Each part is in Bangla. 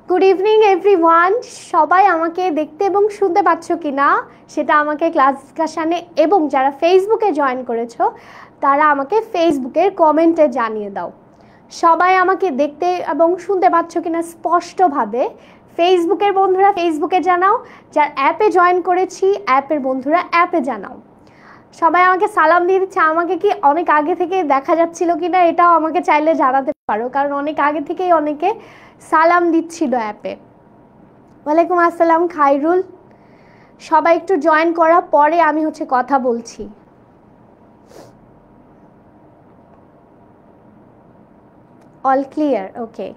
Good evening everyone. সবাই আমাকে দেখতে এবং শুনতে পাচ্ছ কি না সেটা আমাকে ক্লাস ডিসকাশানে এবং যারা ফেসবুকে জয়েন করেছো তারা আমাকে ফেসবুকের কমেন্টে জানিয়ে দাও। সবাই আমাকে দেখতে এবং শুনতে পাচ্ছ কি না স্পষ্টভাবে। ফেসবুকের বন্ধুরা ফেসবুকে জানাও, যার অ্যাপে জয়েন করেছি অ্যাপের বন্ধুরা অ্যাপে জানাও। সবাই আমাকে সালাম দিয়ে দিচ্ছে। আমাকে কি অনেক আগে থেকে দেখা যাচ্ছিল কি না এটাও আমাকে চাইলে জানাতে পারো, কারণ অনেক আগে থেকেই অনেকে সালাম দিচ্ছিল অ্যাপে। ওয়ালাইকুম আসসালাম খাইরুল। সবাই একটু জয়েন করার পরে আমি কথা বলছি। অল ক্লিয়ার, ওকে।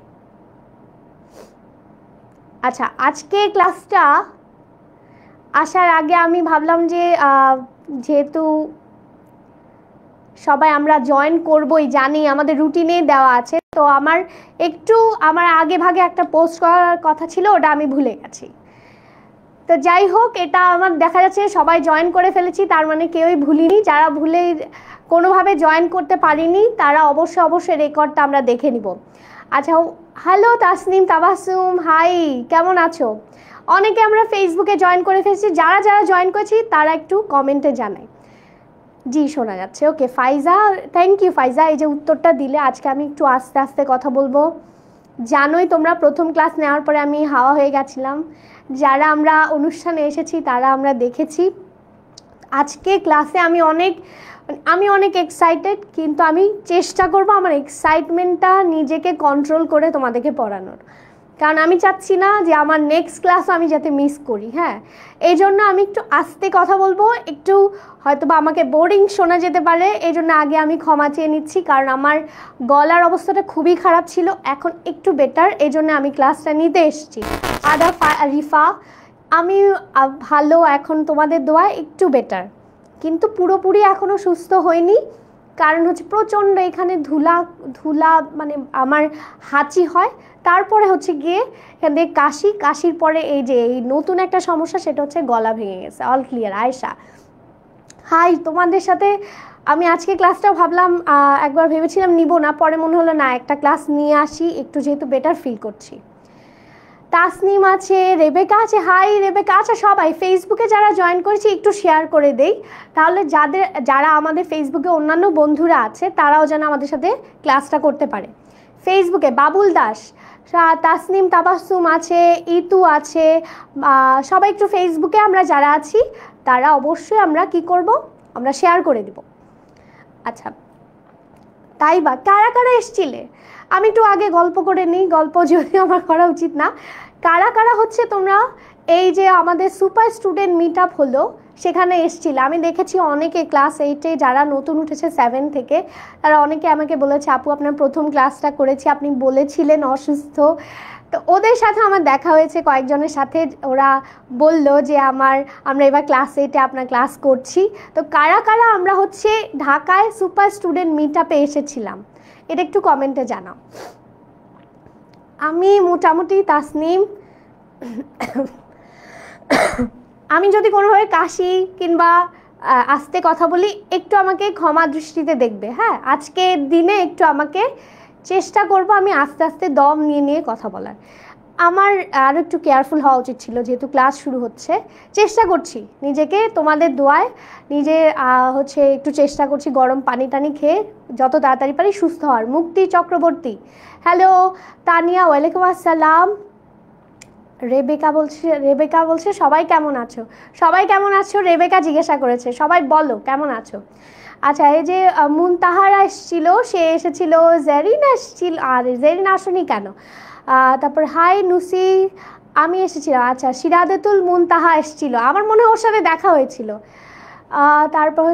আচ্ছা, আজকে ক্লাসটা আসার আগে আমি ভাবলাম যে যেহেতু সবাই আমরা জয়েন করবই, জানি আমাদের রুটিনে দেওয়া আছে, তো আমার আগে ভাগে একটা পোস্ট করার কথা ছিল, ওটা আমি ভুলে গেছি। তো যাই হোক, এটা আমার দেখা যাচ্ছে সবাই জয়েন করে ফেলেছি, তার মানে কেউই ভুলিনি। যারা ভুলে কোনোভাবে জয়েন করতে পারিনি তারা অবশ্যই রেকর্ডটা আমরা দেখে নিব। আচ্ছা, হ্যালো তাসনিম তাবাসুম, হাই, কেমন আছো? অনেকে আমরা ফেসবুকে জয়েন করে ফেলেছি, যারা যারা জয়েন করেছি তারা একটু কমেন্টে জানাই। জি, শোনা যাচ্ছে, ওকে। ফাইজা, থ্যাংক ইউ ফাইজা, এই যে উত্তরটা দিলে। আজকে আমি একটু আস্তে আস্তে কথা বলবো। জানোই তোমরা প্রথম ক্লাস নেওয়ার পরে আমি হাওয়া হয়ে গেছিলাম। যারা আমরা অনুষ্ঠানে এসেছি তারা আমরা দেখেছি। আজকে ক্লাসে আমি অনেক এক্সাইটেড, কিন্তু আমি চেষ্টা করব আমার এক্সাইটমেন্টটা নিজেকে কন্ট্রোল করে তোমাদেরকে পড়ানোর, কারণ আমি চাচ্ছি না যে আমার নেক্সট ক্লাস আমি যাতে মিস করি। হ্যাঁ, এই জন্য আমি একটু আস্তে কথা বলবো, একটু হয়তো বা আমাকে বোরিং শোনা যেতে পারে, এই জন্য আগে আমি ক্ষমা চেয়ে নিচ্ছি, কারণ আমার গলার অবস্থাটা খুবই খারাপ ছিল, এখন একটু বেটার, এই জন্য আমি ক্লাসটা নিতে এসেছি। আদা রিফা, আমি ভালো, এখন তোমাদের দোয়ায় একটু বেটার, কিন্তু পুরোপুরি এখনও সুস্থ হয়নি, কারণ প্রচণ্ড এখানে ধুলা মানে আমার হাঁচি হয়, তারপরে গিয়ে এখান থেকে কাশির পরে এই নতুন একটা সমস্যা, সেটা গলা ভেঙে গেছে। All clear. আয়েশা, হাই, তোমাদের সাথে আমি আজকে ক্লাসটা ভাবলাম একবার ভেবেছিলাম নিব না, পরে মনে হলো না, একটা ক্লাস নিয়ে আসি একটু, যেহেতু বেটার ফিল করছি। তাসনিম আছে, রেবেকা আছে, হাই রেবেকা। আচ্ছা, সবাই ফেসবুকে যারা জয়েন করেছি একটু শেয়ার করে দেই, তাহলে যারা আমাদের ফেসবুকে অন্যান্য বন্ধুরা আছে তারাও যেন আমাদের সাথে ক্লাসটা করতে পারে। ফেসবুকে বাবুল দাস, তাসনিম তাবাসুম আছে, ইতু আছে, সবাই একটু ফেসবুকে আমরা যারা আছি তারা অবশ্যই আমরা কি করব, আমরা শেয়ার করে দিব। আচ্ছা, তাই বা কারা কারা এসছিলে? আমি একটু আগে গল্প করে নিই, গল্প যদিও আমার করা উচিত না। কারা কারা তোমরা এই যে আমাদের সুপার স্টুডেন্ট মিট আপ হলো সেখানে এসছিলে? আমি দেখেছি অনেকে ক্লাস 8-এ যারা নতুন উঠেছে 7 থেকে, তারা অনেকে আমাকে বলেছে, আপু আপনার প্রথম ক্লাসটা করেছি, আপনি বলেছিলেন অসুস্থ। তো ওদের সাথে আমার দেখা হয়েছে, কয়েকজনের সাথে, ওরা বলল যে আমরা এবার ক্লাস 8-এ আপনার ক্লাস করছি। তো কারা কারা আমরা ঢাকায় সুপার স্টুডেন্ট মিট আপে এসেছিলাম, এটা একটু কমেন্টে জানাও। আমি মোটামুটি তাসনিম, আমি যদি কোনোভাবে কাশি কিংবা আস্তে কথা বলি একটু আমাকে ক্ষমা দৃষ্টিতে দেখবে। হ্যাঁ, আজকের দিনে একটু আমাকে চেষ্টা করব আমি আস্তে আস্তে দম নিয়ে নিয়ে কথা বলার। আমার আরও একটু কেয়ারফুল হওয়া উচিত ছিল, যেহেতু ক্লাস শুরু হচ্ছে। চেষ্টা করছি নিজেকে, তোমাদের দোয়ায় নিজে একটু চেষ্টা করছি গরম পানি টানি খেয়ে যত তাড়াতাড়ি পারি সুস্থ হওয়ার। মুক্তি চক্রবর্তী, হ্যালো। তানিয়া, ওয়ালাইকুম আসসালাম। রেবেকা বলছে সবাই কেমন আছো? সবাই কেমন আছো রেবেকা জিজ্ঞাসা করেছে, সবাই বলো কেমন আছো। আচ্ছা, এই যে মুনতাহারা এসেছিল, সে এসেছিল, জেরিনা এসেছিল, আর জেরিনা আসেনি কেন? তারপর হাই নুসি, আমি এসেছিলাম। আচ্ছা, সিরাদাতুল মুনতাহা এসেছিল, আমার মনে হয় ওর সাথে দেখা হয়েছিল। তারপর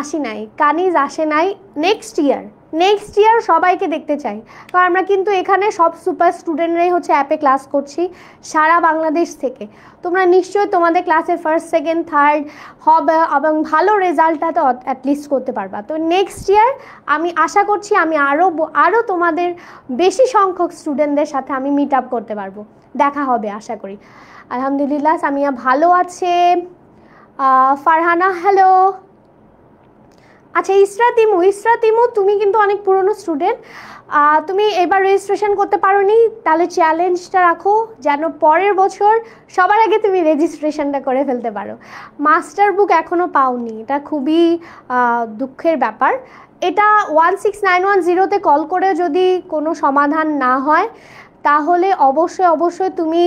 আসি নাই, কানিজ আসে নাই। নেক্সট ইয়ার সবাইকে দেখতে চাই, কারণ আমরা কিন্তু এখানে সব সুপার স্টুডেন্টরাই অ্যাপে ক্লাস করছি সারা বাংলাদেশ থেকে। তোমরা নিশ্চয়ই তোমাদের ক্লাসে ফার্স্ট সেকেন্ড থার্ড হবে এবং ভালো রেজাল্টটা তো অ্যাটলিস্ট করতে পারবা। তো নেক্সট ইয়ার আমি আশা করছি আমি আরও তোমাদের বেশি সংখ্যক স্টুডেন্টদের সাথে আমি মিট আপ করতে পারবো, দেখা হবে আশা করি। আলহামদুলিল্লাহ, সামিয়া ভালো আছে। ফারহানা, হ্যালো। আচ্ছা ইসরা তিমু তুমি কিন্তু অনেক পুরনো স্টুডেন্ট, তুমি এবার রেজিস্ট্রেশন করতে পারোনি, তাহলে চ্যালেঞ্জটা রাখো যেন পরের বছর সবার আগে তুমি রেজিস্ট্রেশনটা করে ফেলতে পারো। মাস্টার বুক এখনও পাওনি, এটা খুবই দুঃখের ব্যাপার। এটা 16910-তে কল করে যদি কোনো সমাধান না হয় তাহলে অবশ্যই তুমি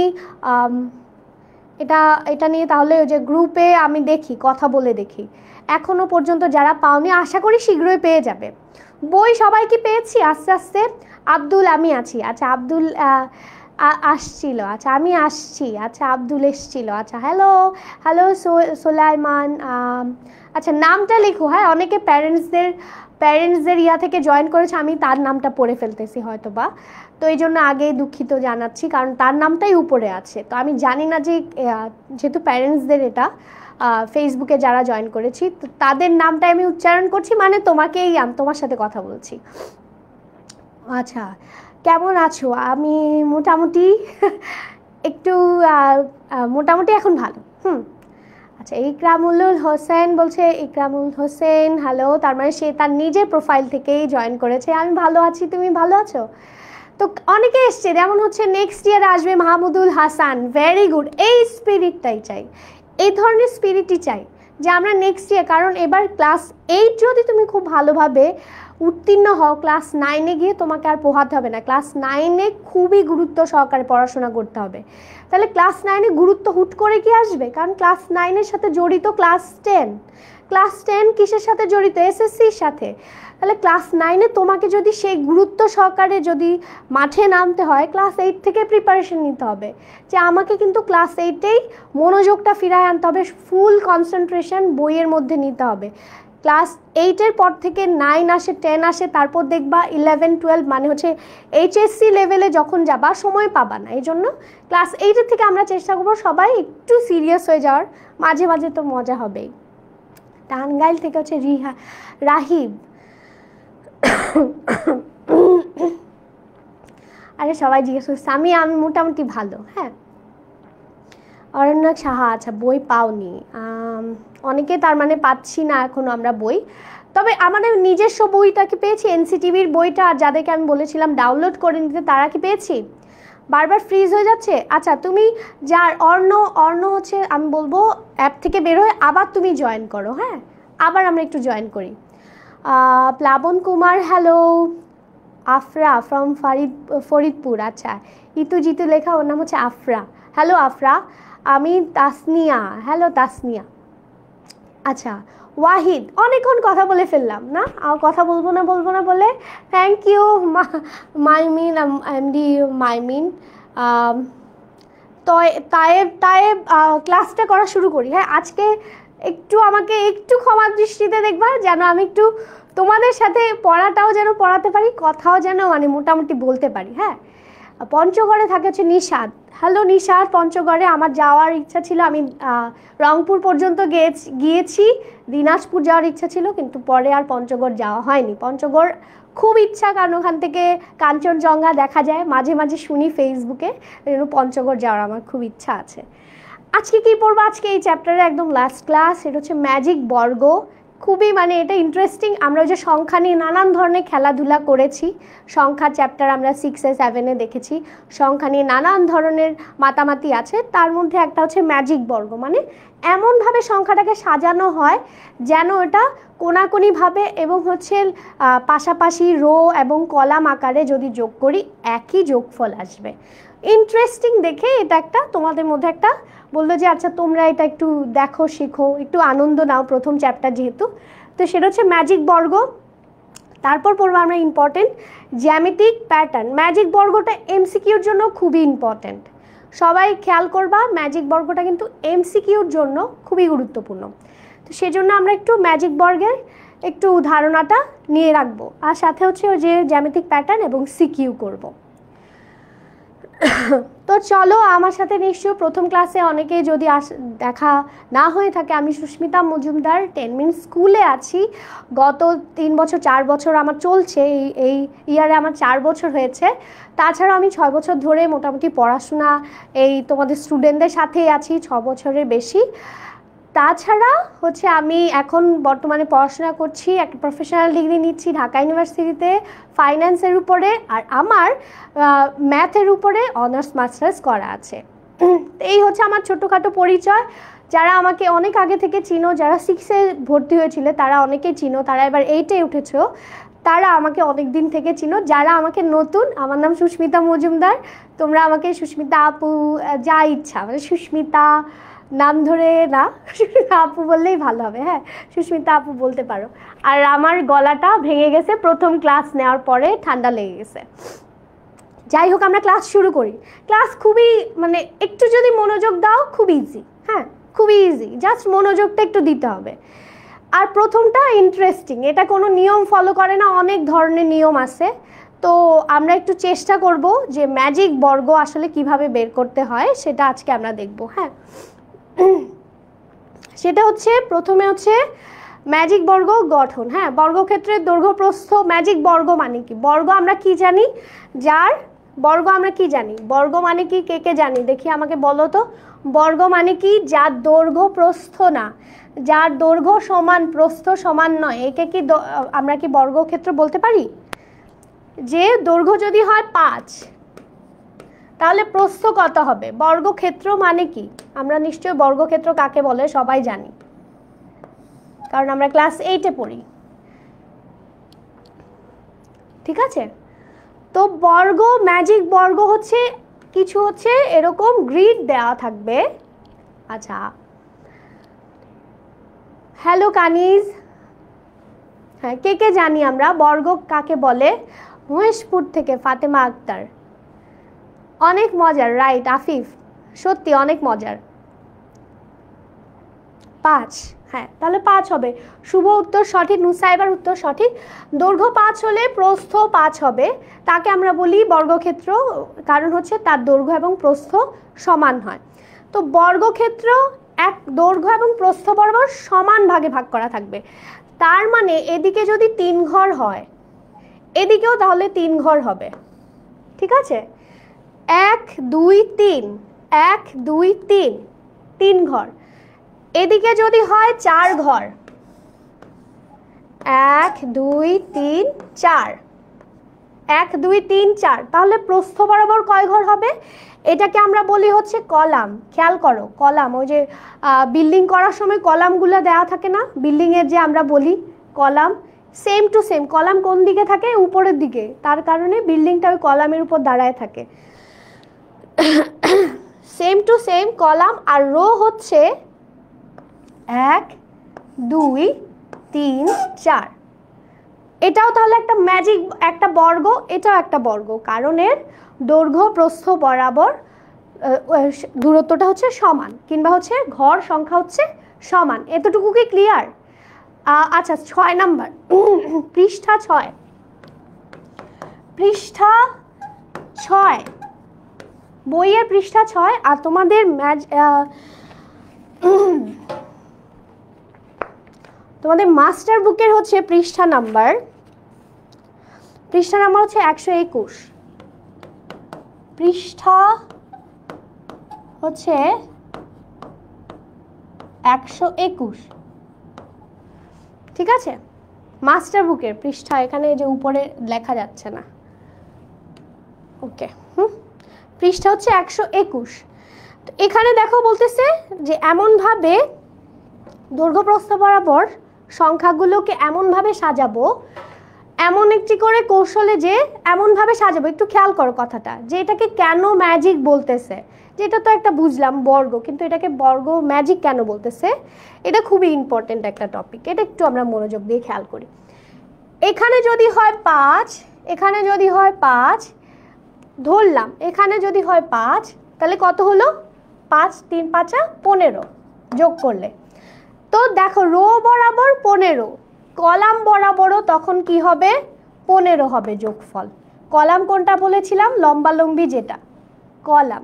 এটা নিয়ে তাহলে ওই যে গ্রুপে আমি দেখি, কথা বলে দেখি। এখনও পর্যন্ত যারা পাওনি আশা করি শীঘ্রই পেয়ে যাবে। বই সবাই কি পেয়েছি আস্তে আস্তে? আব্দুল আমি আছি, আচ্ছা আব্দুল আসছিল, আচ্ছা আমি আসছি, আচ্ছা আব্দুল এসছিল, আচ্ছা হ্যালো সোলাইমান, আচ্ছা নামটা লিখো। হ্যাঁ, অনেকে প্যারেন্টসদের ইয়া থেকে জয়েন করেছে, আমি তার নামটা পড়ে ফেলতেছি হয়তো বা, তো এই জন্য আগে দুঃখিত জানাচ্ছি, কারণ তার নামটাই উপরে আছে। তো আমি জানি না যে যেহেতু প্যারেন্টসদের এটা ফেসবুকে যারা জয়েন করেছি তো তাদের নামটা আমি উচ্চারণ করছি, মানে তোমাকেই, তোমার সাথে কথা বলছি। আচ্ছা কেমন আছো? আমি মোটামুটি একটু মোটামুটি এখন ভালো। আচ্ছা ইকরামুল হোসেন বলছে, ইকরামুল হোসেন হ্যালো, তার মানে সে তার নিজের প্রোফাইল থেকেই জয়েন করেছে। আমি ভালো আছি, তুমি ভালো আছো? তো অনেকে এসছে, যেমন হচ্ছে নেক্সট ইয়ারে আসবে মাহমুদুল হাসান, ভেরি গুড। এই স্পিরিটটাই চাই, এই ধরনের স্পিরিটই চাই যে আমরা নেক্সট ইয়ার, কারণ এবার ক্লাস 8 যদি তুমি খুব ভালোভাবে উত্তীর্ণ হও, ক্লাস 9-এ গিয়ে তোমাকে আর পোহাতে হবে না। ক্লাস 9-এ খুবই গুরুত্ব সহকারে পড়াশোনা করতে হবে। তাহলে ক্লাস 9-এ গুরুত্ব হুট করে কি আসবে? কারণ ক্লাস 9-এর সাথে জড়িত ক্লাস 10। ক্লাস 10 কিসের সাথে জড়িত? এসএসসির সাথে। তাহলে ক্লাস 9-এ তোমাকে যদি সেই গুরুত্ব সহকারে যদি মাঠে নামতে হয়, ক্লাস 8 থেকে প্রিপারেশন নিতে হবে যে আমাকে কিন্তু ক্লাস 8-এই মনোযোগটা ফিরায় আনতে হবে, ফুল কনসেন্ট্রেশন বইয়ের মধ্যে নিতে হবে। ক্লাস 8-এর পর থেকে 9 আসে, 10 আসে, তারপর দেখবা 11, 12 মানে হচ্ছে এইচএসসি লেভেলে যখন যাবা সময় পাবা না। এই জন্য ক্লাস 8-এর থেকে আমরা চেষ্টা করবো সবাই একটু সিরিয়াস হয়ে যাওয়ার, মাঝে মাঝে তো মজা হবেই। টাঙ্গাইল থেকে হচ্ছে রাহিব, আরে সবাই জিজ্ঞেস করছে, আমি মোটামুটি ভালো। হ্যাঁ অরণ্যক সাহা, আচ্ছা বই পাওনি, অনেকে তার মানে পাচ্ছি না এখনও আমরা বই। তবে আমাদের নিজস্ব বইটা কি পেয়েছি? এনসিটিভির বইটা যাদেরকে আমি বলেছিলাম ডাউনলোড করে নিতে, তারা কি পেয়েছি? বারবার ফ্রিজ হয়ে যাচ্ছে। আচ্ছা তুমি যার অর্ণ হচ্ছে, আমি বলবো অ্যাপ থেকে বের হয়ে আবার তুমি জয়েন করো। হ্যাঁ আবার আমরা একটু জয়েন করি। প্লাবন কুমার হ্যালো, আফরা ফ্রম ফরিদপুর, আচ্ছা ইতু জিতু লেখা, ওর নাম হচ্ছে আফরা। হ্যালো আফরা। আমি তাসনিয়া, হ্যালো তাসনিয়া। আচ্ছা ওয়াহিদ, অনেকক্ষণ কথা বলে ফেললাম না, কথা বলবো না বলে থ্যাংক ইউ মাইমিন, এমডি মাইমিন। তায়েব ক্লাসটা করা শুরু করি। হ্যাঁ আজকে একটু আমাকে একটু ক্ষমা দৃষ্টিতে দেখবা, যেন আমি একটু তোমাদের সাথে পড়াটাও যেন পড়াতে পারি, কথাও যেন মানে মোটামুটি বলতে পারি। হ্যাঁ পঞ্চগড়ে থাকে হচ্ছে নিশাদ, হ্যালো নিশাদ। পঞ্চগড়ে আমার যাওয়ার ইচ্ছা ছিল, আমি রংপুর পর্যন্ত গিয়েছি, দিনাজপুর যাওয়ার ইচ্ছা ছিল, কিন্তু পরে আর পঞ্চগড় যাওয়া হয়নি। পঞ্চগড় খুব ইচ্ছা, কারণ ওখান থেকে কাঞ্চনজঙ্ঘা দেখা যায়, মাঝে মাঝে শুনি ফেসবুকে, এই জন্য পঞ্চগড় যাওয়ার আমার খুব ইচ্ছা আছে। আজকে কি পড়বো? আজকে এই চ্যাপ্টারে একদম লাস্ট ক্লাস, এটা হচ্ছে ম্যাজিক বর্গ। খুবই মানে এটা ইন্টারেস্টিং। আমরা যে সংখ্যা নিয়ে নানান ধরনের খেলাধুলা করেছি, সংখ্যা চ্যাপ্টার আমরা 6-এ 7-এ দেখেছি, সংখ্যা নিয়ে নানান ধরনের মাতামাতি আছে, তার মধ্যে একটা হচ্ছে ম্যাজিক বর্গ, মানে এমনভাবে সংখ্যাটাকে সাজানো হয় যেন এটা কোনাকুনিভাবে এবং হচ্ছে পাশাপাশি রো এবং কলাম আকারে যদি যোগ করি একই যোগফল আসবে। ইন্টারেস্টিং দেখে এটা একটা তোমাদের মধ্যে একটা বললো যে আচ্ছা তোমরা এটা একটু দেখো, শিখো, একটু আনন্দ নাও, প্রথম চ্যাপ্টার যেহেতু। তো সেটা হচ্ছে ম্যাজিক বর্গ। তারপর পড়বো আমরা ইম্পর্টেন্ট জ্যামিতিক প্যাটার্ন। ম্যাজিক বর্গটা এমসিকিউর জন্য খুবই ইম্পর্টেন্ট, সবাই খেয়াল করবা, ম্যাজিক বর্গটা কিন্তু এমসিকিউর জন্য খুবই গুরুত্বপূর্ণ। তো সেজন্য আমরা একটু ম্যাজিক বর্গের একটু ধারণাটা নিয়ে রাখবো, আর সাথে হচ্ছে ওই যে জ্যামিতিক প্যাটার্ন এবং সিকিউ করব। তো চলো আমার সাথে নিশ্চয়ই প্রথম ক্লাসে অনেকে যদি দেখা না হয়ে থাকে, আমি সুস্মিতা মজুমদার 10 মিনিট স্কুলে আছি। গত 3 বছর 4 বছর আমার চলছে, এই ইয়ারে আমার 4 বছর হয়েছে। তাছাড়াও আমি 6 বছর ধরে মোটামুটি পড়াশোনা এই তোমাদের স্টুডেন্টদের সাথেই আছি, 6 বছরের বেশি। তাছাড়া হচ্ছে আমি এখন বর্তমানে পড়াশোনা করছি, একটা প্রফেশনাল ডিগ্রি নিচ্ছি ঢাকা ইউনিভার্সিটিতে ফাইন্যান্সের উপরে, আর আমার ম্যাথের উপরে অনার্স মাস্টার্স করা আছে। এই হচ্ছে আমার ছোটোখাটো পরিচয়। যারা আমাকে অনেক আগে থেকে চিনো, যারা 6-এ ভর্তি হয়েছিল তারা অনেকেই চিনো, তারা এবার 8-এ উঠেছো, তারা আমাকে অনেক দিন থেকে চিনো। যারা আমাকে নতুন, আমার নাম সুস্মিতা মজুমদার, তোমরা আমাকে সুস্মিতা আপু যা ইচ্ছা, মানে সুস্মিতা নাম ধরে না, আপু বললেই ভালো হবে। হ্যাঁ, সুস্মিতা আপু বলতে পারো। আর আমার গলাটা ভেঙে গেছে প্রথম ক্লাস নেওয়ার পরে, ঠান্ডা লেগে গেছে। যাই হোক, আমরা ক্লাস শুরু করি। ক্লাস খুবই মানে একটু যদি মনোযোগ দাও খুব ইজি, হ্যাঁ খুবই ইজি, জাস্ট মনোযোগটা একটু দিতে হবে। আর প্রথমটা ইন্টারেস্টিং, এটা কোনো নিয়ম ফলো করে না, অনেক ধরনের নিয়ম আছে। তো আমরা একটু চেষ্টা করব যে ম্যাজিক বর্গ আসলে কিভাবে বের করতে হয় সেটা আজকে আমরা দেখব। হ্যাঁ, সেটা হচ্ছে প্রথমে হচ্ছে ম্যাজিক বর্গ গঠন। হ্যাঁ, বর্গক্ষেত্রের দৈর্ঘ্য প্রস্থ। ম্যাজিক বর্গ মানে কি? বর্গ আমরা কি জানি? যার বর্গ আমরা কি জানি? বর্গ মানে কি কে কে জানি দেখি, আমাকে বলো তো। বর্গ মানে কি? যার দৈর্ঘ্য প্রস্থ না, যার দৈর্ঘ্য সমান প্রস্থ সমান নয়, একে কি আমরা কি বর্গক্ষেত্র বলতে পারি? যে দৈর্ঘ্য যদি হয় 5, তাহলে প্রস্থ কত হবে? বর্গক্ষেত্র মানে কি? আমরা নিশ্চয়ই বর্গক্ষেত্র কাকে বলে সবাই জানি, কারণ আমরা ক্লাস 8-এ পড়ি। ঠিক আছে, তো বর্গ, ম্যাজিক বর্গ হচ্ছে কিছু হচ্ছে এরকম গ্রিড দেওয়া থাকবে। আচ্ছা, হ্যালো কানিজ। হ্যাঁ, কে কে জানি আমরা বর্গ কাকে বলে? মহেশপুর থেকে ফাতেমা আক্তার, অনেক মজার, রাইট। আফিফ, সত্যি অনেক মজার। 5, হ্যাঁ তাহলে 5 হবে। শুভ উত্তর সঠিক, নুসাইবার উত্তর সঠিক। দৈর্ঘ্য 5 হলে প্রস্থ 5 হবে, তাকে আমরা বলি বর্গক্ষেত্র, কারণ হচ্ছে তার দৈর্ঘ্য এবং প্রস্থ সমান হয়। তো বর্গক্ষেত্র এক দৈর্ঘ্য এবং প্রস্থ বরাবর সমান ভাগে ভাগ করা থাকবে। তার মানে এদিকে যদি 3 ঘর হয়, এদিকেও তাহলে 3 ঘর হবে। ঠিক আছে, 1 2 3, 1 2 3, 3 ঘর। এদিকে যদি হয় 4 ঘর, 1 2 3 4, 1 2 3 4, তাহলে প্রস্থ বরাবর কয় ঘর হবে? এটাকে আমরা বলি হচ্ছে কলাম। খেয়াল করো, কলাম, ওই যে বিল্ডিং করার সময় কলামগুলো দেওয়া থাকে না, বিল্ডিংয়ের যে আমরা বলি column, same to same. Column কোন দিকে থাকে? উপরের দিকে, তার কারণে বিল্ডিংটা ওই কলামের উপর দাঁড়ায় থাকে। Same to same column. আর রো হচ্ছে 1 2 3 4। এটাও তাহলে একটা ম্যাজিক, একটা বর্গ, এটাও একটা বর্গ, কারণ এর দৈর্ঘ্য প্রস্থ বরাবর দূরত্বটা হচ্ছে সমান, কিংবা হচ্ছে ঘর সংখ্যা হচ্ছে সমান। এতটুকু কি ক্লিয়ার? আচ্ছা, 6 নাম্বার, পৃষ্ঠা 6, পৃষ্ঠা 6, বইয়ের পৃষ্ঠা 6। আর তোমাদের তোমাদের মাস্টার বুকের হচ্ছে পৃষ্ঠা নাম্বার হচ্ছে 121, পৃষ্ঠা হচ্ছে 121। ঠিক আছে, মাস্টার বুকের পৃষ্ঠা, এখানে যে উপরে লেখা যাচ্ছে না, ওকে। পৃষ্ঠা হচ্ছে 121। তো এখানে দেখো বলতেছে যে এমনভাবে দৈর্ঘ্য প্রস্থ বরাবর সংখ্যাগুলোকে এমনভাবে সাজাবো, এমন একটি করে কৌশলে যে এমনভাবে সাজাবো। একটু খেয়াল করো কথাটা, যে এটাকে কেন ম্যাজিক বলতেছে। যেটা তো একটা বুঝলাম বর্গ, কিন্তু এটাকে বর্গ ম্যাজিক কেন বলতেছে, এটা খুবই ইম্পর্টেন্ট একটা টপিক। এটা একটু আমরা মনোযোগ দিয়ে খেয়াল করি। এখানে যদি হয় 5, এখানে যদি হয় 5, ধরলাম এখানে যদি হয় 5, তাহলে কত হলো? 5 3 5 15 যোগ করলে। তো দেখো রো বরাবর 15, কলাম বরাবরও তখন কি হবে? 15 হবে যোগফল। কলাম কোনটা বলেছিলাম? লম্বালম্বি যেটা, কলাম।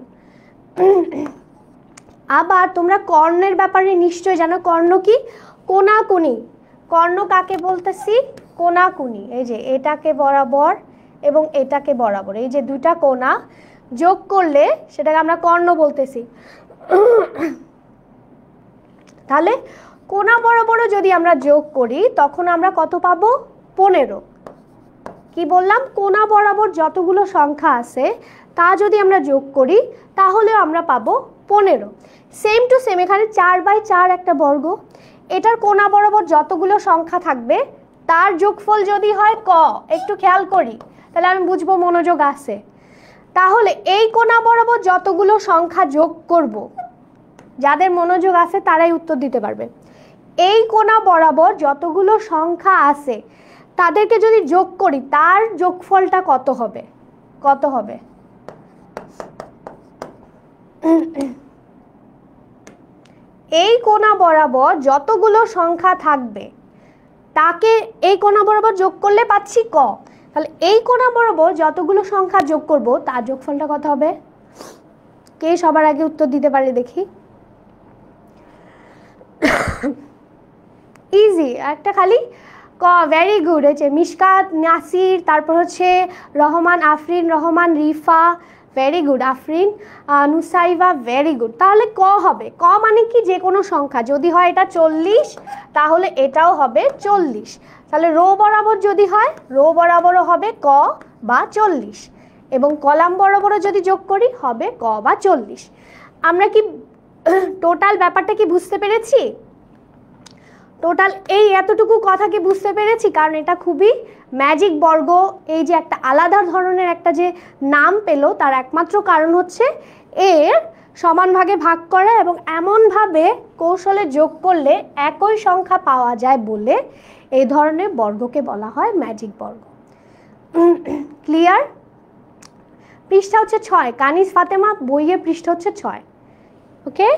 আবার তোমরা কর্ণের ব্যাপারে নিশ্চয় জানো। কর্ণ কি? কোনাকুনি। কর্ণ কাকে বলতেছি? কোনাকুনি। এই যে এটাকে বরাবর এবং এটাকে বরাবর, এই যে দুইটা কোনা যোগ করলে সেটাকে আমরা কর্ণ বলতেছি। তাহলে কোনা বরাবর যদি আমরা যোগ করি তখন আমরা কত পাবো? 15। কি বললাম? কোনা বরাবর যতগুলো সংখ্যা আছে তা যদি আমরা যোগ করি তাহলে আমরা পাবো 15। সেম টু সেম এখানে 4/4 একটা বর্গ, এটার কোনা বরাবর যতগুলো সংখ্যা থাকবে তার যোগফল যদি হয় ক, একটু খেয়াল করি তাহলে আমি বুঝবো মনোযোগ আছে। তাহলে এই কোনা বরাবর যতগুলো সংখ্যা যোগ করব, যাদের মনোযোগ আছে তারাই উত্তর দিতে পারবে। এই কোনা বরাবর যতগুলো সংখ্যা আছে তাদেরকে যদি যোগ করি তার যোগফলটা কত হবে? কত হবে? এই কোনা বরাবর যতগুলো সংখ্যা থাকবে তাকে এই কোনা বরাবর যোগ করলে পাচ্ছি ক, তাহলে এই কোনা বরাবর যতগুলো সংখ্যা যোগ করব তার যোগফলটা কত হবে? কে সবার আগে উত্তর দিতে পারে দেখি? ইজি একটা খালি ক। Very good. হচ্ছে মিশকাত, নাসির, তারপর হচ্ছে Rahman, Afrin, Rahman, Rifa, very good, Afrin, Nusaiba, very good. তাহলে ক হবে। ক মানে কি? যে কোনো সংখ্যা যদি হয় এটা 40 তাহলে এটাও হবে 40। তাহলে রো বরাবর যদি হয় রো বরাবরও হবে ক বা 40, এবং কলাম বরাবরও যদি যোগ করি হবে ক বা 40। আমরা কি টোটাল ব্যাপারটা কি বুঝতে পেরেছি? টোটাল এই এতটুকু কথা কি বুঝতে পেরেছি? কারণ এটা খুবই ম্যাজিক বর্গ। এই যে একটা আলাদা ধরনের একটা যে নাম পেল তার একমাত্র কারণ হচ্ছে এর সমান ভাগে ভাগ করা এবং এমনভাবে কৌশলে যোগ করলে একই সংখ্যা পাওয়া যায় বলে এই ধরনের বর্গকে বলা হয় ম্যাজিক বর্গ। ক্লিয়ার? পৃষ্ঠা হচ্ছে 6, কানিজ ফাতেমা বইয়ে পৃষ্ঠা হচ্ছে 6। ওকে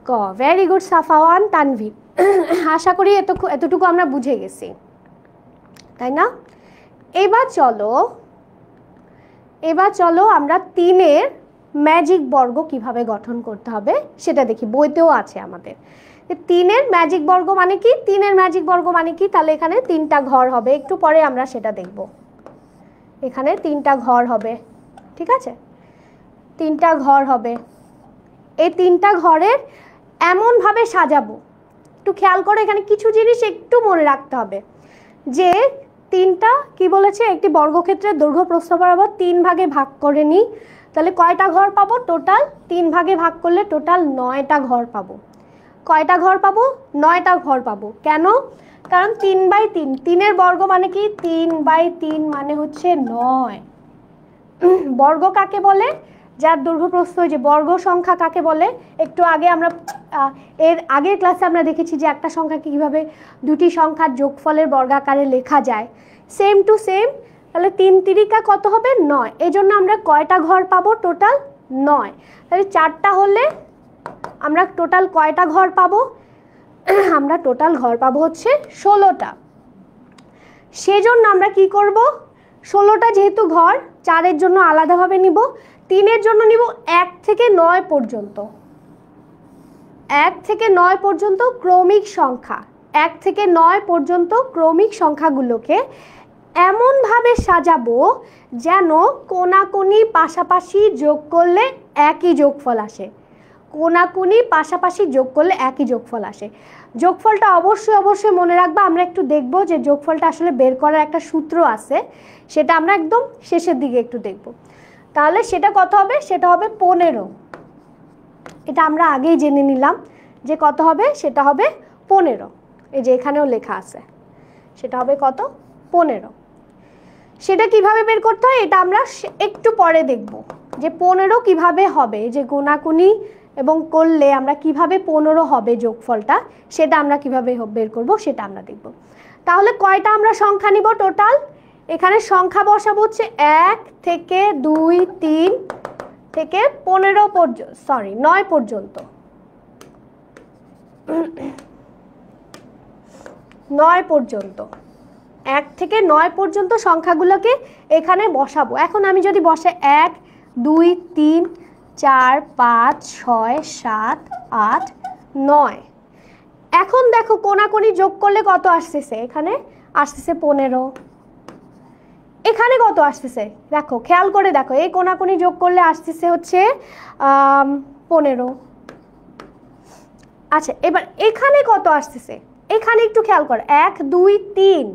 ক। Very good Safwan, Tanvir. আশা করি এতটুকু আমরা বুঝে গেছি, তাই না? এবার চলো আমরা 3-এর ম্যাজিক বর্গ কিভাবে গঠন করতে হবে সেটা দেখি। বইতেও আছে আমাদের। 3-এর ম্যাজিক বর্গ মানে কি? 3-এর ম্যাজিক বর্গ মানে কি? তাহলে এখানে 3টা ঘর হবে, একটু পরে আমরা সেটা দেখব। এখানে 3টা ঘর হবে, ঠিক আছে? 3টা ঘর হবে। এই 3টা ঘরের এমনভাবে সাজাবো, একটু খেয়াল করে এখানে কিছু জিনিস একটু মনে রাখতে হবে যে 3টা কি বলেছে? একটি বর্গক্ষেত্রের দৈর্ঘ্য প্রস্থ বরাবর 3 ভাগে ভাগ করে নিই, তাহলে কয়টা ঘর পাবো? টোটাল 3 ভাগে ভাগ করলে টোটাল 9টা ঘর পাবো। কয়টা ঘর পাবো? 9টা ঘর পাবো। কেন? কারণ 3/3, 3-এর বর্গ মানে কি? 3/3 মানে হচ্ছে 9। বর্গ কাকে বলে? যার দৈর্ঘ্য প্রস্থ, যে বর্গ সংখ্যা কাকে বলে? একটু আগে আমরা এর আগের ক্লাসে আমরা দেখেছি যে একটা সংখ্যাকে কীভাবে দুটি সংখ্যার যোগফলের বর্গাকারে লেখা যায়। Same to same. তাহলে 3 তিরিকা কত হবে? 9। এই জন্য আমরা কয়টা ঘর পাবো? টোটাল 9। তাহলে 4টা হলে আমরা টোটাল কয়টা ঘর পাবো? আমরা টোটাল ঘর পাবো হচ্ছে 16টা। সেজন্য আমরা কি করব? 16টা যেহেতু ঘর, 4-এর জন্য আলাদাভাবে নিব, 3-এর জন্য নিব 1 থেকে 9 পর্যন্ত। 1 থেকে 9 পর্যন্ত ক্রমিক সংখ্যা। 1 থেকে 9 পর্যন্ত ক্রমিক সংখ্যাগুলোকে এমনভাবে সাজাবো যেন কোনাকুনি পাশাপাশি যোগ করলে একই যোগফল আসে। কোনাকুনি পাশাপাশি যোগ করলে একই যোগফল আসে। যোগফলটা অবশ্যই মনে রাখবা। আমরা একটু দেখব যে যোগফলটা আসলে বের করার একটা সূত্র আছে, সেটা আমরা একদম শেষের দিকে একটু দেখব। তাহলে সেটা কত হবে? সেটা হবে 15। এটা আমরা আগেই জেনে নিলাম যে কত হবে। সেটা হবে 15। এই যে এখানেও লেখা আছে, সেটা হবে কত? 15। সেটা কিভাবে বের করতে হয় এটা আমরা একটু পরে দেখব যে 15 কিভাবে হবে, যে কোনাকুনি এবং করলে আমরা কিভাবে 15 হবে যোগফলটা, সেটা আমরা কিভাবে বের করব সেটা আমরা দেখব। তাহলে কয়টা আমরা সংখ্যা নিব টোটাল? এখানে সংখ্যা বসাবো হচ্ছে 1 থেকে 2 3 থেকে 15 পর্যন্ত, 9 পর্যন্ত। 9 পর্যন্ত, 1 থেকে 9 পর্যন্ত সংখ্যাগুলোকে এখানে বসাবো। এখন আমি যদি বসে 1 2 3 4 5 6 7 8 9, এখন দেখো কোনাকুনি যোগ করলে কত আসতেছে? এখানে আসতেছে 15। এখানে কত আসতেছে? দেখো, খেয়াল করে দেখো, এই কোনাকুনি যোগ করলে আসতেছে হচ্ছে 15। আচ্ছা এবার এখানে কত আসতেছে, এখানে একটু খেয়াল কর, 1 2 3,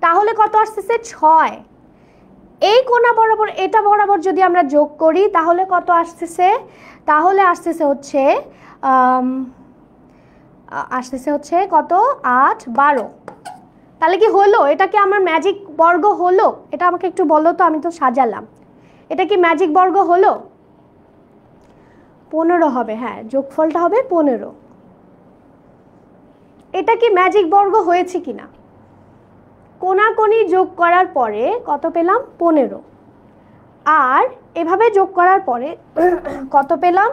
তাহলে কত আসতেছে 6। এই কোণা বরাবর এটা বরাবর যদি আমরা যোগ করি তাহলে কত আসতেছে, তাহলে আসতেছে হচ্ছে কত 8 12। তাহলে কি হলো, এটা কি আমার ম্যাজিক বর্গ হলো? এটা আমাকে একটু বলো তো, আমি তো সাজালাম, এটা কি ম্যাজিক বর্গ হলো? 15 হবে, হ্যাঁ যোগফলটা হবে 15। এটা কি ম্যাজিক বর্গ হয়েছে কিনা? কোণাকোণি যোগ করার পরে কত পেলাম 15, আর এভাবে যোগ করার পরে কত পেলাম,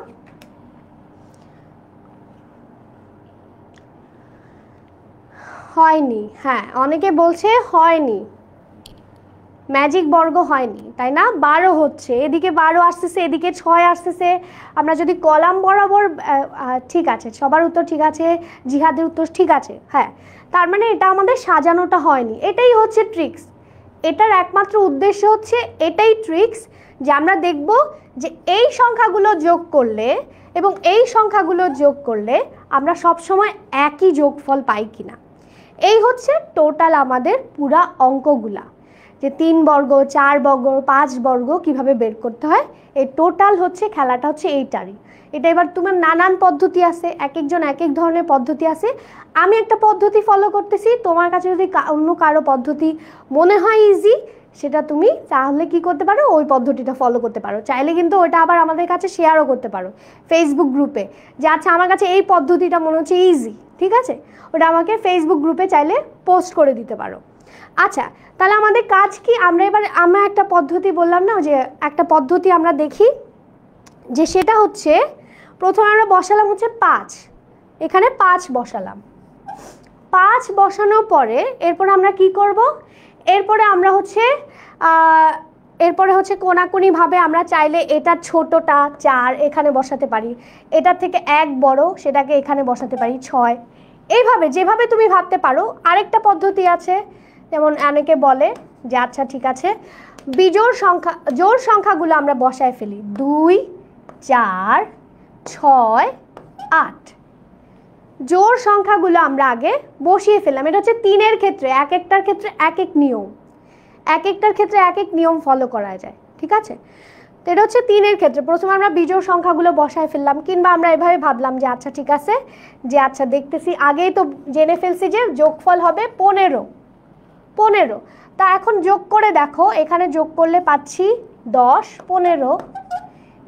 হয়নি। হ্যাঁ অনেকে বলছে হয়নি, ম্যাজিক বর্গ হয়নি, তাই না? 12 হচ্ছে, এদিকে 12 আসতেছে, এদিকে 6 আসতেছে। আমরা যদি কলাম বরাবর, ঠিক আছে সবার উত্তর ঠিক আছে, জিহাদের উত্তর ঠিক আছে, হ্যাঁ তার মানে এটা আমাদের সাজানোটা হয়নি। এটাই হচ্ছে ট্রিক্স, এটার একমাত্র উদ্দেশ্য হচ্ছে এটাই ট্রিক্স, যে আমরা দেখব যে এই সংখ্যাগুলো যোগ করলে এবং এই সংখ্যাগুলো যোগ করলে আমরা সবসময় একই যোগফল পাই কিনা। এই হচ্ছে টোটাল আমাদের পুরা অঙ্কগুলা, যে 3 বর্গ 4 বর্গ 5 বর্গ কিভাবে বের করতে হয়, এই টোটাল হচ্ছে খেলাটা হচ্ছে এইটারই। এটা এবার তোমার নানান পদ্ধতি আছে, এক একজন এক এক ধরনের পদ্ধতি আছে। আমি একটা পদ্ধতি ফলো করতেছি, তোমার কাছে যদি অন্য কারো পদ্ধতি মনে হয় ইজি, সেটা তুমি তাহলে কি করতে পারো, ওই পদ্ধতিটা ফলো করতে পারো। চাইলে কিন্তু ওটা আবার আমাদের কাছে শেয়ারও করতে পারো ফেসবুক গ্রুপে, যে আচ্ছা আমার কাছে এই পদ্ধতিটা মনে হচ্ছে ইজি, ঠিক আছে, ওটা আমাকে ফেসবুক গ্রুপে চাইলে পোস্ট করে দিতে পারো। আচ্ছা তাহলে আমাদের কাজ কি, আমরা একটা পদ্ধতি বললাম না, যে একটা পদ্ধতি আমরা দেখি, যে সেটা হচ্ছে প্রথমে আমরা বসালাম হচ্ছে 5, এখানে 5 বসালাম। 5 বসানোর পরে এরপরে আমরা কি করব, এরপরে আমরা হচ্ছে কোণাকুণিভাবে আমরা চাইলে এটা ছোটটা 4 এখানে বসাতে পারি, এটার থেকে 1 বড় সেটাকে এখানে বসাতে পারি 6। এইভাবে যেভাবে তুমি ভাবতে পারো। আরেকটা পদ্ধতি আছে, যেমন অনেকে বলে যে আচ্ছা ঠিক আছে জোড় সংখ্যাগুলো আমরা বসায় ফেলি, 2 4 6 8, জোড় সংখ্যাগুলো আমরা আগে বসিয়ে ফেললাম। এটা হচ্ছে 3-এর ক্ষেত্রে, এক একটার ক্ষেত্রে এক এক নিয়ম, এক একটার ক্ষেত্রে এক এক নিয়ম ফলো করা যায়, ঠিক আছে। তো এটা হচ্ছে 3-এর ক্ষেত্রে প্রথমে আমরা বিজোড় সংখ্যাগুলো বসায় ফেললাম, কিংবা আমরা এভাবে ভাবলাম যে আচ্ছা ঠিক আছে, যে আচ্ছা দেখতেছি আগেই তো জেনে ফেলছি যে যোগফল হবে 15। তা এখন যোগ করে দেখো, এখানে যোগ করলে পাচ্ছি 10 15,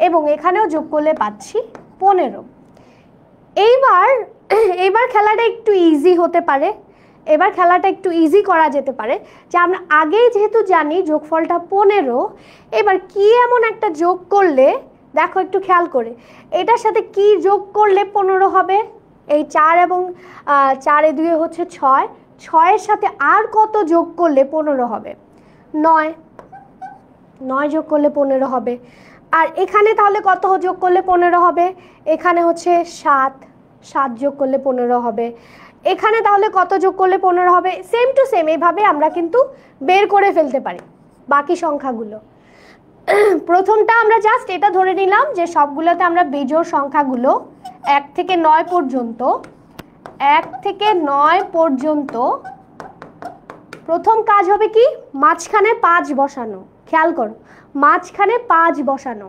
এবং এখানেও যোগ করলে পাচ্ছি 15। এইবার খেলাটা একটু ইজি হতে পারে, এবার খেলাটা একটু ইজি করা যেতে পারে, যে আমরা আগেই যেহেতু জানি যোগফলটা 15, এবার কি এমন একটা যোগ করলে, দেখো একটু খেয়াল করে, এটার সাথে কি যোগ করলে 15 হবে, এই 4 এবং 4 এ 2 হচ্ছে 6, 6-এর সাথে আর কত যোগ করলে 15 হবে, 9 যোগ করলে 15 হবে। আর এখানে তাহলে কত যোগ করলে 15 হবে, এখানে হচ্ছে 7 যোগ করলে 15 হবে, এখানে তাহলে কত যোগ করলে 15 হবে, সেম টু সেম এইভাবে আমরা কিন্তু বের করে ফেলতে পারি বাকি সংখ্যাগুলো। প্রথমটা আমরা জাস্ট এটা ধরে নিলাম যে সবগুলোতে আমরা বিজোড় সংখ্যাগুলো 1 থেকে 9 পর্যন্ত প্রথম কাজ হবে কি, মাঝখানে 5 বসানো, খেয়াল করো মাঝখানে 5 বসানো।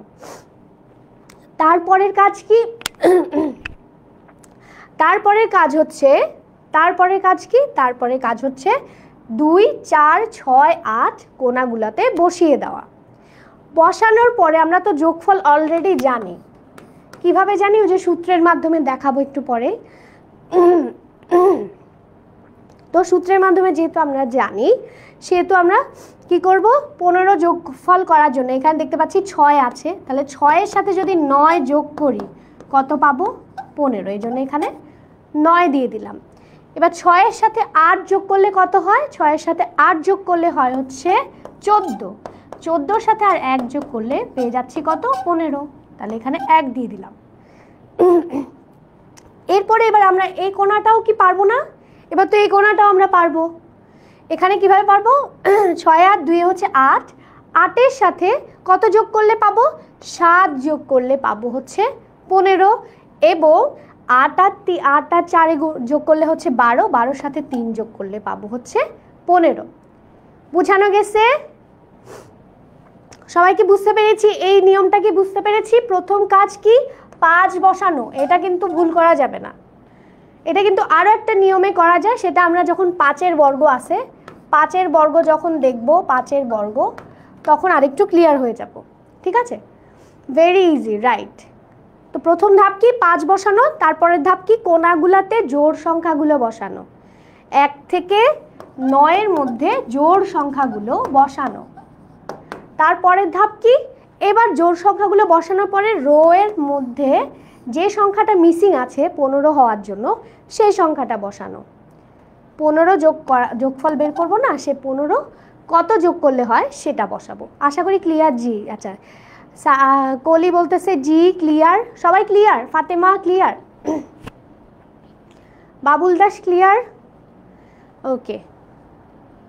তারপরের কাজ কি, তারপরের কাজ হচ্ছে 2 4 6 8 কোণাগুলোতে বসিয়ে দেওয়া। বসানোর পরে আমরা তো যোগফল অলরেডি জানি, কিভাবে জানি, ওই যে সূত্রের মাধ্যমে দেখাবো একটু পরে। তো সূত্রের মাধ্যমে যেহেতু আমরা জানি, সেহেতু আমরা কি করব, 15 যোগফল করার জন্য এখানে দেখতে পাচ্ছি 6 আছে, তাহলে 6-এর সাথে যদি 9 যোগ করি কত পাবো, 15, এই জন্য এখানে 9 দিয়ে দিলাম। এবার 6-এর সাথে 8 যোগ করলে কত হয়, 6-এর সাথে 8 যোগ করলে হয় হচ্ছে 14, 14-র সাথে আর 1 যোগ করলে পেয়ে যাচ্ছি কত, 15, তাহলে এখানে 1 দিয়ে দিলাম। এরপরে এবার আমরা এই কোণাটাও কি পারবো না, এবার তো এই কোণাটাও আমরা পারবো। এখানে কিভাবে পারবো, 6 আর 2 হচ্ছে 8, 8-এর সাথে কত যোগ করলে পাবো, 7 যোগ করলে পাবো হচ্ছে 15, এবং 8 আর 4 যোগ করলে হচ্ছে 12, 12-র সাথে 3 যোগ করলে পাবো হচ্ছে 15। বুঝানো গেছে? সবাইকে বুঝতে পেরেছি? এই নিয়মটা কি বুঝতে পেরেছি? প্রথম কাজ কি? 5 বসানো, এটা কিন্তু ভুল করা যাবে না। এটা কিন্তু আরও একটা নিয়মে করা যায়, সেটা আমরা যখন 5-এর বর্গ আছে, 5-এর বর্গ যখন দেখব, 5-এর বর্গ, তখন আরেকটু ক্লিয়ার হয়ে যাব। ঠিক আছে, ভেরি ইজি, রাইট। তো প্রথম ধাপ কি? 5 বসানো। তারপরের ধাপ কি? কোণাগুলাতে জোড় সংখ্যাগুলো বসানো। 1 থেকে 9-এর মধ্যে জোড় সংখ্যাগুলো বসানো। তারপরের ধাপ কি? এবার জোড় সংখ্যাগুলো বসানোর পরে রো এর মধ্যে যে সংখ্যাটা মিসিং আছে 15 হওয়ার জন্য, সেই সংখ্যাটা বসানো। 15 যোগফল বের করব না, সে 15 কত যোগ করলে হয় সেটা বসাবো। আশা করি ক্লিয়ার? জি, আচ্ছা, কলি বলতেছে জি ক্লিয়ার। সবাই clear? Fatema clear? Babul Das clear? Okay,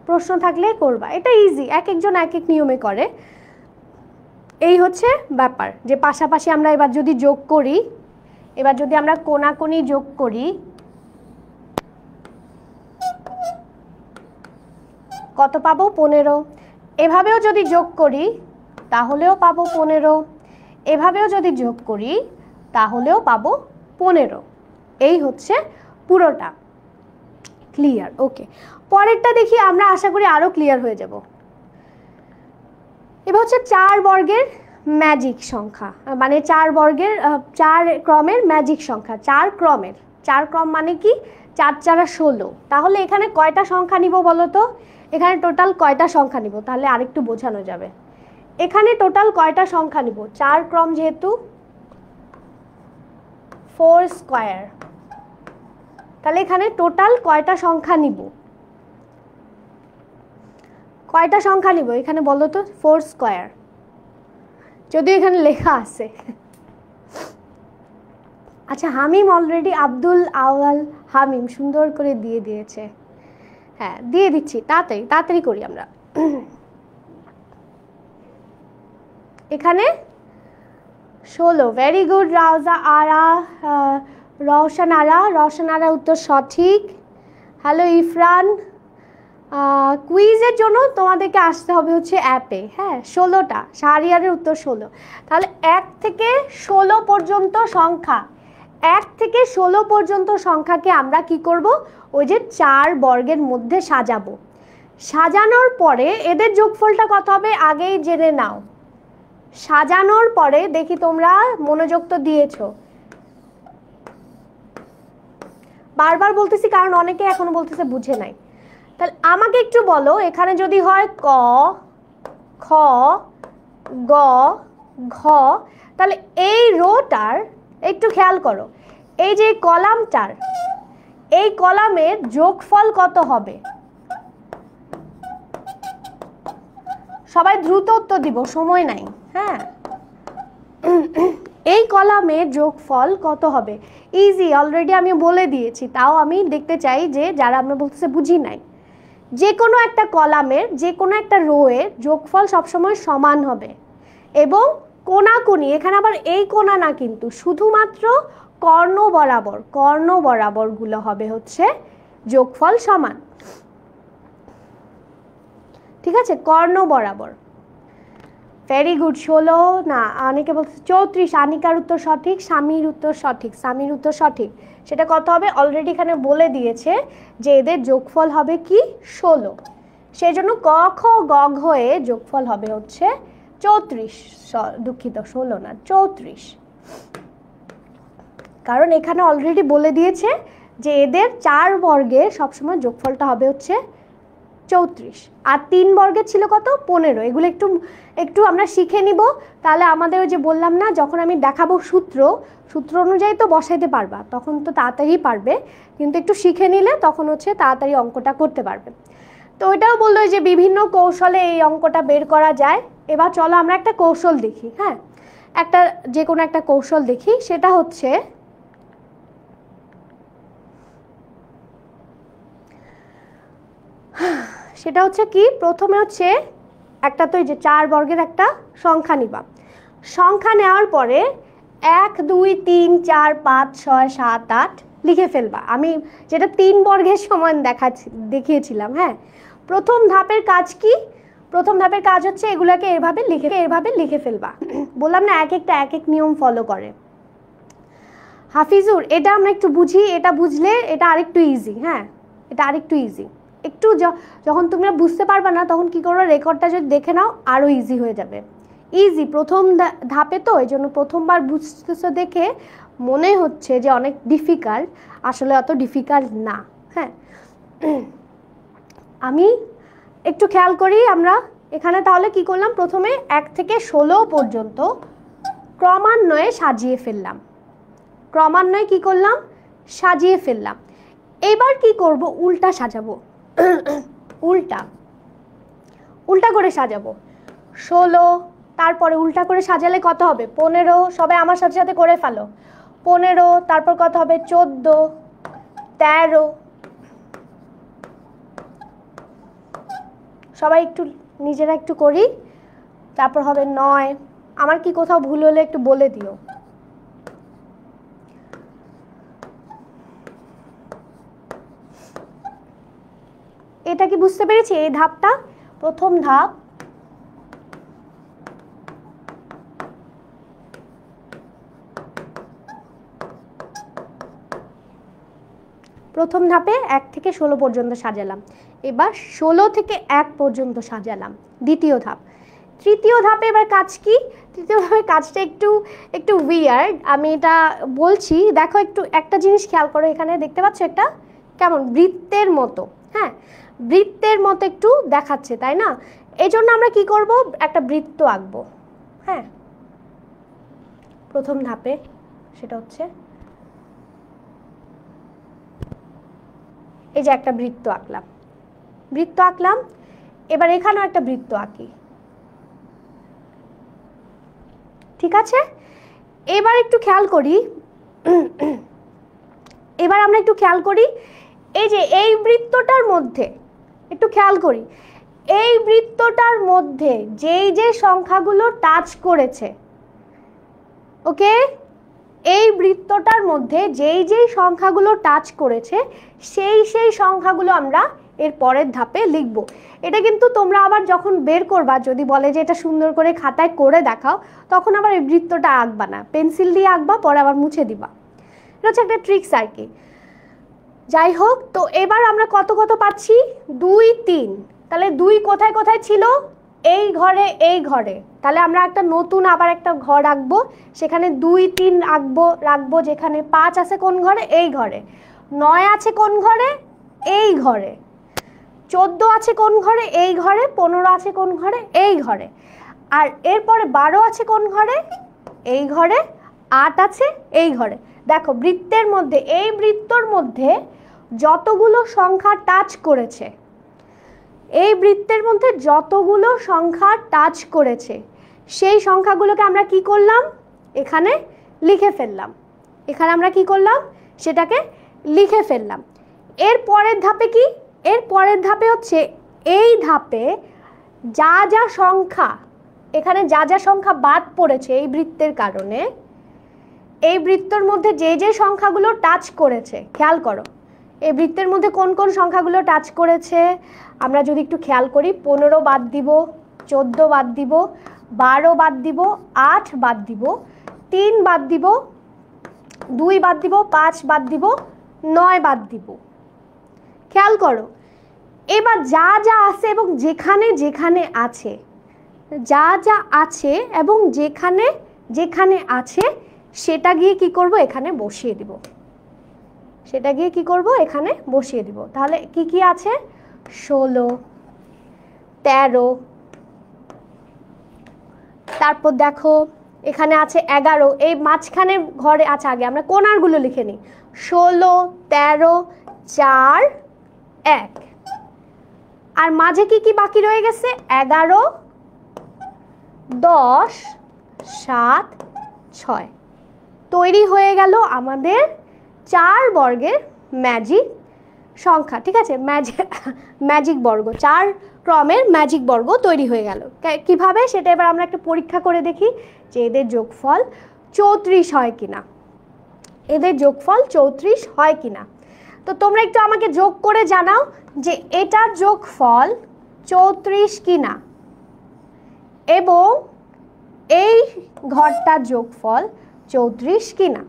প্রশ্ন থাকলে করবা, এটা ইজি, এক একজন এক এক নিয়মে করে। এই হচ্ছে ব্যাপার, যে পাশাপাশি আমরা এবার যদি যোগ করি, এবার যদি আমরা কোণাকোণি যোগ করি, কত পাবো? 15। এভাবেও যদি যোগ করি তাহলেও পাবো 15। এভাবেও যদি যোগ করি তাহলেও পাবো 15। এই হচ্ছে পুরোটা। ক্লিয়ার? ওকে, পরেরটা দেখি আমরা, আশা করি আরও ক্লিয়ার হয়ে যাব। এবার হচ্ছে 4 বর্গের ম্যাজিক সংখ্যা, মানে 4 বর্গের 4 ক্রমের ম্যাজিক সংখ্যা। 4 ক্রমের, 4 ক্রম মানে কি? 4 4 16। তাহলে এখানে কয়টা সংখ্যা নিব বলো তো? এখানে টোটাল কয়টা সংখ্যা নিব? তাহলে আরেকটু বোঝানো যাবে। এখানে টোটাল কয়টা সংখ্যা নিব? 4 ক্রম যেহেতু, 4 স্কয়ার, তাহলে এখানে টোটাল কয়টা সংখ্যা নিব? কয়টা সংখ্যা নিব এখানে বলো তো? 4 স্কয়ার, যদিও এখানে লেখা আছে। আচ্ছা, হামিম অলরেডি, আব্দুল আওয়াল হামিম সুন্দর করে দিয়ে দিয়েছে। হ্যাঁ, দিয়ে দিচ্ছি, তাড়াতাড়ি তাড়াতাড়ি করি আমরা। এখানে 16। ভেরি গুড রাউজা আরা, রওশন আরা, রওশন আরা উত্তর সঠিক। হ্যালো ইফরান। কুইজের জন্য তোমাদেরকে আসতে হবে হচ্ছে অ্যাপে। হ্যাঁ, 16টা, শাহরিয়ারের উত্তর 16। তাহলে 1 থেকে 16 পর্যন্ত সংখ্যা, 1 থেকে 16 পর্যন্ত সংখ্যাকে আমরা কি করব? ওই যে 4 বর্গের মধ্যে সাজাবো। সাজানোর পরে এদের যোগফলটা কত হবে আগেই জেনে নাও। সাজানোর পরে দেখি তোমরা মনোযোগ তো দিয়েছো। বারবার বলতেছি কারণ অনেকে এখনো বলতেছে বুঝে নাই। তাহলে আমাকে একটু বলো, এখানে যদি হয় ক, খ, গ, ঘ, তাহলে এই রোটার একটু খেয়াল করো, এই যে কলামটার, এই কলামের যোগফল কত হবে? সবাই দ্রুত উত্তর দিব, সময় নাই। হ্যাঁ, এই কলামের যোগফল কত হবে? ইজি, অলরেডি আমি বলে দিয়েছি, তাও আমি দেখতে চাই যে যারা আমরা বলতেছে বুঝি নাই। যে কোনো একটা কলামের, যে কোনো একটা রোয়ের যোগফল সবসময় সমান হবে এবং কোণাকুনি, এখানে আবার এই কোণা না কিন্তু, শুধুমাত্র কর্ণ বরাবর, কর্ণ বরাবরগুলো হবে হচ্ছে যোগফল সমান। ঠিক আছে, কর্ণ বরাবর। Very good. 16 না, অনেকে বলছে 34। আনিকার উত্তর সঠিক, স্বামীর উত্তর সঠিক, স্বামীর উত্তর সঠিক। সেটা কত হবে? অলরেডি এখানে বলে দিয়েছে যে এদের যোগফল হবে কি? 16। সেই জন্য ক, খ, গ, ঘ এ যোগফল হবে হচ্ছে 34। দুঃখিত, 16 না, 34। কারণ এখানে অলরেডি বলে দিয়েছে যে এদের 4 বর্গে সবসময় যোগফলটা হবে হচ্ছে 34। আর 3 বর্গের ছিল কত? 15। এগুলো একটু একটু আমরা শিখে নিব, তাহলে আমাদের ওই যে বললাম না, যখন আমি দেখাবো সূত্র, সূত্র অনুযায়ী তো বসাইতে পারবা, তখন তো তাড়াতাড়ি পারবে, কিন্তু একটু শিখে নিলে তখন হচ্ছে তাড়াতাড়ি অঙ্কটা করতে পারবে। তো ওইটাও বললো যে বিভিন্ন কৌশলে এই অঙ্কটা বের করা যায়। এবার চলো আমরা একটা কৌশল দেখি। হ্যাঁ, একটা যে কোনো একটা কৌশল দেখি, সেটা হচ্ছে কি? প্রথমে হচ্ছে একটা, তো এই যে 4 বর্গের একটা সংখ্যা নিবা। সংখ্যা নেওয়ার পরে 1 2 3 4 5 6 7 8 লিখে ফেলবা। আমি যেটা 3 বর্গের সমান দেখিয়েছিলাম। হ্যাঁ, প্রথম ধাপের কাজ কি? প্রথম ধাপের কাজ হচ্ছে এগুলাকে এভাবে লিখে ফেলবা। বললাম না এক একটা এক এক নিয়ম ফলো করে। হাফিজুর, এটা আমরা একটু বুঝি, এটা বুঝলে এটা আরেকটু ইজি। হ্যাঁ, এটা আরেকটু ইজি। একটু যখন তোমরা বুঝতে পারবা না তখন কি করো, রেকর্ডটা যদি দেখে নাও আরও ইজি হয়ে যাবে। ইজি প্রথম ধাপে তো, এই জন্য প্রথমবার বুঝতেছো দেখে মনে হচ্ছে যে অনেক ডিফিকাল্ট, আসলে অত ডিফিকাল্ট না। হ্যাঁ, আমি একটু খেয়াল করি আমরা এখানে তাহলে কি করলাম, প্রথমে 1 থেকে 16 পর্যন্ত ক্রমান্বয়ে সাজিয়ে ফেললাম। ক্রমান্বয়ে কি করলাম, সাজিয়ে ফেললাম। এবার কি করব, উল্টা সাজাবো। উল্টা করে সাজাবো। 16, তারপরে উল্টা করে সাজালে কত হবে, 15। সবাই আমার সাথে সাথে করে ফেলো। 15, তারপর কত হবে, 14, 13। সবাই একটু নিজেরা একটু করি। তারপর হবে 9। আমার কি কোথাও ভুল হলে একটু বলে দিও। এটা কি বুঝতে পেরেছি? এই ধাপটা প্রথম ধাপ। প্রথম ধাপে 1 থেকে 16 পর্যন্ত সাজালাম। এবার 16 থেকে 1 পর্যন্ত সাজালাম, দ্বিতীয় ধাপ। তৃতীয় ধাপে এবার কাজ কি? তৃতীয় ধাপে কাজটা একটু উইয়ার্ড, আমি এটা বলছি। দেখো একটু একটা জিনিস খেয়াল করো, এখানে দেখতে পাচ্ছ একটা কেমন বৃত্তের মতো। হ্যাঁ, বৃত্তের মতো একটু দেখাচ্ছে, তাই না? এই জন্য আমরা কি করব, একটা বৃত্ত আঁকবো। হ্যাঁ, প্রথম ধাপে সেটা হচ্ছে এই যে একটা বৃত্ত আঁকলাম। এবার এখানেও একটা বৃত্ত আঁকি, ঠিক আছে? এবার একটু খেয়াল করি, এই যে এই বৃত্তটার মধ্যে একটু খেয়াল করি, এই বৃত্তটার মধ্যে যে সংখ্যাগুলো টাচ করেছে, ওকে, এই বৃত্তটার মধ্যে যেই সংখ্যাগুলো টাচ করেছে সেই সংখ্যাগুলো আমরা এর পরের ধাপে লিখব। এটা কিন্তু তোমরা আবার যখন বের করবা, যদি বলে যে এটা সুন্দর করে খাতায় করে দেখাও, তখন আবার এই বৃত্তটা আঁকবা না, পেন্সিল দিয়ে আঁকবা, পরে আবার মুছে দিবা। এটা হচ্ছে একটা ট্রিক্স আর কি। যাই হোক, তো এবার আমরা কত পাচ্ছি, 2 3। তাহলে 2 কোথায় কোথায় ছিল, এই ঘরে। তাহলে আমরা একটা নতুন আবার একটা ঘর আঁকবো, সেখানে 2 3 রাখবো। যেখানে 5 আছে কোন ঘরে, এই ঘরে। 9 আছে কোন ঘরে, এই ঘরে। 14 আছে কোন ঘরে, এই ঘরে। 15 আছে কোন ঘরে, এই ঘরে। আর এরপরে 12 আছে কোন ঘরে, এই ঘরে। 8 আছে এই ঘরে। দেখো বৃত্তের মধ্যে, এই বৃত্তর মধ্যে যতগুলো সংখ্যা টাচ করেছে, এই বৃত্তের মধ্যে যতগুলো সংখ্যা টাচ করেছে সেই সংখ্যাগুলোকে আমরা কি করলাম, এখানে লিখে ফেললাম। এখানে আমরা কি করলাম, সেটাকে লিখে ফেললাম। এর পরের ধাপে কি, এর পরের ধাপে হচ্ছে এই ধাপে যা সংখ্যা, এখানে যা সংখ্যা বাদ পড়েছে এই বৃত্তের কারণে, এই বৃত্তের মধ্যে যে সংখ্যাগুলো টাচ করেছে, খেয়াল করো এই বৃত্তের মধ্যে কোন কোন সংখ্যাগুলো টাচ করেছে আমরা যদি একটু খেয়াল করি। 15 বাদ দিব, 14 বাদ দিব, 12 বাদ দিব, 8 বাদ দিব, 3 বাদ দিব, 2 বাদ দিব, 5 বাদ দিব, 9 বাদ দিব। খেয়াল করো এবার যা আছে এবং যেখানে আছে, যা আছে এবং যেখানে আছে সেটা গিয়ে কি করব, এখানে বসিয়ে দিব। তাহলে কি আছে, 16, 13, তারপর দেখো এখানে আছে 11। এই মাঝখানে ঘরে আছে, আগে আমরা কোণারগুলো লিখে নিই। 16, 13, 4, 1। আর মাঝে কি বাকি রয়ে গেছে, 11, 10, 7, 6। তৈরি হয়ে গেল আমাদের 4 বর্গের ম্যাজিক সংখ্যা, ঠিক আছে? ম্যাজিক বর্গ, 4 ক্রমের ম্যাজিক বর্গ তৈরি হয়ে গেল। কিভাবে সেটা এবার আমরা একটা পরীক্ষা করে দেখি যে এদের যোগফল। 34 হয় কিনা, এদের যোগফল 34 হয় কিনা। তো তোমরা একটু আমাকে যোগ করে জানাও যে এটার যোগফল 34 কিনা এবং এই ঘরটার যোগফল 34 কিনা।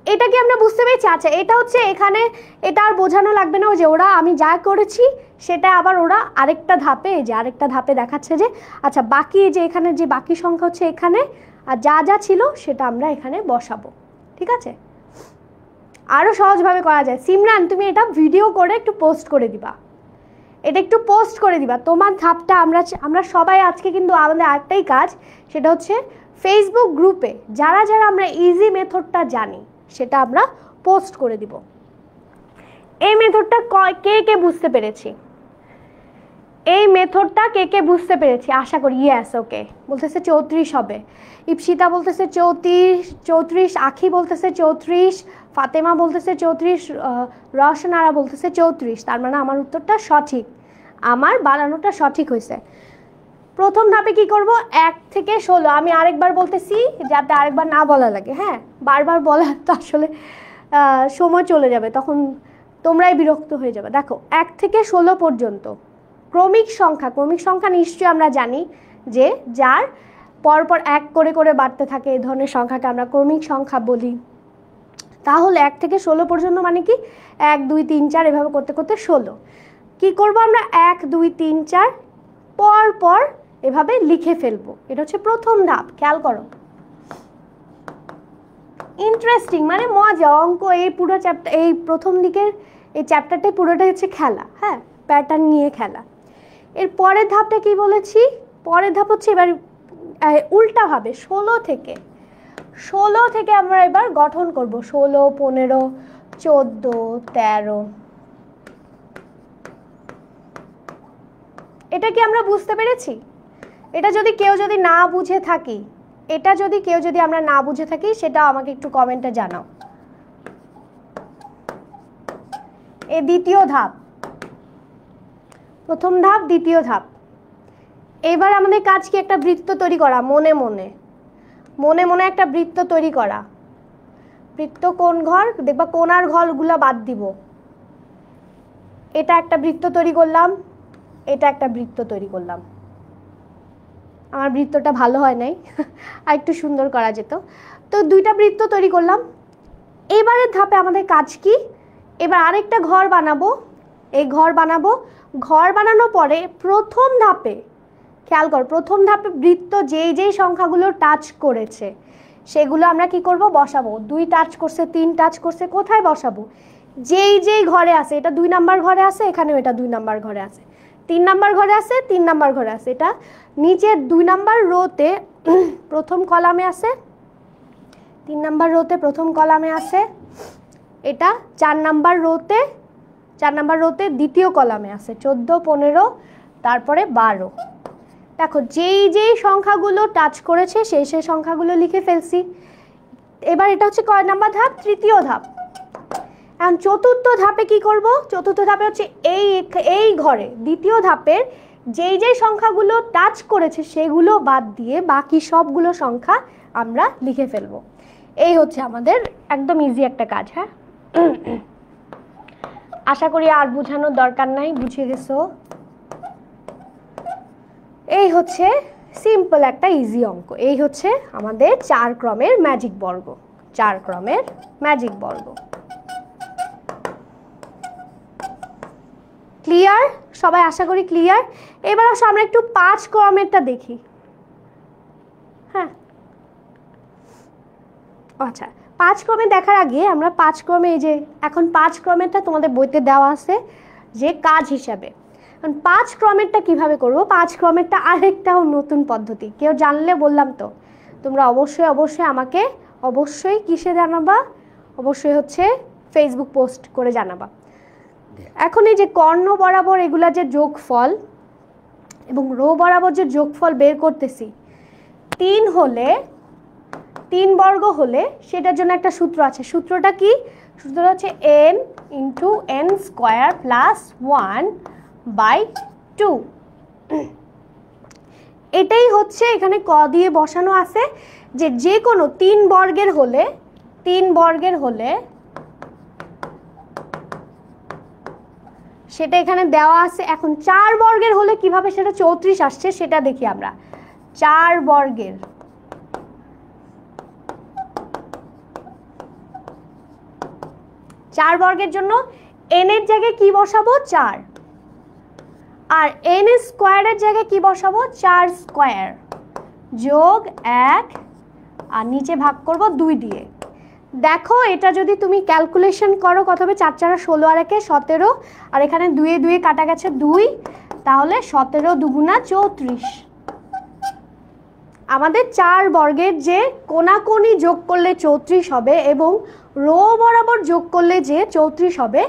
এটা কি আমরা বুঝতে পেরেছি? আচ্ছা, এটা হচ্ছে এখানে, এটা আর বোঝানো লাগবে না যে ওরা আমি যা করেছি সেটা আবার ওরা আরেকটা ধাপে, এই যে আরেকটা ধাপে দেখাচ্ছে যে আচ্ছা বাকি যে এখানে যে বাকি সংখ্যা হচ্ছে এখানে, আর যা যা ছিল সেটা আমরা এখানে বসাবো। ঠিক আছে, আরও সহজভাবে করা যায়। সিমরান, তুমি এটা ভিডিও করে একটু পোস্ট করে দিবা, এটা একটু পোস্ট করে দিবা তোমার ধাপটা। আমরা সবাই আজকে কিন্তু আমাদের আরেকটাই কাজ, সেটা হচ্ছে ফেসবুক গ্রুপে যারা যারা আমরা ইজি মেথডটা জানি সেটা আমরা পোস্ট করে দিব। এই মেথডটা কে কে বুঝতে পেরেছি? এই মেথডটা কে কে বুঝতে পেরেছি? আশা করি ইয়েস, ওকে বলতেছে 34 হবে, ইপসিতা বলতেছে 34, আখি বলতেছে 34, ফাতেমা বলতেছে 34, রওশনারা বলতেছে 34। তার মানে আমার উত্তরটা সঠিক, আমার বানানোটা সঠিক হয়েছে। প্রথম ধাপে কি করব? 1 থেকে 16। আমি আরেকবার বলতেছি যাতে আরেকবার না বলা লাগে। হ্যাঁ, বারবার বলা তো আসলে সময় চলে যাবে, তখন তোমরাই বিরক্ত হয়ে যাবে। দেখো 1 থেকে 16 পর্যন্ত ক্রমিক সংখ্যা নিশ্চয়ই আমরা জানি যে যার পরপর 1 করে করে বাড়তে থাকে, এই ধরনের সংখ্যাকে আমরা ক্রমিক সংখ্যা বলি। তাহলে 1 থেকে 16 পর্যন্ত মানে কি 1 2 3 4 এভাবে করতে করতে 16। কি করব আমরা? 1 2 3 4 পর পর এভাবে লিখে ফেলবো। এটা হচ্ছে প্রথম ধাপ। খেয়াল করো, ইন্টারেস্টিং মানে মজা অঙ্ক। এই পুরো চ্যাপ্টার, এই প্রথম দিকের এই চ্যাপ্টারটা পুরোটাই হচ্ছে খেলা। হ্যাঁ, প্যাটার্ন নিয়ে খেলা। এর পরের ধাপটা কি বলেছি? পরের ধাপ হচ্ছে এবার উল্টাভাবে 16 থেকে আমরা এবার গঠন করব। 16 15 14 13। এটা কি আমরা বুঝতে পেরেছি? এটা যদি কেউ না বুঝে থাকি, আমরা না বুঝে থাকি, সেটা আমাকে একটু কমেন্টে জানাও। এই দ্বিতীয় ধাপ, প্রথম ধাপ দ্বিতীয় ধাপ। এবার আমাদের কাজ কি? একটা বৃত্ত তৈরি করা, মনে মনে একটা বৃত্ত তৈরি করা। বৃত্ত কোন ঘর? দেখবা কোনার ঘরগুলো বাদ দিব। এটা একটা বৃত্ত তৈরি করলাম, এটা একটা বৃত্ত তৈরি করলাম। আমার বৃত্তটা ভালো হয় নাই, আর একটু সুন্দর করা যেত। তো দুইটা বৃত্ত তৈরি করলাম। এবারের ধাপে আমাদের কাজ কি? এবার আরেকটা ঘর বানাবো। এই ঘর বানানোর পরে প্রথম ধাপে, খেয়াল কর, প্রথম ধাপে বৃত্ত যেই সংখ্যাগুলো টাচ করেছে সেগুলো আমরা কি করব? বসাবো। 2 টাচ করছে, 3 টাচ করছে, কোথায় বসাবো? যেই ঘরে আছে। এটা 2 নাম্বার ঘরে আছে, এখানেও এটা 2 নাম্বার ঘরে আছে, 3 নাম্বার ঘরে আছে, 3 নাম্বার ঘরে আছে। এটা নিচের 2 নাম্বার রোতে প্রথম কলামে আছে, 3 নাম্বার রোতে প্রথম কলামে আছে। এটা 4 নাম্বার রোতে দ্বিতীয় কলামে আছে, 14 15 তারপরে 12। দেখো যেই সংখ্যাগুলো টাচ করেছে সেই সংখ্যাগুলো লিখে ফেলছি। এবার এটা হচ্ছে কয় নাম্বার ধাপ? তৃতীয় ধাপ। এখন চতুর্থ ধাপে কি করব? চতুর্থ ধাপে হচ্ছে এই ঘরে দ্বিতীয় ধাপের যেই সংখ্যাগুলো টাচ করেছে সেগুলো বাদ দিয়ে বাকি সবগুলো সংখ্যা আমরা লিখে ফেলবো। এই হচ্ছে আমাদের একদম ইজি একটা কাজ। হ্যাঁ, আশা করি আর বোঝানোর দরকার নাই, বুঝে গেছো। এই হচ্ছে সিম্পল একটা ইজি অঙ্ক। এই হচ্ছে আমাদের 4 ক্রমের ম্যাজিক বর্গ। 4 ক্রমের ম্যাজিক বর্গ। ক্লিয়ার সবাই? আশা করি ক্লিয়ার। এবার আসো আমরা একটু 5 ক্রমেরটা দেখি। হ্যাঁ, আচ্ছা, 5 ক্রমে দেখার আগে আমরা 5 ক্রমে, এই যে এখন 5 ক্রমেরটা তোমাদের বইতে দেওয়া আছে যে কাজ হিসাবে। 5 ক্রমেরটা কিভাবে করব? 5 ক্রমেরটা আরেকটাও নতুন পদ্ধতি, কেউ জানলে বললাম তো তোমরা অবশ্যই আমাকে কিসে জানাবা? অবশ্যই হচ্ছে ফেসবুক পোস্ট করে জানাবা। এখন এই যে কর্ণ বরাবর এগুলা যে যোগফল এবং রো বরাবর যে যোগফল বের করতেছি, 3 বর্গ হলে সেটার জন্য একটা সূত্র আছে। সূত্রটা কি? সূত্রটা হচ্ছে n × n² + 1/2। এটাই হচ্ছে এখানে ক দিয়ে বসানো আছে যে যে কোনো 3 বর্গের হলে সেটা এখানে দেওয়া আছে। এখন 4 বর্গের হলে কিভাবে সেটা 34 আসছে সেটা দেখি আমরা। 4 বর্গের জন্য n এর জায়গায় কি বসাবো 4, আর n স্কয়ারের জায়গায় কি বসাবো 4 স্কয়ার যোগ 1 আর নিচে ভাগ করব 2 দিয়ে। দেখো এটা যদি তুমি ক্যালকুলেশন করো কত হবে, 4 4 16 আর 1 17, আর এখানে 2 এ 2 কাটা গেছে 2, তাহলে 17 2 34। আমাদের 4 বর্গের যে কোনাকুনি যোগ করলে 34 হবে এবং রো বরাবর যোগ করলে যে 34 হবে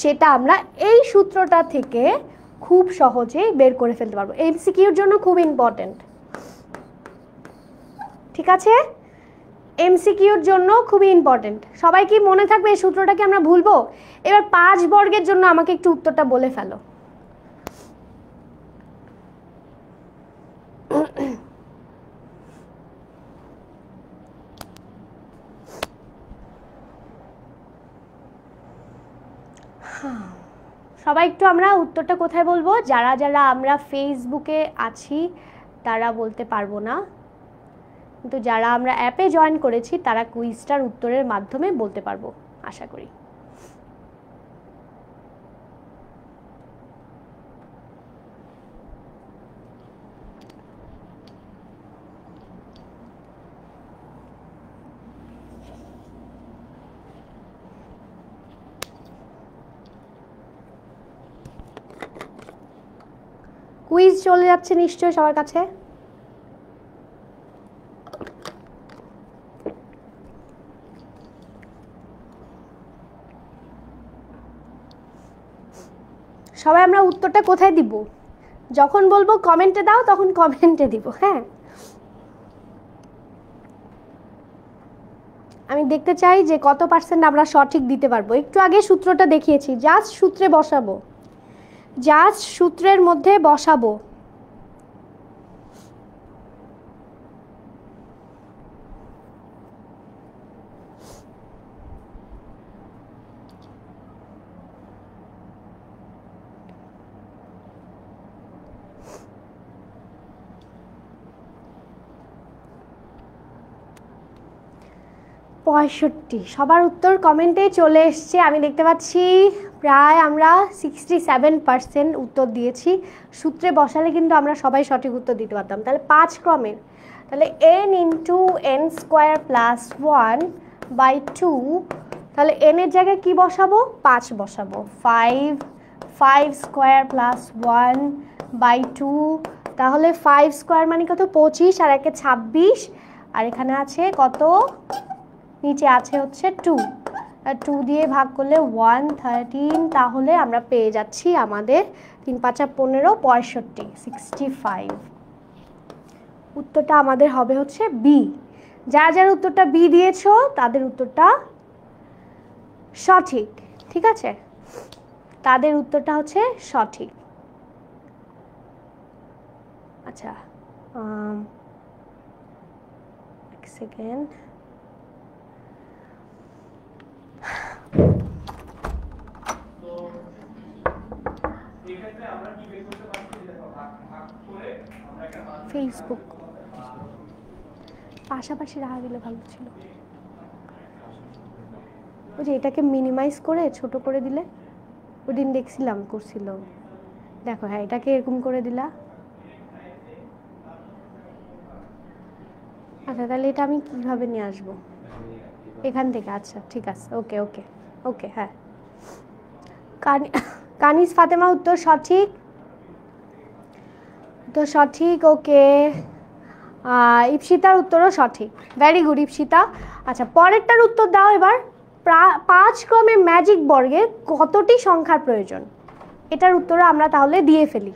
সেটা আমরা এই সূত্রটা থেকে খুব সহজেই বের করে ফেলতে পারবো। এমসিকিউর জন্য খুব ইম্পর্টেন্ট, ঠিক আছে? এমসিকিউর জন্য খুবই ইম্পর্টেন্ট। সবাই কি মনে থাকবে এই সূত্রটাকে আমরা ভুলবো? এবার 5 বর্গের জন্য আমাকে একটু উত্তরটা বলে ফেলো। সবাই একটু আমরা উত্তরটা কোথায় বলবো? যারা যারা আমরা ফেসবুকে আছি তারা বলতে পারবো না, কিন্তু যারা আমরা অ্যাপে জয়েন করেছি তারা কুইজটার উত্তরের মাধ্যমে বলতে পারবো আশা করি। কুইজ চলে যাচ্ছে নিশ্চয়ই সবার কাছে। সবাই আমরা উত্তরটা কোথায় দিব? যখন বলবো কমেন্টে দাও তখন কমেন্টে দিব। হ্যাঁ, আমি দেখতে চাই যে কত পার্সেন্ট আমরা সঠিক দিতে পারবো। একটু আগে সূত্রটা দেখিয়েছি, জাস্ট সূত্রে বসাবো, জাস্ট সূত্রের মধ্যে বসাবো। পঁয়ষট্টি, সবার উত্তর কমেন্টে চলে এসছে আমি দেখতে পাচ্ছি। প্রায় আমরা 67% উত্তর দিয়েছি। সূত্রে বসালে কিন্তু আমরা সবাই সঠিক উত্তর দিতে পারতাম। তাহলে 5 ক্রমের, তাহলে n into n square plus 1/2, তাহলে n এর জায়গায় কি বসাবো 5 বসাবো। 5 স্কোয়ার প্লাস 1/2, তাহলে 5 স্কোয়ার মানে কত 25, আর একে 26, আর এখানে আছে কত নিচে আছে হচ্ছে 2, আর 2 দিয়ে ভাগ করলে 113, তাহলে আমরা পেয়ে যাচ্ছি আমাদের 3 5 15 65, 65। উত্তরটা আমাদের হবে হচ্ছে বি। যারা যারা উত্তরটা বি দিয়েছো তাদের উত্তরটা সঠিক, ঠিক আছে? তাদের উত্তরটা হচ্ছে সঠিক। আচ্ছা, এক সেকেন্ড। ফেসবুক পাশাপাশি রাখা গেলে ভালো ছিল। ওই যে এটাকে মিনিমাইজ করে ছোট করে দিলে, ওই দিন দেখছিলাম করছিল, দেখো। হ্যাঁ, এটাকে এরকম করে দিলা। আচ্ছা, তাহলে এটা আমি কিভাবে নিয়ে আসবো এখান থেকে? আচ্ছা ঠিক আছে, ওকে ওকে ওকে। হ্যাঁ, কানিজ ফাতেমা উত্তর সঠিক, উত্তর সঠিক। ওকে, ইপসিতার উত্তরও সঠিক। Very good Ipsita. আচ্ছা, পরেরটার উত্তর দাও এবার। 5 ক্রমে ম্যাজিক বর্গে কতটি সংখ্যার প্রয়োজন? এটার উত্তরও আমরা তাহলে দিয়ে ফেলি।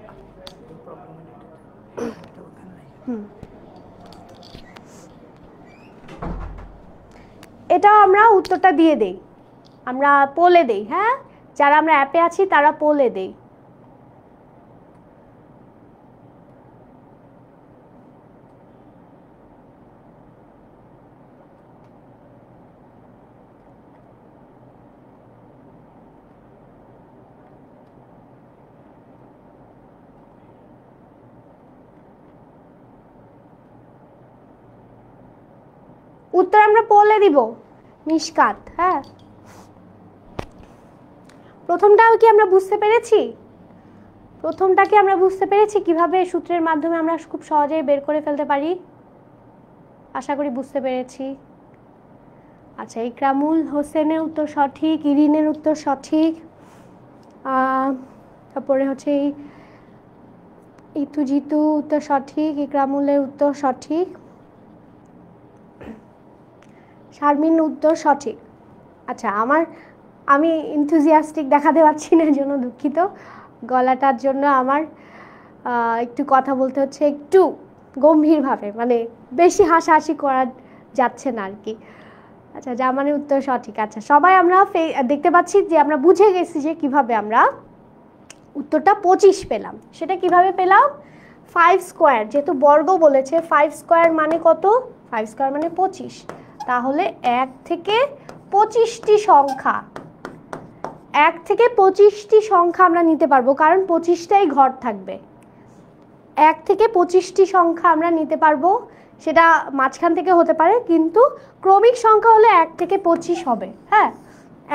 এটা আমরা উত্তরটা দিয়ে দেই, আমরা পোলে দেই। হ্যাঁ, যারা আমরা অ্যাপে আছি তারা পোলে দেই। উত্তর আমরা বলে দিব মিশকাত। হ্যাঁ, প্রথমটাও কি আমরা বুঝতে পেরেছি? প্রথমটাকে আমরা বুঝতে পেরেছি কিভাবে সূত্রের মাধ্যমে আমরা খুব সহজেই বের করে ফেলতে পারি। আশা করি বুঝতে পেরেছি। আচ্ছা, ইকরামুল হোসেনের উত্তর সঠিক, ইরিনের উত্তর সঠিক, তারপরে হচ্ছে ইতু জিতু উত্তর সঠিক, ইকরামুলের উত্তর সঠিক, শারমিন উত্তর সঠিক। আচ্ছা, আমি এনথুজিয়াস্টিক দেখাতে পারছি না, জন্য দুঃখিত। গলাটার জন্য আমার একটু কথা বলতে হচ্ছে একটু গম্ভীরভাবে, মানে বেশি হাসাহাসি করা যাচ্ছে না আর কি। আচ্ছা, জামানের উত্তর সঠিক। আচ্ছা, সবাই আমরা দেখতে পাচ্ছি যে আমরা বুঝে গেছি যে কিভাবে আমরা উত্তরটা 25 পেলাম। সেটা কিভাবে পেলাম? 5 স্কোয়ার, যেহেতু বর্গ বলেছে, 5 স্কোয়ার মানে কত? 5 স্কোয়ার মানে 25। তাহলে 1 থেকে 25টি সংখ্যা, 1 থেকে 25টি সংখ্যা আমরা নিতে পারবো, কারণ 25টাই ঘর থাকবে। 1 থেকে 25টি সংখ্যা আমরা নিতে পারবো, সেটা মাঝখান থেকে হতে পারে, কিন্তু ক্রমিক সংখ্যা হলে 1 থেকে 25 হবে। হ্যাঁ,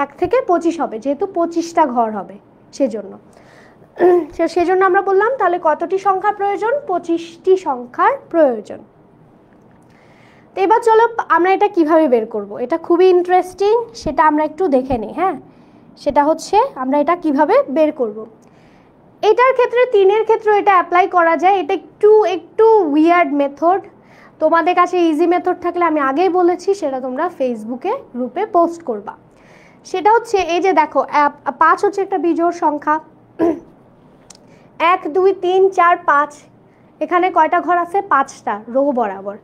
1 থেকে 25 হবে, যেহেতু 25টা ঘর হবে, সেজন্য আমরা বললাম তাহলে কতটি সংখ্যা প্রয়োজন? 25টি সংখ্যার প্রয়োজন। তো এবার চলো আমরা এটা কিভাবে বের করব। এটা খুবই ইন্টারেস্টিং, সেটা আমরা একটু দেখে নিই। হ্যাঁ, সেটা হচ্ছে আমরা এটা কিভাবে বের করব। এটার ক্ষেত্রে, 3-এর ক্ষেত্রে এটা অ্যাপ্লাই করা যায়। এটা একটু উইয়ার্ড মেথড। তোমাদের কাছে ইজি মেথড থাকলে আমি আগেই বলেছি, সেটা তোমরা ফেসবুকে গ্রুপে পোস্ট করবা। সেটা হচ্ছে এই যে দেখো, 5 হচ্ছে একটা বিজোড় সংখ্যা। 1 2 3 4 5, এখানে কয়টা ঘর আছে? 5টা, রো বরাবর।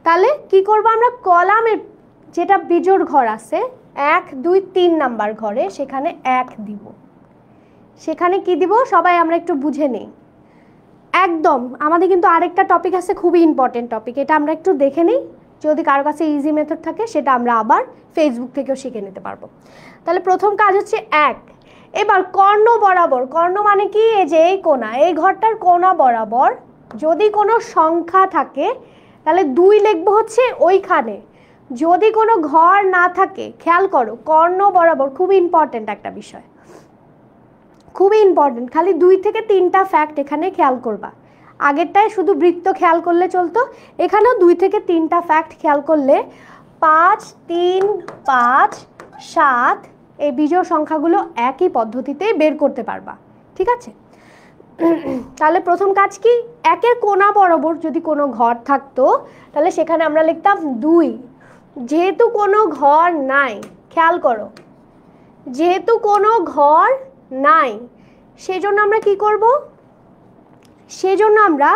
তাহলে কি করব আমরা? কলামের যেটা বিজোড় ঘর আছে 1 2 3 নাম্বার ঘরে সেখানে 1 দিব। সেখানে কি দিব সবাই আমরা একটু বুঝে নিই। একদম আমাদের কিন্তু আরেকটা টপিক আছে, খুবই ইম্পর্টেন্ট টপিক, এটা আমরা একটু দেখে নিই। যদি কারো কাছে ইজি মেথড থাকে সেটা আমরা আবার ফেসবুক থেকেও শিখে নিতে পারবো। তাহলে প্রথম কাজ হচ্ছে 1। এবার কর্ণ বরাবর, কর্ণ মানে কি? এই যে এই কোণা, এই ঘরটার কোণা বরাবর যদি কোনো সংখ্যা থাকে তাহলে 2 লিখবো হচ্ছে ওইখানে। যদি কোনো ঘর না থাকে, খেয়াল করো, কর্ণ বরাবর খুবই ইম্পর্টেন্ট একটা বিষয়, খুবই ইম্পর্টেন্ট। খালি 2 থেকে 3টা ফ্যাক্ট এখানে খেয়াল করবা। আগেরটায় শুধু বৃত্ত খেয়াল করলে চলতো, এখানেও 2 থেকে 3টা ফ্যাক্ট খেয়াল করলে 5 3 5 7 এই বিজোড় সংখ্যাগুলো একই পদ্ধতিতেই বের করতে পারবা। ঠিক আছে, তাহলে প্রথম কাজ কি? 1-এর কোণা বরাবর যদি কোনো ঘর থাকতো তাহলে সেখানে আমরা লিখতাম 2। যেহেতু কোনো ঘর নাই, খেয়াল করো, যেহেতু কোনো ঘর নাই, সেজন্য আমরা কি করব? সেজন্য আমরা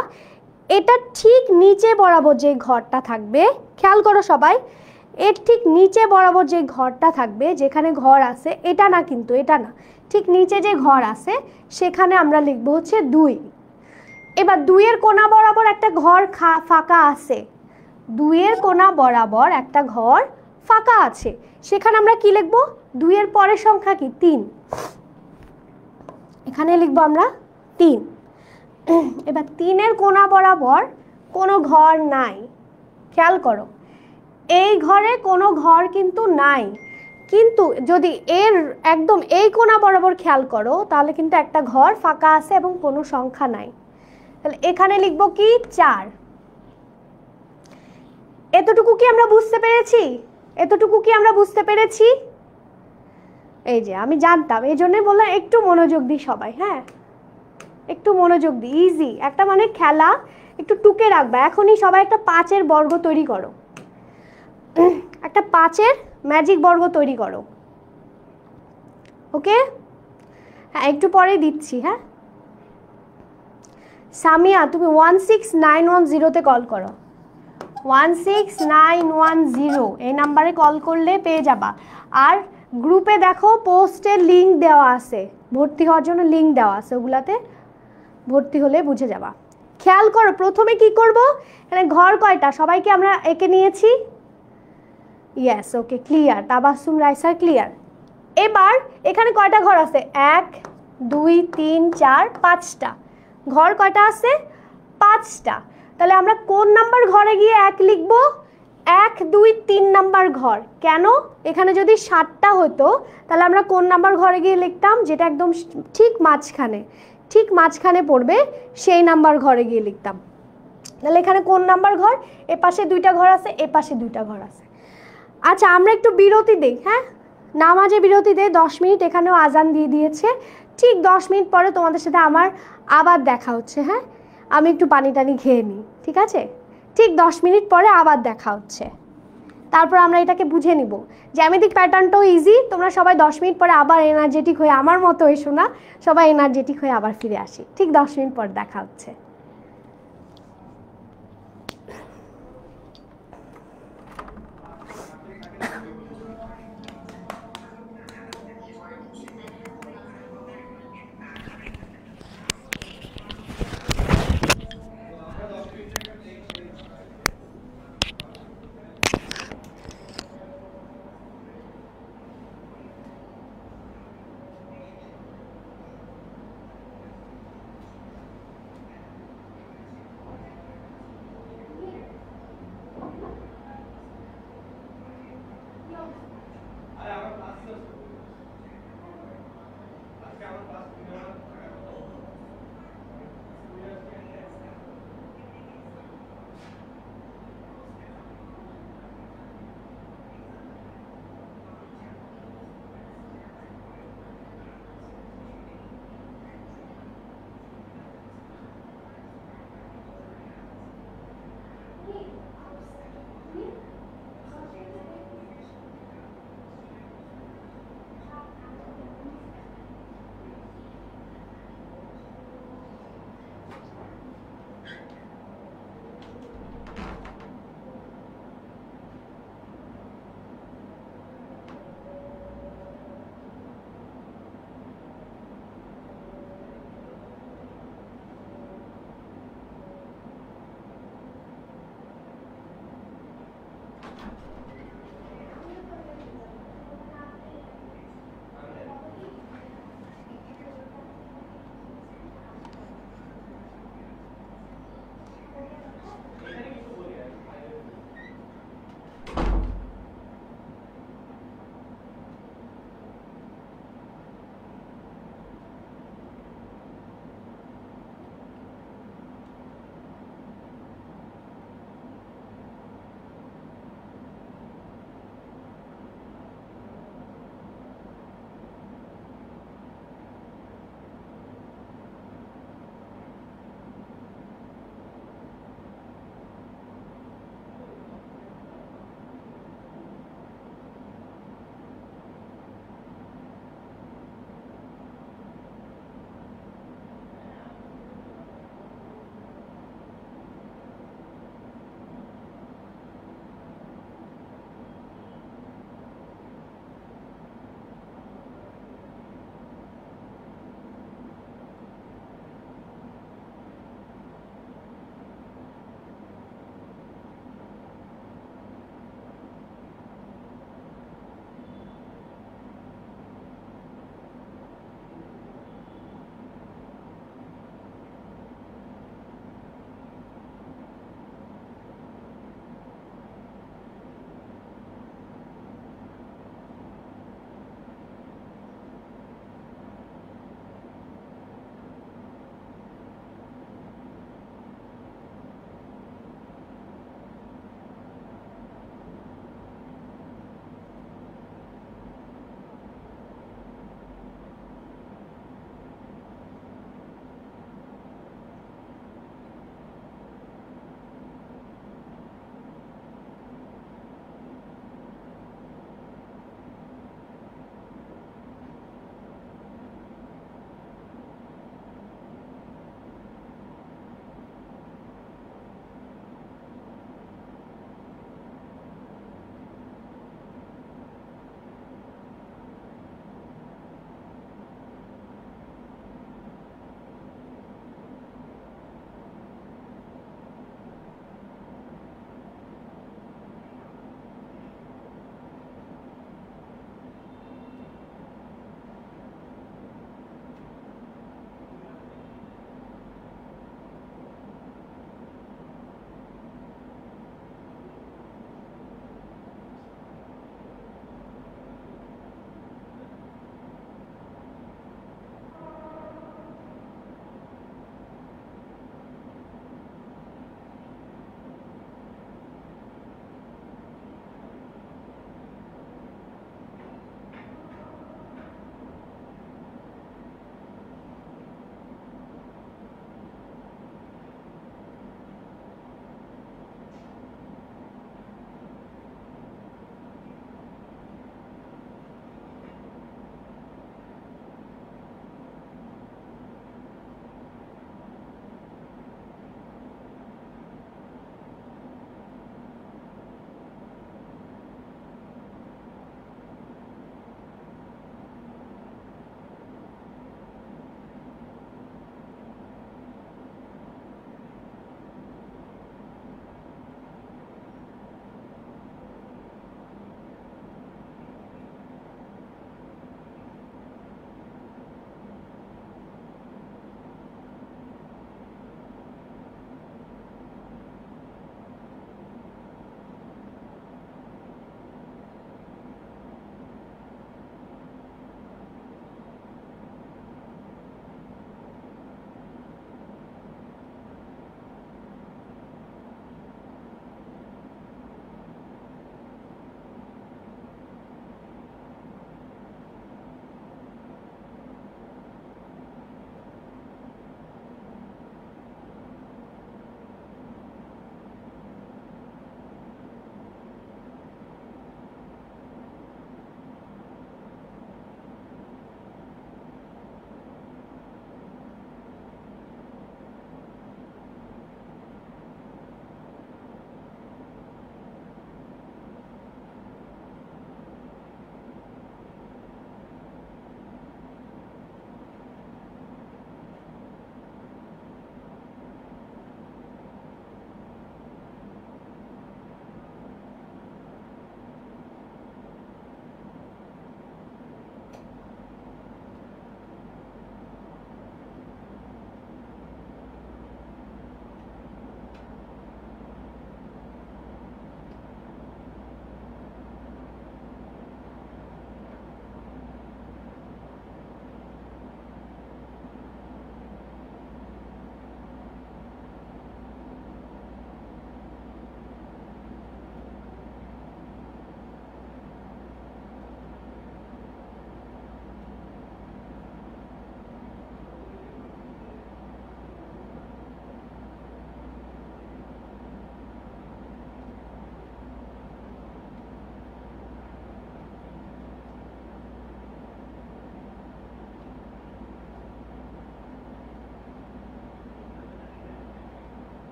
এটা ঠিক নিচে বরাবর যে ঘরটা থাকবে, খেয়াল করো সবাই, এর ঠিক নিচে বরাবর যে ঘরটা থাকবে, যেখানে ঘর আছে, এটা না কিন্তু, এটা না, ঠিক নিচে যে ঘর আছে সেখানে আমরা লিখব হচ্ছে 2। এবার 2-এর কোণা বরাবর একটা ঘর ফাঁকা আছে, 2-এর কোণা বরাবর একটা ঘর ফাঁকা আছে, সেখানে আমরা কি লিখব? 2-এর পরের সংখ্যা কি? 3। এখানে লিখব আমরা 3। এবার 3-এর কোণা বরাবর কোনো ঘর নাই, খেয়াল করো, এই ঘরে কোনো ঘর কিন্তু নাই, কিন্তু যদি এর একদম এই কোণা বরাবর খেয়াল করো তাহলে কিন্তু একটা ঘর ফাঁকা আছে এবং কোনো সংখ্যা নাই। তাহলে এখানে লিখব কি? 4। এতটুকু কি আমরা বুঝতে পেরেছি? এতটুকু কি আমরা বুঝতে পেরেছি? এই যে আমি জানতাম, এই জন্যই বললাম একটু মনোযোগ দিই সবাই। হ্যাঁ, একটু মনোযোগ দিই, ইজি একটা মানে খেলা, একটু টুকে রাখবা। এখনই সবাই একটা 5-এর বর্গ তৈরি করো, একটা 5-এর ম্যাজিক বর্গ তৈরি করো। ওকে, হ্যাঁ একটু পরে দিচ্ছি। হ্যাঁ, সামিয়া তুমি 16910-তে কল করো, 16910 এই নাম্বারে কল করলে পেয়ে যাবা। আর গ্রুপে দেখো পোস্টের লিঙ্ক দেওয়া আছে, ভর্তি হওয়ার জন্য লিঙ্ক দেওয়া আছে, ওগুলাতে ভর্তি হলে বুঝে যাবা। খেয়াল করো প্রথমে কি করব, এখানে ঘর কয়টা সবাইকে আমরা এঁকে নিয়েছি। ইয়েস, ওকে, ক্লিয়ার, তাবাসসুম রাইসার ক্লিয়ার। এবার এখানে কয়টা ঘর আছে? 1 2 3 4 5টা ঘর। কয়টা আছে? 5টা। তাহলে আমরা কোন নাম্বার ঘরে গিয়ে 1 লিখব? 1 2 3 নাম্বার ঘর। কেন? এখানে যদি 7টা হতো তাহলে আমরা কোন নাম্বার ঘরে গিয়ে লিখতাম? যেটা একদম ঠিক মাঝখানে পড়বে সেই নাম্বার ঘরে গিয়ে লিখতাম। তাহলে এখানে কোন নাম্বার ঘর? এ পাশে 2টা ঘর আছে, এ পাশে 2টা ঘর আছে। আচ্ছা আমরা একটু বিরতি দিই, হ্যাঁ নামাজে বিরতি দেই 10 মিনিট। এখানেও আজান দিয়ে দিয়েছে। ঠিক 10 মিনিট পরে তোমাদের সাথে আমার আবার দেখা হচ্ছে। হ্যাঁ আমি একটু পানি টানি খেয়ে নিই, ঠিক আছে? ঠিক 10 মিনিট পরে আবার দেখা হচ্ছে। তারপর আমরা এটাকে বুঝে নিব। জ্যামিতিক প্যাটার্নটাও ইজি। তোমরা সবাই 10 মিনিট পরে আবার এনার্জেটিক হয়ে, আমার মতো এসো না, সবাই এনার্জেটিক হয়ে আবার ফিরে আসি। ঠিক 10 মিনিট পর দেখা হচ্ছে।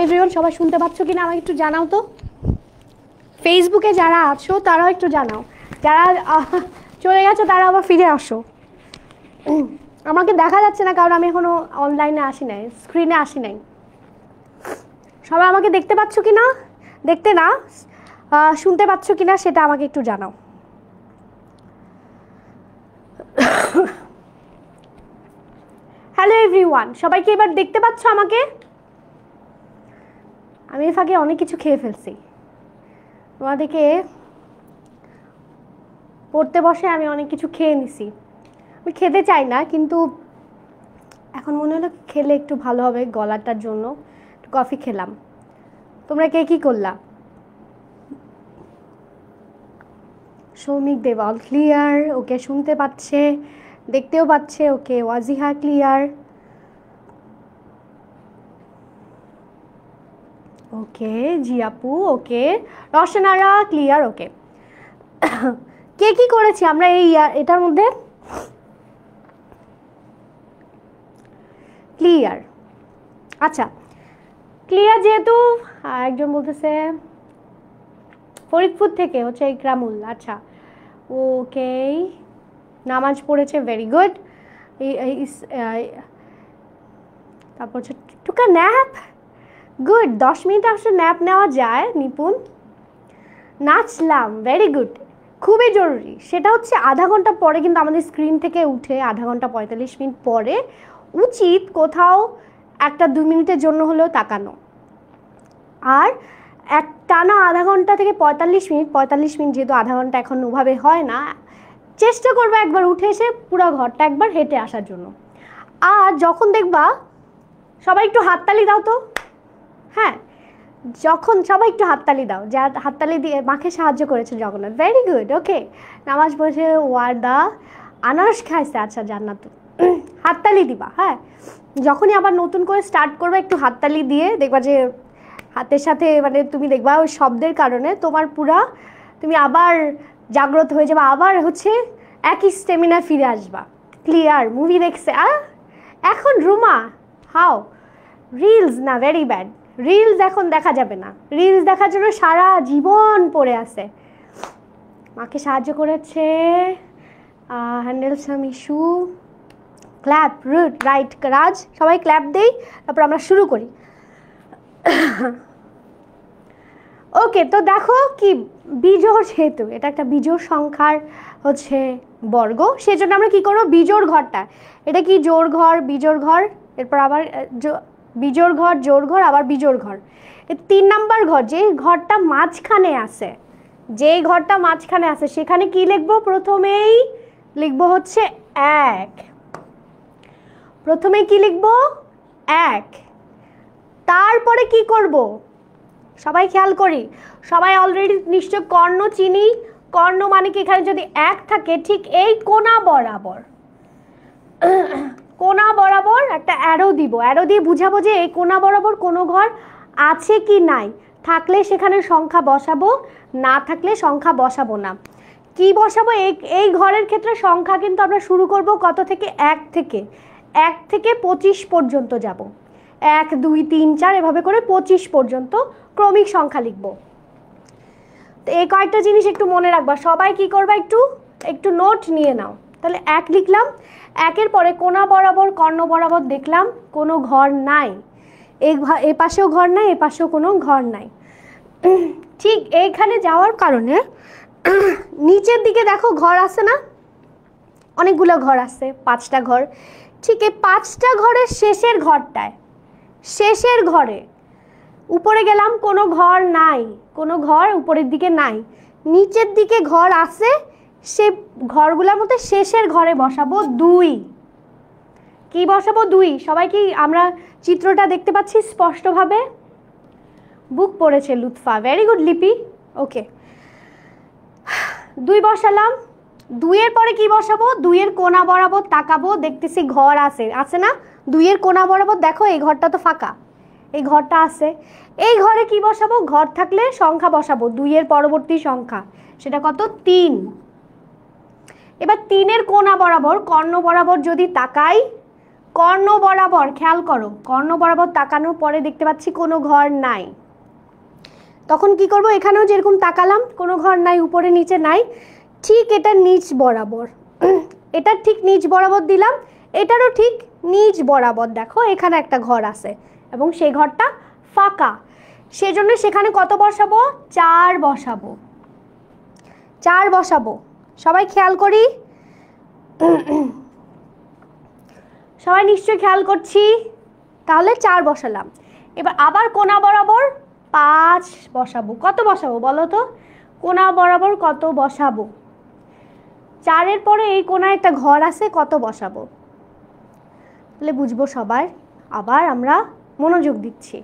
এভরিওয়ান, সবাই শুনতে পাচ্ছ কিনা আমাকে একটু জানাও তো। ফেসবুকে যারা আছো তারাও একটু জানাও, যারা চলে গেছো তারা আবার ফিরে আসো। আমাকে দেখা যাচ্ছে না কারণ আমি এখনো অনলাইনে আসি নাই, স্ক্রিনে আসি নাই। সবাই আমাকে দেখতে পাচ্ছ কিনা, দেখতে না শুনতে পাচ্ছ কিনা সেটা আমাকে একটু জানাও। হ্যালো এভরিওয়ান, সবাই কি এবার দেখতে পাচ্ছ আমাকে? আমি এর ফাঁকে অনেক কিছু খেয়ে ফেলছি। তোমাদেরকে পড়তে বসে আমি অনেক কিছু খেয়ে নিছি। আমি খেতে চাই না, কিন্তু এখন মনে হলো খেলে একটু ভালো হবে গলাটার জন্য। একটু কফি খেলাম। তোমরা কে কী করলা? সৌমিক দেব অল ক্লিয়ার, ওকে শুনতে পাচ্ছে, দেখতেও পাচ্ছে, ওকে। ওয়াজিহা ক্লিয়ার, ওকে। জি আপু ওকে। রশনারা ক্লিয়ার, ওকে। কে কি করেছি আমরা এই এটার মধ্যে? ক্লিয়ার, আচ্ছা ক্লিয়ার। যেহেতু একজন বলতেছে ফরিদপুর থেকে, হচ্ছে ইকরামুল, আচ্ছা ওকে। নামাজ পড়েছে, ভেরি গুড। তারপর হচ্ছে টুকা ন্যাপ, গুড। 10 মিনিট আসলে ন্যাপ নেওয়া যায় নিপুণ। নাচলাম, ভেরি গুড, খুবই জরুরি। সেটা হচ্ছে আধা ঘন্টা পরে কিন্তু আমাদের স্ক্রিন থেকে উঠে আধা ঘন্টা 45 মিনিট পরে উচিত কোথাও 1-2 মিনিটের জন্য হলেও তাকানো। আর টানা আধা ঘন্টা থেকে 45 মিনিট যেহেতু আধা ঘন্টা এখন ওভাবে হয় না, চেষ্টা করবো একবার উঠে এসে পুরো ঘরটা একবার হেঁটে আসার জন্য। আর যখন দেখবা, সবাই একটু হাততালি দাও তো। হ্যাঁ, যখন সবাই একটু হাততালি দাও, যা হাততালি দিয়ে মাকে সাহায্য করেছে জগন্নাথ, ভেরি গুড, ওকে। নামাজ পড়েছে ওয়ার্দা, আনারস খাইছে, আচ্ছা জান্নাত। হাততালি দিবা, হ্যাঁ। যখনই আবার নতুন করে স্টার্ট করবে একটু হাততালি দিয়ে দেখবা যে হাতের সাথে মানে তুমি দেখবা ওই শব্দের কারণে তোমার পুরা তুমি আবার জাগ্রত হয়ে যাবে, আবার হচ্ছে একই স্টেমিনা ফিরে আসবা। ক্লিয়ার, মুভি দেখছে এখন রুমা, হাও রিলস না, ভেরি ব্যাড। রিলস এখন দেখা যাবে না, রিলস দেখার জন্য সারা জীবন পড়ে আছে। মাকে সাহায্য করেছে, handle some issue, clap, root, right, Raj, সবাই ক্ল্যাপ দেই, তারপর আমরা শুরু করি। ওকে, তো দেখো কি বিজোড়, যেহেতু এটা একটা বিজোড় সংখ্যার হচ্ছে বর্গ, সেজন্য আমরা কি করবো, বিজোড় ঘরটা, এটা কি জোড় ঘর, বিজোড় ঘর, এরপর আবার বিজোড় ঘর, জোড় ঘর, আবার বিজোড় ঘর। 3 নাম্বার ঘর, যে ঘরটা মাঝখানে আছে, যেই ঘরটা মাঝখানে আছে সেখানে কি লিখবো? প্রথমেই লিখবো হচ্ছে 1। প্রথমে কি লিখবো? 1। তারপরে কি করব? সবাই খেয়াল করি, সবাই অলরেডি নিশ্চয় কর্ণ চিনি। কর্ণ মানে কি, এখানে যদি 1 থাকে ঠিক এই কোণা বরাবর, কোণা বরাবর একটা অ্যারো দিব, অ্যারো দিয়ে বুঝাবো যে এই কোণা বরাবর কোনো ঘর আছে কি নাই। থাকলে সেখানে সংখ্যা বসাবো, না থাকলে সংখ্যা বসাবো না। কি বসাবো? এই ঘরের ক্ষেত্রে সংখ্যা কিন্তু আমরা শুরু করব কত থেকে? 1 থেকে। 1 থেকে 25 পর্যন্ত যাব। 1 2 3 4 এভাবে করে 25 পর্যন্ত ক্রমিক সংখ্যা লিখব। তো এই কয়েকটা জিনিস একটু মনে রাখবা। সবাই কি করবা, একটু নোট নিয়ে নাও। তাহলে 1 লিখলাম, 1-এর পরে কোণা বরাবর, কর্ণ বরাবর দেখলাম কোনো ঘর নাই, এ পাশেও ঘর নাই, এ পাশেও কোনো ঘর নাই। ঠিক এইখানে যাওয়ার কারণে নিচের দিকে দেখো ঘর আছে না, অনেকগুলো ঘর আছে, 5টা ঘর। ঠিক এই 5টা ঘরের শেষের ঘরটায়, শেষের ঘরে উপরে গেলাম, কোনো ঘর নাই, কোনো ঘর উপরের দিকে নাই, নিচের দিকে ঘর আছে, সে ঘরগুলোর মধ্যে শেষের ঘরে বসাবো 2। কি বসাবো? 2। সবাই কি আমরা চিত্রটা দেখতে পাচ্ছি স্পষ্টভাবে? বুক পড়েছে লুৎফা, ভেরি গুড লিপি, ওকে। 2 বসালাম। 2-এর পরে কি বসাবো? 2-এর কোণা বরাবর তাকাবো, দেখতেছি ঘর আছে না? 2-এর কোণা বরাবর দেখো, এই ঘরটা তো ফাঁকা, এই ঘরটা আছে। এই ঘরে কি বসাবো? ঘর থাকলে সংখ্যা বসাবো, 2-এর পরবর্তী সংখ্যা, সেটা কত? 3। এবার 3-এর কোণা বরাবর, কর্ণ বরাবর যদি তাকাই, কর্ণ বরাবর, খেয়াল করো, কর্ণ বরাবর তাকানোর পরে দেখতে পাচ্ছি কোনো ঘর নাই। তখন কি করব, এখানেও যেরকম তাকালাম কোনো ঘর নাই, উপরে নিচে নাই, ঠিক এটা নিচ বরাবর, এটা ঠিক নিচ বরাবর দিলাম, এটারও ঠিক নিচ বরাবর দেখো এখানে একটা ঘর আছে এবং সেই ঘরটা ফাঁকা, সেজন্য সেখানে কত বসাবো, 4 বসাবো, 4 বসাবো। সবাই খেয়াল করি, সবাই নিশ্চয়ই খেয়াল করছি, তাহলে 4 বসালাম। এবার আবার কোণা বরাবর 5 বসাবো। কত বসাবো বলো তো, কোণা বরাবর কত বসাবো, 4-এর পরে এই কোণায় একটা ঘর আছে, কত বসাবো, তাহলে বুঝবো সবাই। আবার আমরা মনোযোগ দিচ্ছি,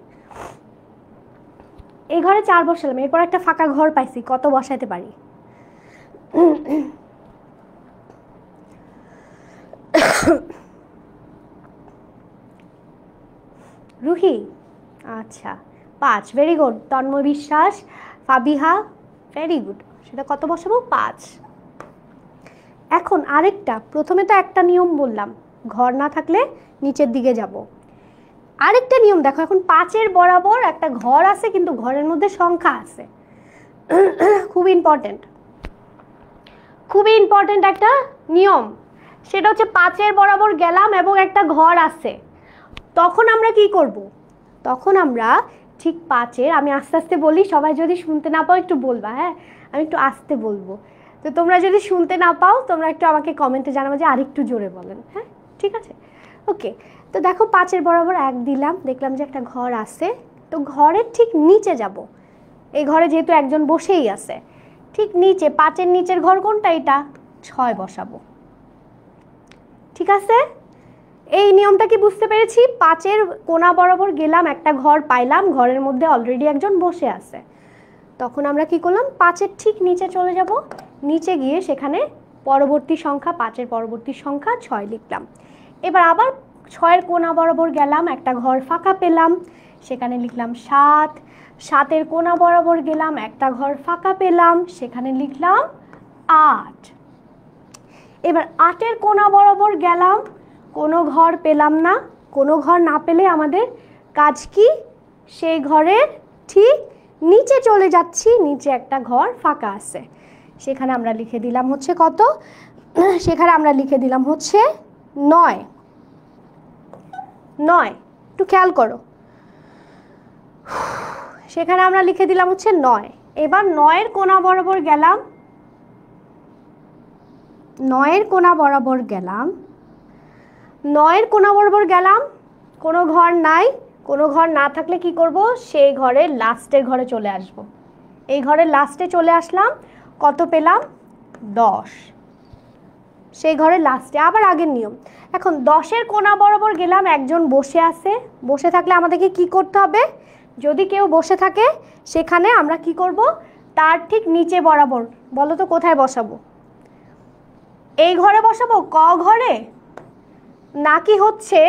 এই ঘরে 4 বসালাম, এরপর একটা ফাঁকা ঘর পাইছি, কত বসাতে পারি, রুহি, আচ্ছা 5, ভেরি গুড। তন্ময় বিশ্বাস, ফাবিহা, ভেরি গুড, সেটা কত বসাবো, 5। এখন আরেকটা, প্রথমে তো একটা নিয়ম বললাম, ঘর না থাকলে নিচের দিকে যাব, আরেকটা নিয়ম দেখো, এখন 5-এর বরাবর একটা ঘর আছে কিন্তু ঘরের মধ্যে সংখ্যা আছে, খুব ইম্পর্টেন্ট, খুবই ইম্পর্টেন্ট একটা নিয়ম, সেটা হচ্ছে 5-এর বরাবর গেলাম এবং একটা ঘর আছে, তখন আমরা কি করব, তখন আমরা ঠিক 5-এর, আমি আস্তে আস্তে বলি, সবাই যদি শুনতে না পাও একটু বলবা, হ্যাঁ আমি একটু আস্তে বলবো, তো তোমরা যদি শুনতে না পাও তোমরা একটু আমাকে কমেন্টে জানাবো যে আরেকটু জোরে বলেন, হ্যাঁ ঠিক আছে, ওকে। তো দেখো 5-এর বরাবর 1 দিলাম, দেখলাম যে একটা ঘর আছে, তো ঘরের ঠিক নিচে যাব, এই ঘরে যেহেতু একজন বসেই আছে, ঠিক নিচে 5-এর নিচের ঘর কোনটা, এটা 6 বসাবো, ঠিক আছে। এই নিয়মটা কি বুঝতে পেরেছি, 5-এর কোণা বরাবর গেলাম, একটা ঘর পাইলাম, ঘরের মধ্যে অলরেডি একজন বসে আছে, তখন আমরা কি করলাম, 5-এর ঠিক নিচে চলে যাব, নিচে গিয়ে সেখানে পরবর্তী সংখ্যা, 5-এর পরবর্তী সংখ্যা 6 লিখলাম। এবার আবার 6-এর কোণা বরাবর গেলাম, একটা ঘর ফাঁকা পেলাম, সেখানে লিখলাম 7, 7-এর কোণা বরাবর গেলাম, একটা ঘর ফাঁকা পেলাম, সেখানে লিখলাম 8। এবার 8-এর কোণা বরাবর গেলাম, কোনো ঘর পেলাম না, কোনো ঘর না পেলে আমাদের কাজ কি, সেই ঘরের ঠিক নিচে চলে যাচ্ছি, নিচে একটা ঘর ফাঁকা আছে, সেখানে আমরা লিখে দিলাম হচ্ছে কত, সেখানে আমরা লিখে দিলাম হচ্ছে 9, 9, একটু খেয়াল করো, সেখানে আমরা লিখে দিলাম হচ্ছে 9। এবার 9-এর কোণা বরাবর গেলাম, 9-এর কোণা বরাবর গেলাম, 9-এর কোণা বরাবর গেলাম, কোনো ঘর নাই, কোনো ঘর না থাকলে কি করব, সেই ঘরের লাস্টের ঘরে চলে আসব, এই ঘরের লাস্টে চলে আসলাম, কত পেলাম, 10, সেই ঘরের লাস্টে, আবার আগের নিয়ম। এখন 10-এর কোণা বরাবর গেলাম, একজন বসে আছে, বসে থাকলে আমাদেরকে কি করতে হবে, যদি কেউ বসে থাকে সেখানে আমরা কি করব, তার ঠিক নিচে বরাবর, বলো তো কোথায় বসাবো, এই ঘরে বসাবো, ক ঘরে, নাকি হচ্ছে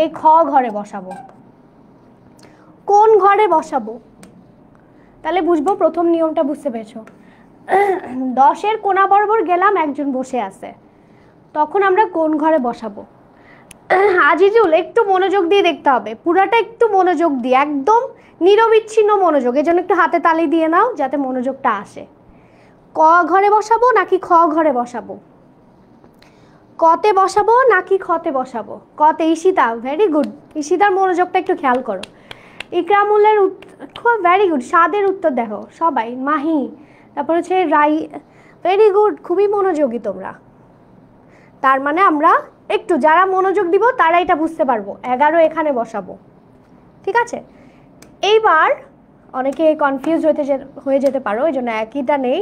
এই খ ঘরে বসাবো, কোন ঘরে বসাবো, তাহলে বুঝবো, প্রথম নিয়মটা বুঝতে পেরেছো। 10-এর কোণা বরাবর গেলাম, একজন বসে আছে, তখন আমরা কোন ঘরে বসাবো, আজিজুল একটু মনোযোগ দিয়ে দেখতে হবে, পুরাটা একটু মনোযোগ দিয়ে, একদম নিরবিচ্ছিন্ন মনোযোগ, এজন্য একটু হাতে তালি দিয়ে নাও যাতে মনোযোগটা আসে। ক ঘরে বসাবো নাকি খ ঘরে বসাবো, কতে বসাবো নাকি খতে বসাবো, কতে, ঈশিতা ভেরি গুড, ঈশিতার মনোযোগটা একটু খেয়াল করো, ইকরামুলের খুব ভেরি গুড, স্বাদের উত্তর দেখো সবাই, মাহি, তারপর হচ্ছে রাই, ভেরি গুড, খুবই মনোযোগী তোমরা, তার মানে আমরা একটু যারা মনোযোগ দিব তারা এটা বুঝতে পারবো, 11 এখানে বসাবো, ঠিক আছে। এইবার অনেকে কনফিউজ হয়ে যেতে পারো, এই জন্য একইটা নেই,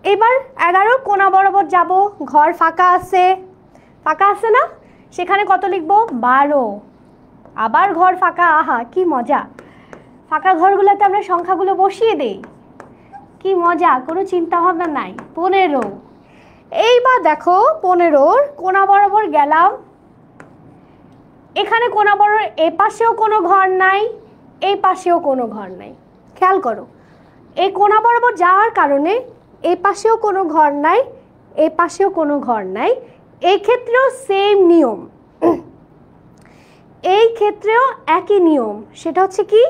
এবার 11 কোণা বরাবর যাব, ঘর ফাঁকা আছে, ফাঁকা আছে না, সেখানে কত লিখবো, 12, আবার ঘর ফাঁকা, আহা কি মজা, ফাঁকা ঘরগুলোতে আমরা সংখ্যাগুলো বসিয়ে দেই, কি মজা, কোনো চিন্তা ভাবনা নাই, 15। এইবার দেখো 15-র কোণা বরাবর গেলাম, এখানে কোণা বরাবর এ পাশেও কোনো ঘর নাই, এই পাশেও কোনো ঘর নাই, খেয়াল করো, এই কোণা বরাবর যাওয়ার কারণে এই পাশেও কোনো ঘর নাই, এই পাশেও কোনো ঘর নাই, এই ক্ষেত্রেও সেম নিয়ম, এই ক্ষেত্রেও একই নিয়ম, সেটা হচ্ছে কি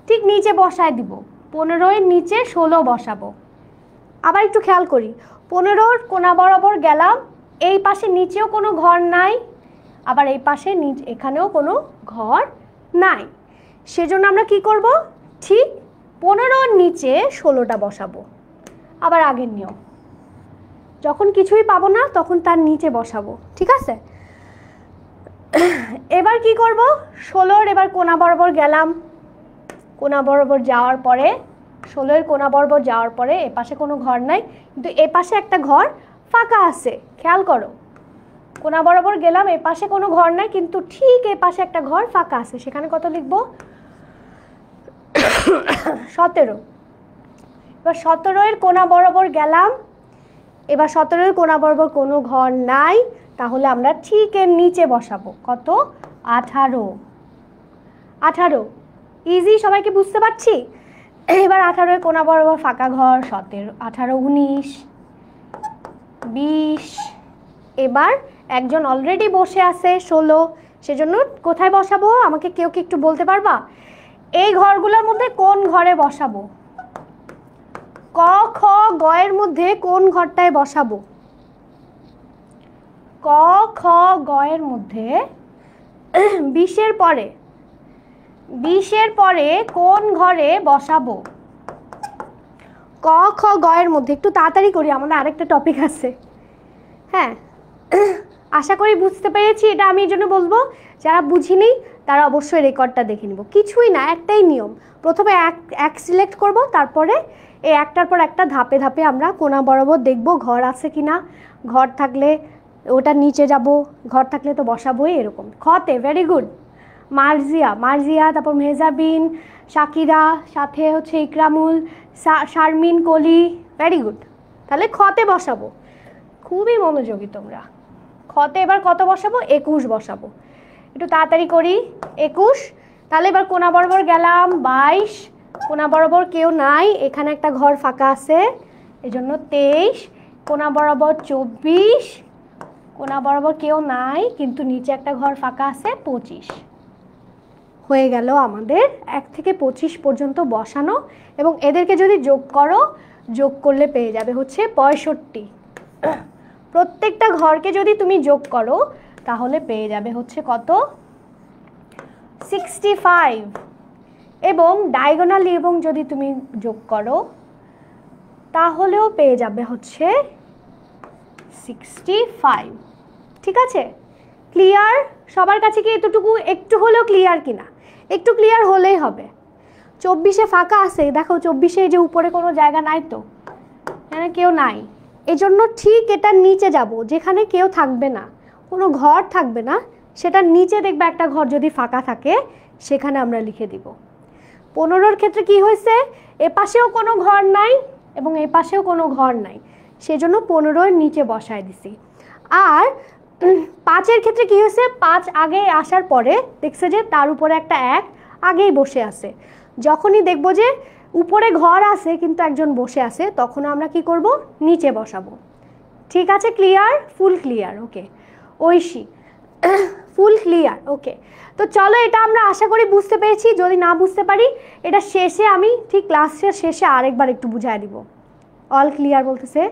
ঠিক নিচে বসায় দিব, 15-এর নিচে 16 বসাবো। আবার একটু খেয়াল করি, 15-র কোনা বরাবর গেলাম, এই পাশে নিচেও কোনো ঘর নাই, আবার এই পাশে এখানেও কোনো ঘর নাই, সেজন্য আমরা কি করব, ঠিক 15-র নিচে 16টা বসাবো। আবার আগের নিয়ম, যখন কিছুই পাবো না তখন তার নিচে বসাবো, ঠিক আছে। এবার কি করব, 16-র এবার কোনা বরাবর গেলাম, কোনা বরাবর যাওয়ার পরে 16-এর কোনা বরাবর যাওয়ার পরে এ পাশে কোনো ঘর নাই, কিন্তু এ পাশে একটা ঘর ফাঁকা আছে, খেয়াল করো, কোনা বরাবর গেলাম, এ পাশে কোনো ঘর নাই, কিন্তু ঠিক এ পাশে একটা ঘর ফাঁকা আছে, সেখানে কত লিখব, 17। এবার 17-এর কোনা বরাবর গেলাম, এবার 17-এর কোনা বরাবর কোনো ঘর নাই, তাহলে আমরা ঠিক এর নিচে বসাবো, কত, 18। 18 ইজি, সবাইকে বুঝতে পারছি। এবার 18-এর কোনা বরাবর ফাঁকা ঘর, 17, 18, 19, 20। এবার একজন অলরেডি বসে আছে 16, সেজন্য কোথায় বসাবো আমাকে কেউ কি একটু বলতে পারবা, এই ঘরগুলোর মধ্যে কোন ঘরে বসাবো, ক খ গ এর মধ্যে কোন ঘরটায় বসাবো, ক খ গ এর মধ্যে 20-এর পরে, 20-এর পরে কোন ঘরে বসাবো, ক খ গ এর মধ্যে। একটু তাড়াতাড়ি করি, আমাদের আরেকটা টপিক আছে। হ্যাঁ, আশা করি বুঝতে পেরেছি। এটা আমি এই জন্য বলবো, যারা বুঝিনি তারা অবশ্যই রেকর্ডটা দেখে নিব। কিছুই না, একটাই নিয়ম, প্রথমে এক সিলেক্ট করব, তারপরে এই একটার পর একটা ধাপে ধাপে আমরা কোনা বরাবর দেখব ঘর আছে কিনা, ঘর থাকলে ওটার নিচে যাব, ঘর থাকলে তো বসাবোই, এরকম। খতে ভেরি গুড, মার্জিয়া, মার্জিয়া, তারপর মেহজাবিন, শাকিরা, সাথে হচ্ছে ইকরামুল, শারমিন, কলি, ভেরি গুড। তাহলে খতে বসাবো, খুবই মনোযোগী তোমরা। খতে এবার কত বসাবো, 21 বসাবো। একটু তাড়াতাড়ি করি, 21। তাহলে এবার কোনা বরাবর গেলাম, 22, কোনা বরাবর কেউ নাই, এখানে একটা ঘর ফাঁকা আছে, এজন্য 23, কোনা বরাবর 24, কোনা বরাবর কেউ নাই কিন্তু নিচে একটা ঘর ফাঁকা আছে, 25। হয়ে গেল আমাদের 1 থেকে 25 পর্যন্ত বসানো, এবং এদেরকে যদি যোগ করো, যোগ করলে পেয়ে যাবে হচ্ছে 65। প্রত্যেকটা ঘরকে যদি তুমি যোগ করো তাহলে পেয়ে যাবে হচ্ছে কত, 65। এবং ডায়াগোনালি এবং যদি তুমি যোগ করো তাহলেও পেয়ে যাবে হচ্ছে 65। ঠিক আছে, ক্লিয়ার? সবার কাছে কি এতটুকু একটু হলেও ক্লিয়ার কিনা? একটু ক্লিয়ার হলেই হবে। 24-এ ফাঁকা আছে, দেখো 24-এ যে উপরে কোনো জায়গা নাই তো, এখানে কেউ নাই, এজন্য ঠিক এটার নিচে যাব, যেখানে কেউ থাকবে না, কোনো ঘর থাকবে না, সেটার নিচে দেখবে একটা ঘর যদি ফাঁকা থাকে, সেখানে আমরা লিখে দিব। 15-র ক্ষেত্রে কি হয়েছে, এ পাশেও কোনো ঘর নাই এবং এ পাশেও কোনো ঘর নাই, সেজন্য 15-এর নিচে বসায় দিছি। আর 5-এর ক্ষেত্রে কি হয়েছে, 5 আগে আসার পরে দেখছে যে তার উপরে একটা 1 আগেই বসে আছে, যখনই দেখব যে উপরে ঘর আছে কিন্তু একজন বসে আছে, তখন আমরা কি করব, নিচে বসাবো। ঠিক আছে, clear? Full clear? Okay Oishi, full clear? Okay. তো চলো, এটা আমরা আশা করি বুঝতে পেরেছি। যদি না বুঝতে পারি, এটা শেষে আমি ঠিক ক্লাসের শেষে আরেকবার একটু বুঝাই দিব। অল ক্লিয়ার বলতেছে।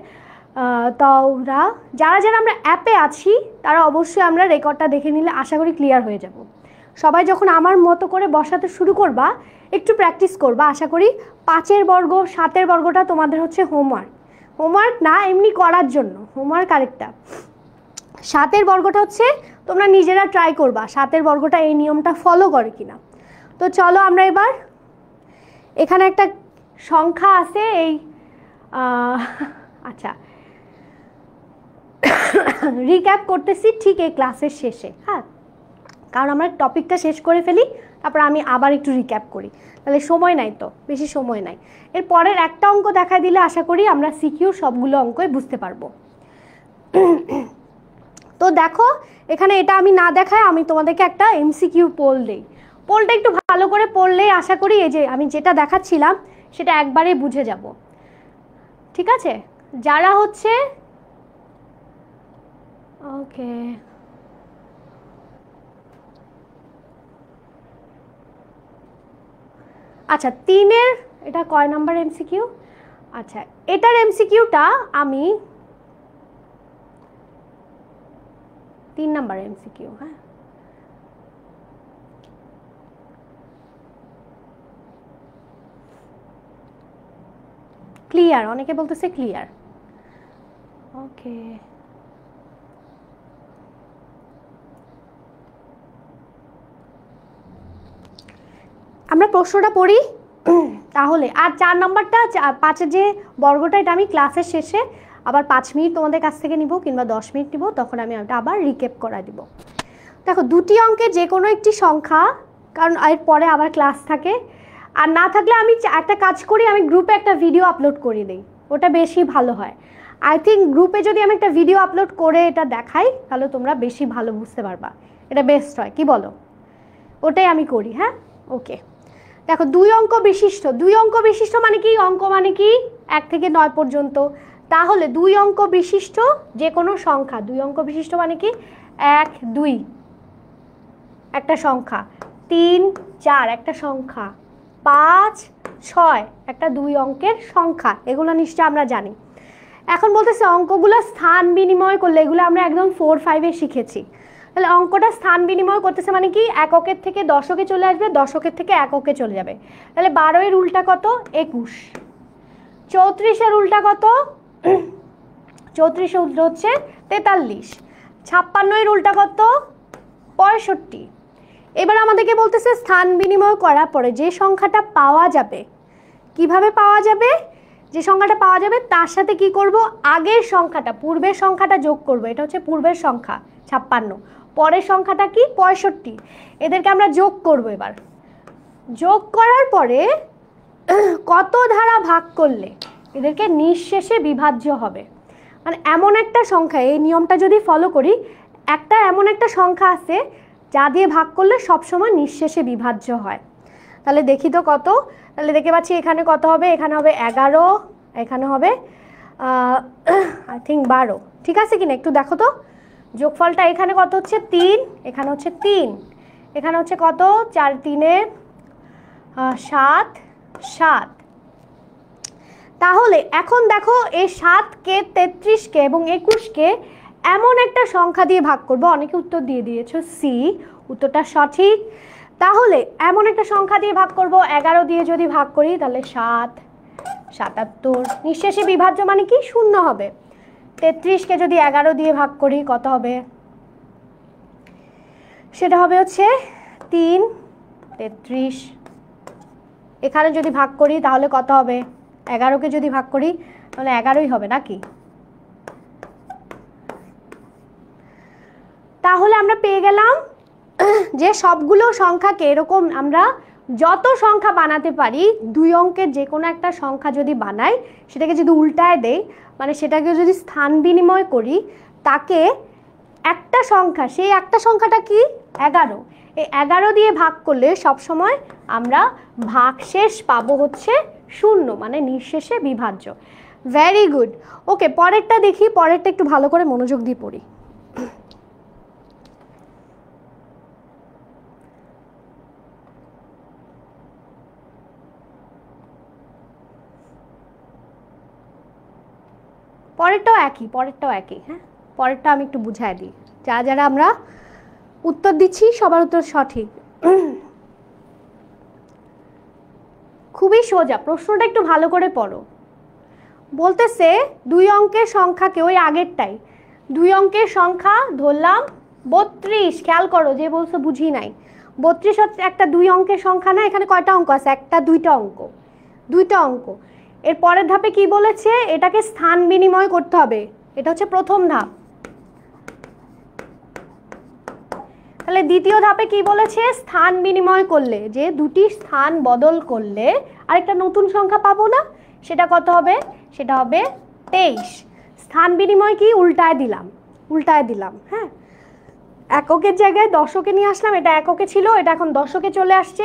তোমরা যারা যারা আমরা অ্যাপে আছি তারা অবশ্যই আমরা রেকর্ডটা দেখে নিলে আশা করি ক্লিয়ার হয়ে যাব। সবাই যখন আমার মতো করে বসাতে শুরু করবা, একটু প্র্যাকটিস করবা, আশা করি 5-এর বর্গ 7-এর বর্গটা তোমাদের হচ্ছে হোমওয়ার্ক, হোমওয়ার্ক না এমনি করার জন্য, হোমওয়ার্ক আরেকটা। 7-এর বর্গটা হচ্ছে তোমরা নিজেরা ট্রাই করবা 7-এর বর্গটা এই নিয়মটা ফলো করে কিনা। তো চলো আমরা এবার, এখানে একটা সংখ্যা আছে, এই আচ্ছা রিক্যাপ করতেছি ঠিক এই ক্লাসের শেষে, হ্যাঁ, কারণ আমরা টপিকটা শেষ করে ফেলি, তারপর আমি আবার একটু রিক্যাপ করি, তাহলে সময় নাই, তো বেশি সময় নাই। এর পরের একটা অঙ্ক দেখাই দিলে আশা করি আমরা সিকিউর সবগুলো অঙ্কই বুঝতে পারবো। তো দেখো, এখানে এটা আমি না দেখায় আমি তোমাদেরকে একটা এমসিকিউ পোল দেই। পোলটা একটু ভালো করে পড়লে আশা করি এই যে আমি যেটা দেখাচ্ছিলাম সেটা একবারে বুঝে যাব। ঠিক আছে, যারা হচ্ছে ওকে, আচ্ছা 3-এর এটা কয় নাম্বার এমসিকিউ? আচ্ছা এটার এমসিকিউটা আমি 3 নাম্বার এমসিকিউ। হ্যাঁ, ক্লিয়ার, অনেকে বলতেছে ক্লিয়ার। ওকে, আমরা প্রশ্নটা পড়ি তাহলে। আর 4 নাম্বারটা 5-এর যে বর্গটা, এটা আমি ক্লাসের শেষে আবার 5 মিনিট তোমাদের কাছ থেকে নিব কিংবা 10 মিনিট নিব, তখন আমি ওটা আবার রিক্যাপ করা দিব। দেখো দুটি অঙ্কে যে কোনো একটি সংখ্যা, কারণ এর পরে আবার ক্লাস থাকে, আর না থাকলে আমি একটা কাজ করি, আমি গ্রুপে একটা ভিডিও আপলোড করে দিই, ওটা বেশি ভালো হয়। আই থিঙ্ক গ্রুপে যদি আমি একটা ভিডিও আপলোড করে এটা দেখাই তাহলে তোমরা বেশি ভালো বুঝতে পারবা, এটা বেস্ট হয়, কি বলো? ওটাই আমি করি। হ্যাঁ, ওকে। দেখো 2 অঙ্ক বিশিষ্ট, 2 অঙ্ক বিশিষ্ট মানে কি? অঙ্ক মানে কি 1 থেকে 9 পর্যন্ত। তাহলে 2 অঙ্ক বিশিষ্ট যে কোনো সংখ্যা, 2 অঙ্ক বিশিষ্ট মানে কি 1 2 একটা সংখ্যা, 3 4 একটা সংখ্যা, 5 6 একটা 2 অঙ্কের সংখ্যা, এগুলো নিশ্চয় আমরা জানি। এখন বলতেছে অঙ্কগুলো স্থান বিনিময় করলে, এগুলো আমরা একদম 4 5-এ শিখেছি। তাহলে অঙ্কটা স্থান বিনিময় করতেছে মানে কি এককের থেকে দশকে চলে আসবে, দশকের থেকে এককে চলে যাবে। তাহলে 12-এর উল্টা কত? 21। 34-এর উল্টা কত? 34-এর উল্টা হচ্ছে 43। 56-এর উল্টা কত? 65। এবার আমাদেরকে বলতেছে স্থান বিনিময় করার পরে যে সংখ্যাটা পাওয়া যাবে, কিভাবে পাওয়া যাবে? যে সংখ্যাটা পাওয়া যাবে তার সাথে কি করব? আগের সংখ্যাটা, পূর্বের সংখ্যাটা যোগ করব। এটা হচ্ছে পূর্বের সংখ্যা 56, পরের সংখ্যাটা কি 65, এদেরকে আমরা যোগ করব। এবার যোগ করার পরে কত দ্বারা ভাগ করলে এদেরকে নিঃশেষে বিভাজ্য হবে। মানে এমন একটা সংখ্যা, এই নিয়মটা যদি ফলো করি, একটা এমন একটা সংখ্যা আছে যা দিয়ে ভাগ করলে সবসময় নিঃশেষে বিভাজ্য হয়। তাহলে দেখি তো কত। তাহলে দেখতে পাচ্ছি এখানে কত হবে? এখানে হবে 11, এখানে হবে আই থিঙ্ক 12। ঠিক আছে কিনা একটু দেখো তো। যোগফলটা এখানে কত হচ্ছে? 3, এখানে হচ্ছে 3, এখানে হচ্ছে কত? 4 3 7 7। তাহলে এখন দেখো এই 7কে 33কে এবং 21কে এমন একটা সংখ্যা দিয়ে ভাগ করব। অনেকে উত্তর দিয়ে দিয়েছো সি, উত্তরটা সঠিক। তাহলে এমন একটা সংখ্যা দিয়ে ভাগ করব, 11 দিয়ে যদি ভাগ করি তাহলে 7 77, নিঃশেষে বিভাজ্য মানে কি 0 হবে। 33কে যদি 11 দিয়ে ভাগ করি কত হবে? সেটা হবে হচ্ছে 3 33। এখানে যদি ভাগ করি তাহলে কত হবে? 11কে যদি ভাগ করি তাহলে 11ই হবে নাকি? তাহলে আমরা পেয়ে গেলাম যে সবগুলো সংখ্যাকে এরকম আমরা যত সংখ্যা বানাতে পারি, 2 অঙ্কের যে কোনো একটা সংখ্যা যদি বানাই, সেটাকে যদি উল্টায় দেই, মানে সেটাকে যদি স্থান বিনিময় করি, তাকে একটা সংখ্যা, সেই একটা সংখ্যাটা কি 11, এই 11 দিয়ে ভাগ করলে সবসময় আমরা ভাগশেষ পাবো হচ্ছে 0, মানে নিঃশেষে বিভাজ্য। Very good. ওকে, পরেরটা দেখি, পরেরটা একটু ভালো করে মনোযোগ দিয়ে পড়ি। পরেরটাও একই। হ্যাঁ, পরেরটা আমি একটু বুঝাই দিই, যারা যারা আমরা উত্তর দিচ্ছি সবার উত্তর সঠিক। খুবই সোজা, প্রশ্নটা একটু ভালো করে পড়ো। বলতেছে 2 অঙ্কের সংখ্যাকে, ওই আগেরটাই, 2 অঙ্কের সংখ্যা ধরলাম 32। খেয়াল করো, যে বলছো বুঝি নাই, 32 হচ্ছে একটা 2 অঙ্কের সংখ্যা না? এখানে কয়টা অঙ্ক আছে? একটা, দুইটা অঙ্ক। এর পরের ধাপে কি বলেছে? এটাকে স্থান বিনিময় করতে হবে, এটা হচ্ছে প্রথম ধাপ। তাহলে দ্বিতীয় ধাপে কি বলেছে? স্থান বিনিময় করলে, যে দুটি স্থান বদল করলে আরেকটা নতুন সংখ্যা পাবো না? সেটা কত হবে? সেটা হবে 23। স্থান বিনিময় কি? উল্টায় দিলাম। হ্যাঁ, এককের জায়গায় দশকে নিয়ে আসলাম, এটা এককে ছিল, এটা এখন দশকে চলে আসছে,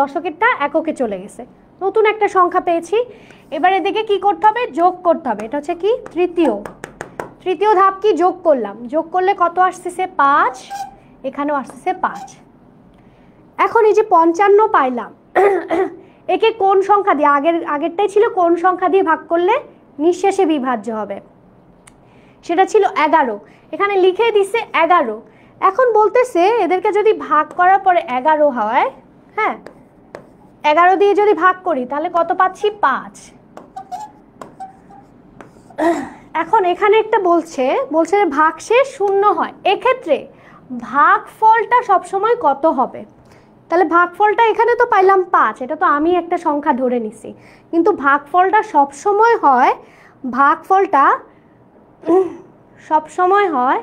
দশকেরটা এককে চলে গেছে, নতুন একটা সংখ্যা পেয়েছি। এবার এদিকে কি করতে হবে? যোগ করতে হবে। এটা হচ্ছে কি? তৃতীয় ধাপ কি, যোগ করলাম, যোগ করলে কত আসতেছে 5, এখানেও আসতেছে 5। এখন এই যে 55 পাইলাম, একে কোন সংখ্যা দিয়ে, আগেরটাই ছিল কোন সংখ্যা দিয়ে ভাগ করলে নিঃশেষে বিভাজ্য হবে, সেটা ছিল 11, এখানে লিখে দিছে 11। এখন বলতেছে এদেরকে যদি ভাগ করার পরে 11 হয়, হ্যাঁ 11 দিয়ে যদি ভাগ করি তাহলে কত পাচ্ছি 5। এখন এখানে একটা বলছে যে ভাগশেষ 0 হয়, এক্ষেত্রে ভাগফলটা সবসময় কত হবে, তাহলে ভাগফলটা এখানে তো পাইলাম 5, এটা তো আমি একটা সংখ্যা ধরে নিছি, কিন্তু ভাগফলটা সবসময় হয়, ভাগফলটা সবসময় হয়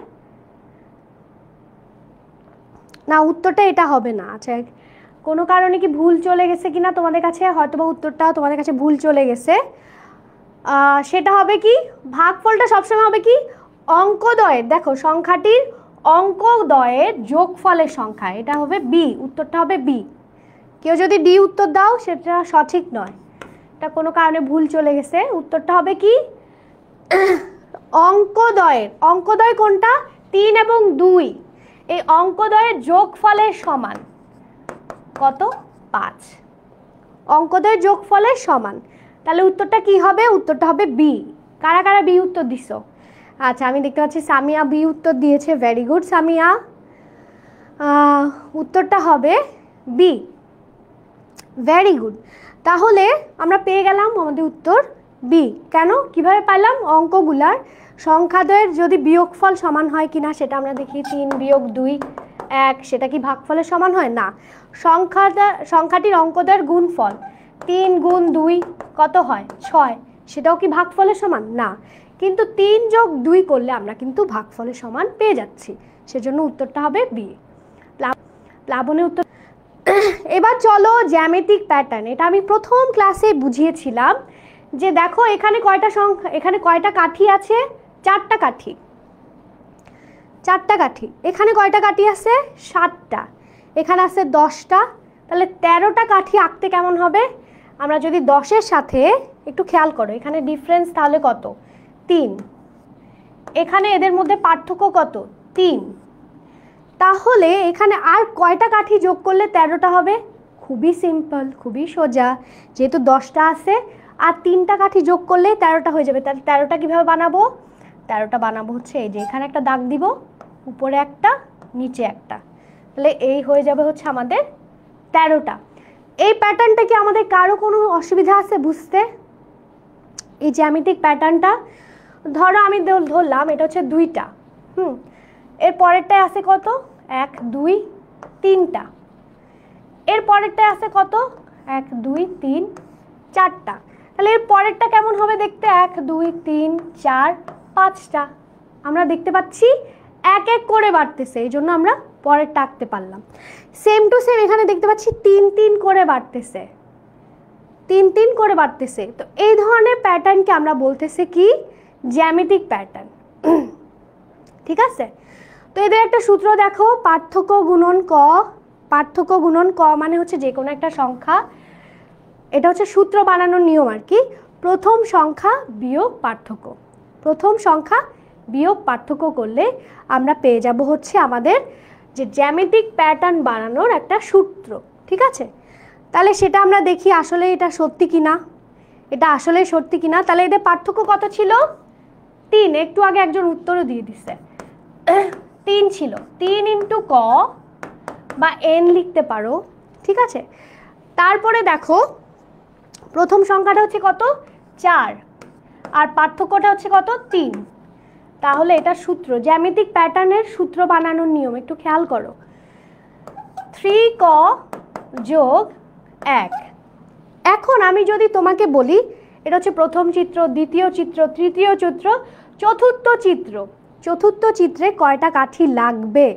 না, উত্তরটা এটা হবে না। আচ্ছা কোনো কারণে কি ভুল চলে গেছে কিনা তোমাদের কাছে, হয়তোবা উত্তরটা তোমাদের কাছে ভুল চলে গেছে, সেটা হবে কি, ভাগফলটা সবসময় হবে কি, অঙ্কদ্বয়ের, দেখো সংখ্যাটির অঙ্কদ্বয়ের যোগফলের সংখ্যা, এটা হবে বি, উত্তরটা হবে বি। কেউ যদি ডি উত্তর দাও সেটা সঠিক নয়, এটা কোনো কারণে ভুল চলে গেছে, উত্তরটা হবে কি অঙ্কদ্বয়ের, অঙ্কদ্বয় কোনটা 3 এবং 2, এই অঙ্কদ্বয়ের যোগফলের সমান কত 5, অঙ্কদ্বয়ের যোগফলের সমান, তাহলে উত্তরটা কি হবে, উত্তরটা হবে বি। কারা কারা বি উত্তর দিছো? আচ্ছা আমি দেখতে পাচ্ছি সামিয়া বি উত্তর দিয়েছে, ভেরি গুড সামিয়া, উত্তরটা হবে বি, ভেরি গুড। তাহলে আমরা পেয়ে গেলাম আমাদের উত্তর বি। কেন, কিভাবে পাইলাম, অঙ্কগুলার সংখ্যাদ্বয়ের যদি বিয়োগফল সমান হয় কিনা সেটা আমরা দেখি, 3 বিয়োগ 2 1, সেটা কি ভাগফলের সমান হয় না, সংখ্যাটির অঙ্কদ্বয়ের গুণফল 3 গুণ 2 কত হয় 6, সেটাও কি ভাগফলের সমান না, কিন্তু 3 যোগ 2 করলে আমরা কিন্তু ভাগফলের সমান পেয়ে যাচ্ছি, সেজন্য উত্তরটা হবে বি। প্লাবনের উত্তর। এবার চলো জ্যামিতিক প্যাটার্ন, এটা আমি প্রথম ক্লাসে বুঝিয়েছিলাম যে দেখো এখানে কয়টা সংখ্যা, এখানে কয়টা কাঠি আছে, 4টা কাঠি, 4টা কাঠি, এখানে কয়টা কাঠি আছে 7টা, এখানে আছে 10টা, তাহলে 13টা কাঠি আঁকতে কেমন হবে, আমরা যদি 10-এর সাথে একটু খেয়াল করো এখানে ডিফারেন্স তাহলে কত 3, এখানে এদের মধ্যে পার্থক্য কত 3, তাহলে এখানে আর কয়টা কাঠি যোগ করলে 13টা হবে, খুবই সিম্পল, খুবই সোজা, যেহেতু 10টা আছে আর 3টা কাঠি যোগ করলে 13টা হয়ে যাবে। তাহলে 13টা কিভাবে বানাবো, 13টা বানাবো হচ্ছে এই যে এখানে একটা দাগ দিব, উপরে একটা নিচে একটা, তাহলে এই হয়ে যাবে হচ্ছে আমাদের 13টা। এই প্যাটার্নটা কি আমাদের কারো কোনো অসুবিধা আছে বুঝতে, এই জ্যামিতিক প্যাটার্নটা, ধরো আমি ধরলাম এটা হচ্ছে 2টা, এর পরেরটায় আছে কত 1 2 3টা, এর পরেরটায় আছে কত 1 2 3 4টা, তাহলে এর পরেরটা কেমন হবে দেখতে 1 2 3 4 5টা, আমরা দেখতে পাচ্ছি এক এক করে বাড়তেছে, এই জন্য আমরা পরেরটা আঁকতে পারলাম। সেম টু সেম এখানে দেখতে পাচ্ছি 3 3 করে বাড়তেছে, 3 3 করে বাড়তেছে, তো এই ধরনের প্যাটার্নকে আমরা বলতেছি কি জ্যামিতিক প্যাটার্ন, ঠিক আছে। তো এদের একটা সূত্র দেখো, পার্থক্য গুণন ক, পার্থক্য গুণন ক মানে হচ্ছে যে কোনো একটা সংখ্যা, এটা হচ্ছে সূত্র বানানোর নিয়ম আর কি, প্রথম সংখ্যা বিয়োগ পার্থক্য, প্রথম সংখ্যা বিয়োগ পার্থক্য করলে আমরা পেয়ে যাব হচ্ছে আমাদের যে জ্যামিতিক প্যাটার্ন বানানোর একটা সূত্র, ঠিক আছে। তাহলে সেটা আমরা দেখি আসলে এটা সত্যি কিনা, এটা আসলে সত্যি কিনা। তাহলে এদের পার্থক্য কত ছিল 3, একটু আগে একজন উত্তরও দিয়ে দিচ্ছে 3 ছিল, 3 ইন্টু ক বা এন লিখতে পারো, ঠিক আছে। তারপরে দেখো প্রথম সংখ্যাটা হচ্ছে কত 4 আর পার্থক্যটা হচ্ছে কত 3, তাহলে এটা সূত্র, জ্যামিতিক প্যাটার্নের সূত্র বানানোর নিয়ম একটু খেয়াল করো, 3ক যোগ 1। এখন আমি যদি তোমাকে বলি এটা হচ্ছে প্রথম চিত্র, দ্বিতীয় চিত্র, তৃতীয় চিত্র, চতুর্থ চিত্র, চতুর্থ চিত্রে কয়টা কাঠি লাগবে,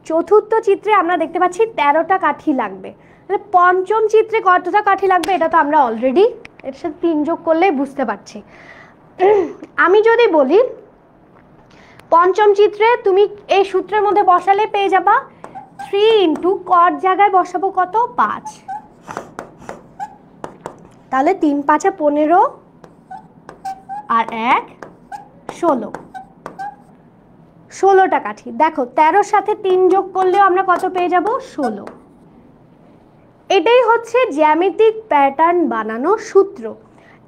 চতুর্থ চিত্রে আমরা দেখতে পাচ্ছি 13টা কাঠি লাগবে, তাহলে পঞ্চম চিত্রে কতটা কাঠি লাগবে এটা তো আমরা অলরেডি এর সাথে 3 যোগ করলে বুঝতে পারছি। আমি যদি বলি পঞ্চম চিত্রে তুমি এই সূত্রের মধ্যে বসালে পেয়ে যাবা 3 ইন্টু কর জায়গায় বসাবো কত 5, তাহলে 3 5 15 আর 1 16, 16টা কাঠি। দেখো 13-র সাথে 3 যোগ করলেও আমরা কত পেয়ে যাব? 16। এটাই হচ্ছে জ্যামিতিক প্যাটার্ন বানানোর সূত্র।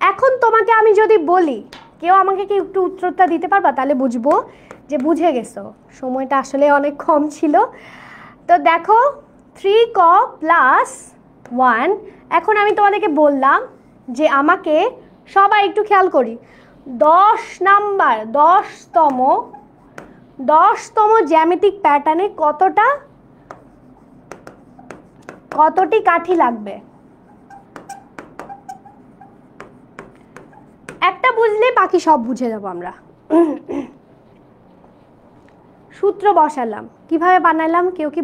এখন তোমাকে আমি যদি বলি, কেউ আমাকে কি একটু উত্তরটা দিতে পারবা? তাহলে বুঝবো যে বুঝে গেছো। সময়টা আসলে অনেক কম ছিল। তো দেখো 3ক প্লাস 1। এখন আমি তোমাদেরকে বললাম যে আমাকে সবাই একটু খেয়াল করি, 10 নাম্বার 10তম জ্যামিতিক প্যাটার্নে কতটি কাঠি লাগবে? একটা বুঝলে বাকি সব বুঝে যাবো আমরা। সূত্র বসালাম, কিভাবে বানালাম? কেউ কি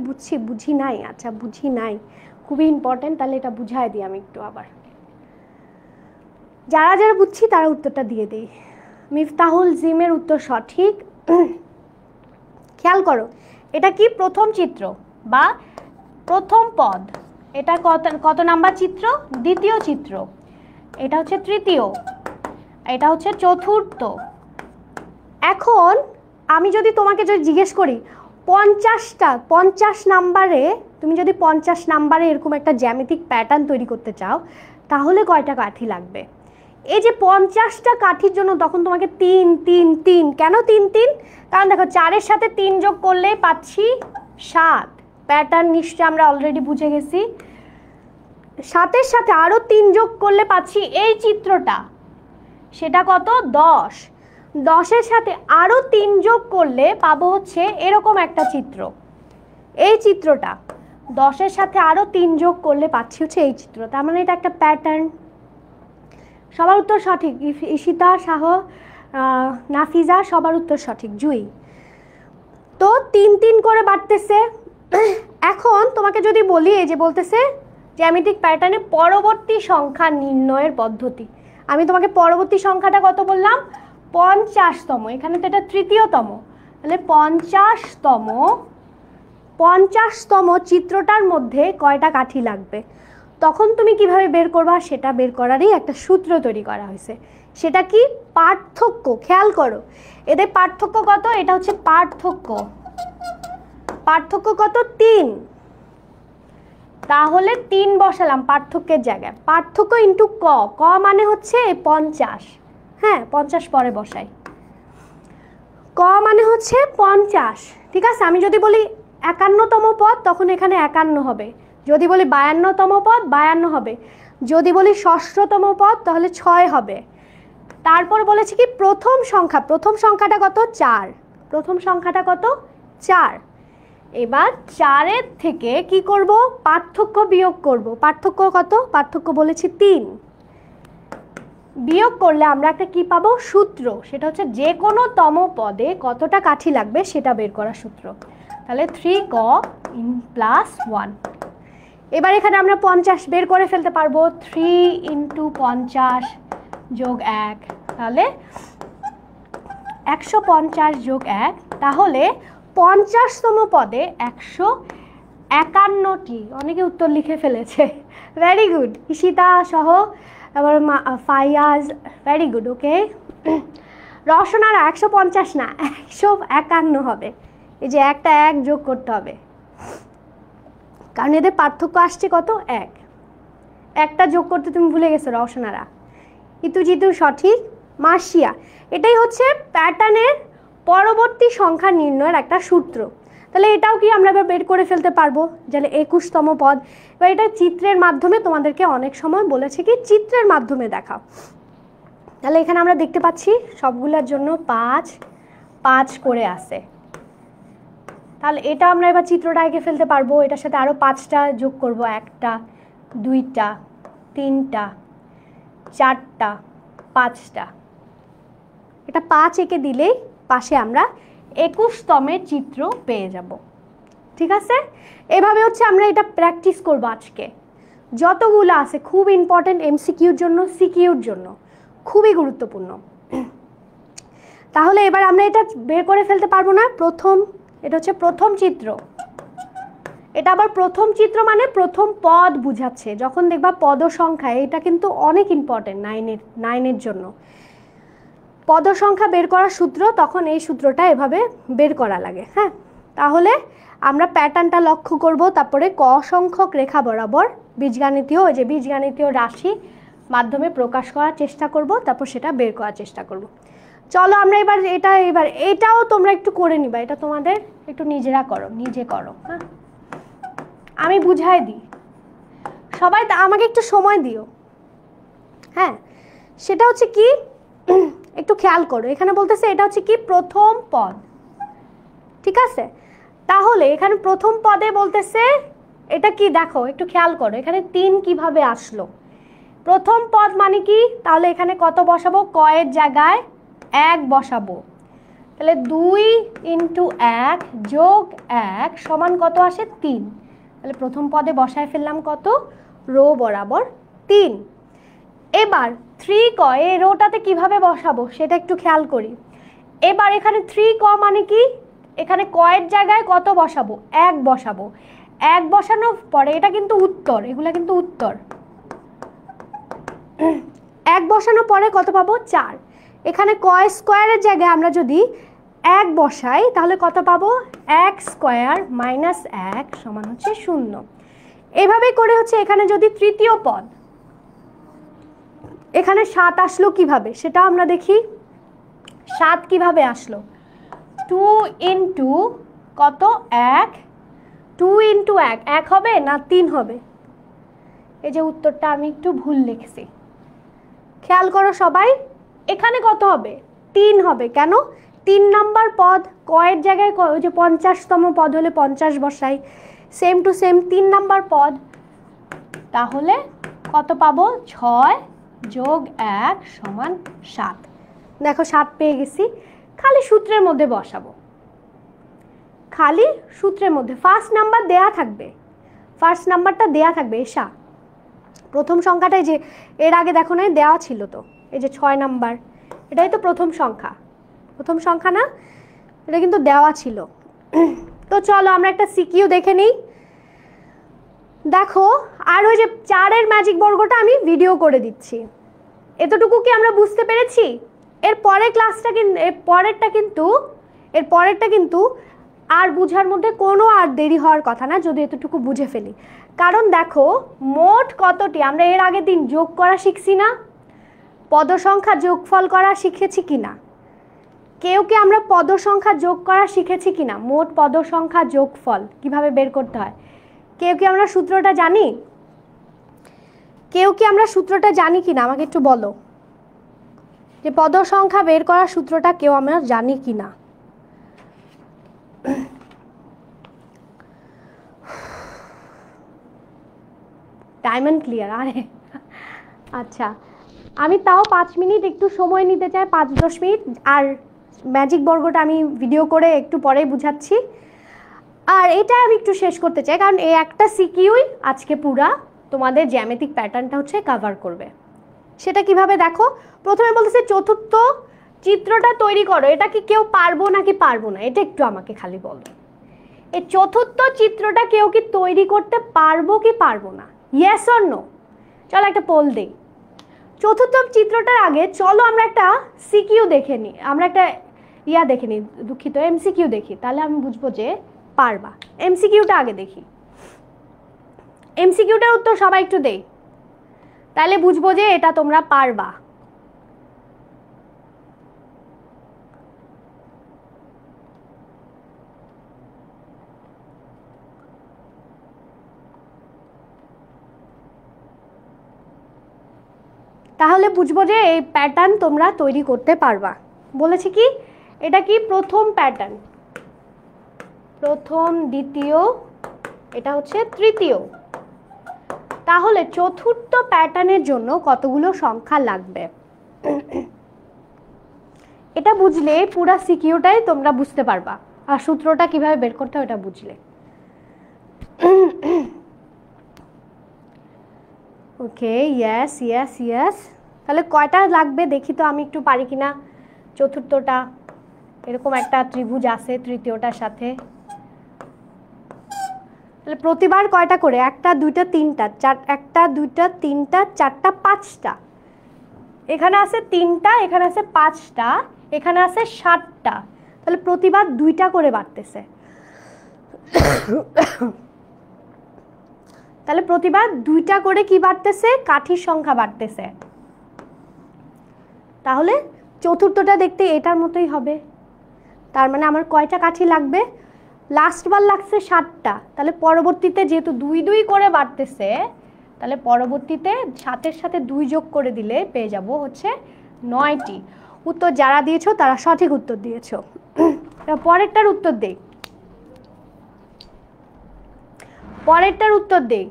বুঝি নাই? আচ্ছা বুঝি নাই, খুবই ইম্পর্টেন্ট। তাহলে এটা বুঝাই দিই আমি একটু আবার, যারা যারা বুঝছি তারা উত্তরটা দিয়ে দেই। মিফতাহুল জিমের উত্তর সঠিক। খেয়াল করো, এটা কি প্রথম চিত্র বা প্রথম পদ। এটা কত নাম্বার চিত্র? দ্বিতীয় চিত্র। এটা হচ্ছে তৃতীয়, এটা হচ্ছে চতুর্থ। এখন আমি যদি তোমাকে জিজ্ঞেস করি 50 নাম্বারে, তুমি যদি 50 নাম্বারে এরকম একটা জ্যামিতিক প্যাটার্ন তৈরি করতে চাও, তাহলে কয়টা কাঠি লাগবে? এই যে 50টা কাঠির জন্য তখন তোমাকে 3 3 3। কেন 3 3? কারণ দেখো 4-এর সাথে 3 যোগ করলেই পাচ্ছি 7। প্যাটার্ন নিশ্চয় আমরা অলরেডি বুঝে গেছি। 7-এর সাথে আরও 3 যোগ করলে পাচ্ছি এই চিত্রটা, সেটা কত? 10। 10-এর সাথে আরও 3 যোগ করলে পাবো হচ্ছে এরকম একটা চিত্র, এই চিত্রটা। 10-এর সাথে আরও 3 যোগ করলে পাচ্ছি হচ্ছে এই চিত্র। তার মানে এটা একটা প্যাটার্ন। সবার উত্তর সঠিক। ঈশিতা শাহ, নাফিজা, সবার উত্তর সঠিক। জুই তো 3 3 করে বাড়তেছে। এখন তোমাকে যদি বলি, এই যে বলতেছে জ্যামিতিক প্যাটার্নে পরবর্তী সংখ্যা নির্ণয়ের পদ্ধতি। আমি তোমাকে পরবর্তী সংখ্যাটা কত বললাম? 50তম। এখানে তো এটা তৃতীয়তম, তাহলে 50তম চিত্রটার মধ্যে কয়টা কাঠি লাগবে? তখন তুমি কিভাবে বের করবা সেটা বের করারই একটা সূত্র তৈরি করা হয়েছে। সেটা কি? পার্থক্য। খেয়াল করো, এদের পার্থক্য কত? এটা হচ্ছে পার্থক্য কত? 3। তাহলে 3 বসালাম পার্থক্যের জায়গায়। পার্থক্য ইন্টু ক মানে হচ্ছে 50। হ্যাঁ, 50 পরে বসাই। ক মানে হচ্ছে 50। ঠিক আছে, আমি যদি বলি 51তম পদ, তখন এখানে 51 হবে। যদি বলি 52তম পদ, 52 হবে। যদি বলি 6তম পদ, তাহলে 6 হবে। তারপর বলেছি কি প্রথম সংখ্যাটা কত? 4। প্রথম সংখ্যাটা কত? 4। এবার 4-এর থেকে কি করব? পার্থক্য বিয়োগ করব। পার্থক্য কত? পার্থক্য বলেছি 3। বিয়োগ করলে আমরা একটা কি পাবো? সূত্র। সেটা হচ্ছে যে কোনো তম পদে কতটা কাঠি লাগবে সেটা বের করার সূত্র। তাহলে 3ক প্লাস 1। এবার এখানে আমরা 50 বের করে ফেলতে পারবো। 3 × 50 যোগ 1, তাহলে 150 যোগ 1, তাহলে 50তম পদে 151টি। অনেকে উত্তর লিখে ফেলেছে, ভেরি গুড। ঈশিতা সহ, আবার ফাইয়াজ, ভেরি গুড। ওকে, রসনারা 150 না, 151 হবে। এই যে একটা 1 যোগ করতে হবে, কারণ এদের পার্থক্য আসছে কত? 1। একটা যোগ করতে তুমি ভুলে গেছো রসনারা। জিতু সঠিক। মাসিয়া, এটাই হচ্ছে প্যাটার্নের পরবর্তী সংখ্যা নির্ণয়ের একটা সূত্র। তাহলে এটাও কি আমরা এবার বের করে ফেলতে পারবো, তাহলে 21তম পদ। এবার এটা চিত্রের মাধ্যমে তোমাদেরকে অনেক সময় বলেছে কি চিত্রের মাধ্যমে দেখাও। তাহলে এখানে আমরা দেখতে পাচ্ছি সবগুলোর জন্য 5 5 করে আসে। তাহলে এটা আমরা এবার চিত্রটা এঁকে ফেলতে পারবো। এটার সাথে আরও 5টা যোগ করব। 1টা, 2টা, 3টা, 4টা, 5টা। এটা 5 এঁকে দিলেই পাশে আমরা 21তমের চিত্র পেয়ে যাব। ঠিক আছে, এভাবে হচ্ছে আমরা এটা প্র্যাকটিস করব আজকে। যতগুলো আছে খুব ইম্পর্টেন্ট, এমসিকিউর জন্য, সিকিউর জন্য খুবই গুরুত্বপূর্ণ। তাহলে এবার আমরা এটা বের করে ফেলতে পারবো না? এটা হচ্ছে প্রথম চিত্র। এটা আবার প্রথম চিত্র মানে প্রথম পদ বুঝাচ্ছে। যখন দেখবা পদ সংখ্যা, এটা কিন্তু অনেক ইম্পর্টেন্ট 9-এর জন্য। পদ সংখ্যা বের করার সূত্র, তখন এই সূত্রটা এভাবে বের করা লাগে। হ্যাঁ, তাহলে আমরা প্যাটার্নটা লক্ষ্য করব, তারপরে ক সংখ্যক রেখা বরাবর বীজগাণিতীয়, ওই যে বীজগাণিতীয় রাশি মাধ্যমে প্রকাশ করার চেষ্টা করব, তারপর সেটা বের করার চেষ্টা করব। চলো আমরা এবার এটাও তোমরা একটু করে নিবা, এটা তোমাদের একটু নিজেরা করো, নিজে করো। হ্যাঁ, আমি বুঝাই দিই, সবাই আমাকে একটু সময় দিও। হ্যাঁ, সেটা হচ্ছে কি, একটু খেয়াল করো, এখানে বলতেছে এটা হচ্ছে কি প্রথম পদ, ঠিক আছে? তাহলে এখানে প্রথম পদে বলতেছে এটা কি, দেখো একটু খেয়াল করো, এখানে 3 কিভাবে আসলো। প্রথম পদ মানে কি, তাহলে এখানে কত বসাবো, ক এর জায়গায় 1 বসাবো, তাহলে 2 × 1 যোগ 1 সমান কত আসে, 3। তাহলে প্রথম পদে বসায় ফেললাম কত, রো বরাবর 3। এবার 3 ক, এই রোটাতে কিভাবে বসাবো সেটা একটু খেয়াল করি। এবার এখানে 3 ক মানে কি, এখানে ক এর জায়গায় কত বসাবো, 1 বসাবো। 1 বসানোর পরে এটা কিন্তু উত্তর, এগুলা কিন্তু উত্তর। 1 বসানোর পরে কত পাবো, 4। এখানে ক স্কোয়ারের জায়গায় আমরা যদি 1 বসাই তাহলে কত পাবো, 1 স্কোয়ার মাইনাস 1 সমান হচ্ছে 0। এভাবে করে হচ্ছে এখানে যদি তৃতীয় পদ, এখানে 7 আসলো কিভাবে সেটা আমরা দেখি। 7 কিভাবে আসলো, 2 × কত, 1, 2 × 1, 1 হবে না 3 হবে? এই যে উত্তরটা আমি একটু ভুল লিখছি, খেয়াল করো সবাই। এখানে কত হবে, 3 হবে। কেন, 3 নাম্বার পদ, ক এর জায়গায় ওই যে 50তম পদ হলে 50 বসাই, সেম টু সেম 3 নাম্বার পদ, তাহলে কত পাবো, 6 যোগ 1 সমান 7। দেখো 7 পেয়ে গেছি, খালি সূত্রের মধ্যে বসাবো, খালি সূত্রের মধ্যে ফার্স্ট নাম্বার দেয়া থাকবে, ফার্স্ট নাম্বারটা দেয়া থাকবে। এসা প্রথম সংখ্যাটাই যে এর আগে দেখো না দেওয়া ছিল, তো এই যে 6 নাম্বার, এটাই তো প্রথম সংখ্যা, প্রথম সংখ্যা না, এটা কিন্তু দেওয়া ছিল। তো চলো আমরা একটা সিকিউ দেখে নিই। দেখো, আর ওই যে 4-এর ম্যাজিক বর্গটা আমি ভিডিও করে দিচ্ছি। এতটুকু কি আমরা বুঝতে পেরেছি? এর পরের ক্লাসটা এর পরেরটা কিন্তু আর বুঝার মধ্যে কোনো আর দেরি হওয়ার কথা না যদি এতটুকু বুঝে ফেলি। কারণ দেখো মোট কতটি, আমরা এর আগের দিন যোগ করা শিখছি না, পদ সংখ্যা যোগফল করা শিখেছি কিনা? কেউ কি আমরা পদ সংখ্যা যোগ করা শিখেছি কিনা? মোট পদ সংখ্যা যোগফল কিভাবে বের করতে হয়, কেউ কি আমরা সূত্রটা জানি? কেউ কি আমরা সূত্রটা জানি কিনা আমাকে একটু বলো, যে পদ সংখ্যা বের করার সূত্রটা কেউ আমরা জানি কিনা? ডায়মন্ড ক্লিয়ার, আরে আচ্ছা, আমি তাও 5 মিনিট একটু সময় নিতে চাই, 5-10 মিনিট। আর ম্যাজিক বর্গটা আমি ভিডিও করে একটু পরেই বুঝাচ্ছি। আর এটা আমি একটু শেষ করতে চাই, কারণ এই একটা সিকিউই আজকে পুরা তোমাদের জ্যামিতিক প্যাটার্নটা হচ্ছে কভার করবে। সেটা কিভাবে দেখো, প্রথমে বলতেছে চতুর্থ চিত্রটা তৈরি করো। এটা কি কেউ পারবো নাকি পারবো না, এটা একটু আমাকে খালি বলো। এই চতুর্থ চিত্রটা কেউ কি তৈরি করতে পারবো কি পারবো না, ইয়েস অর নো? চলো একটা পোল দেই। চতুর্থ চিত্রটার আগে চলো আমরা একটা সিকিউ দেখে নিই, আমরা একটা দেখে নিই, দুঃখিত এমসিকিউ দেখি, তাহলে আমি বুঝবো যে পারবা। এমসিকিউটা আগে দেখি, এমসিকিউটার উত্তর সবাই একটু দেই, তাহলে বুঝবো যে এটা তোমরা পারবা। তাহলে বুঝবো যে এই প্যাটার্ন তোমরা তৈরি করতে পারবা। বলেছি কি এটা কি প্রথম প্যাটার্ন, প্রথম দ্বিতীয়, এটা হচ্ছে তৃতীয়। তাহলে চতুর্থ প্যাটার্নের জন্য কতগুলো সংখ্যা লাগবে, এটা বুঝলে পুরো সিকিউটাই তোমরা বুঝতে পারবা, আর সূত্রটা কিভাবে বের করতে হয় এটা বুঝলে। ওকে, ইয়েস ইয়েস ইয়েস। তাহলে কয়টা লাগবে দেখি তো আমি একটু পারি কিনা। চতুর্থটা এরকম একটা ত্রিভুজ আছে তৃতীয়টার সাথে, তাহলে প্রতিবার কয়টা করে, 1, 2, 3, 4, 1, 2, 3, 4, 5টা। এখানে আছে 3টা, এখানে আছে 5টা, এখানে আছে 7টা, তাহলে প্রতিবার 2টা করে বাড়তেছে। তাহলে প্রতিবার 2টা করে কি বাড়তেছে? কাঠির সংখ্যা বাড়তেছে। তাহলে চতুর্থটা দেখতে এটার মতোই হবে। তার মানে আমার কয়টা কাঠি লাগবে? লাস্টবার লাগছে 7টা, তাহলে পরবর্তীতে যেহেতু 2 2 করে বাড়তেছে, তাহলে পরবর্তীতে 7-এর সাথে 2 যোগ করে দিলে পেয়ে যাব হচ্ছে 9টি। উত্তর যারা দিয়েছো তারা সঠিক উত্তর দিয়েছো। পরেরটার উত্তর দেই, পরেরটার উত্তর দেই।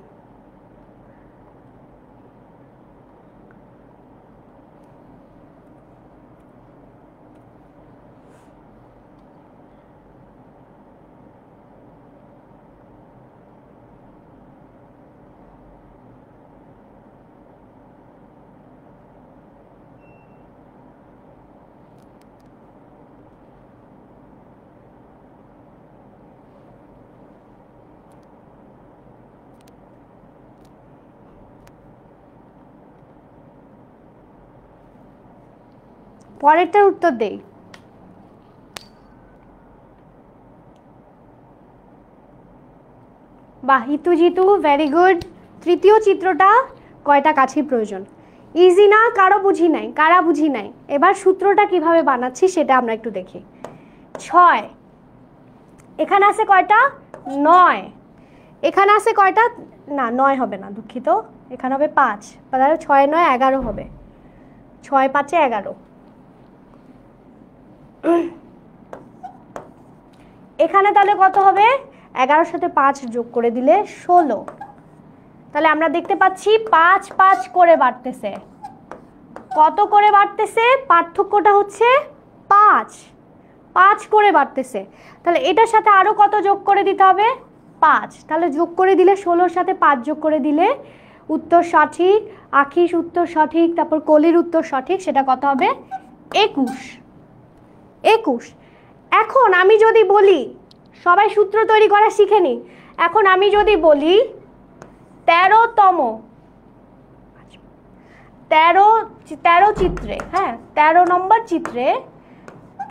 পরেরটার উত্তর দেই। বাহ, হিতু জিতু, ভেরি গুড। তৃতীয় চিত্রটা কয়টা কাঠির প্রয়োজন? ইজি না? কারো বুঝি নাই? কারা বুঝি নাই? এবার সূত্রটা কিভাবে বানাচ্ছি সেটা আমরা একটু দেখি। 6, এখানে আছে কয়টা? 9, এখানে আছে কয়টা? না 9 হবে না, দুঃখিত, এখানে হবে 5, তাহলে 6 9 11 হবে, 6 5 11। এখানে তাহলে কত হবে? 11-র সাথে 5 যোগ করে দিলে 16। তাহলে আমরা দেখতে পাচ্ছি 5 5 করে বাড়তেছে। কত করে বাড়তেছে? পার্থক্যটা হচ্ছে 5 5 করে বাড়তেছে। তাহলে এটার সাথে আরো কত যোগ করে দিতে হবে? 5। তাহলে যোগ করে দিলে 16-র সাথে 5 যোগ করে দিলে উত্তর সঠিক, আখিস উত্তর সঠিক, তারপর কলির উত্তর সঠিক, সেটা কত হবে? 21। 21। এখন আমি যদি বলি, সবাই সূত্র তৈরি করা শিখে নি, এখন আমি যদি বলি 13তম, 13 চিত্রে, হ্যাঁ 13 নম্বর চিত্রে,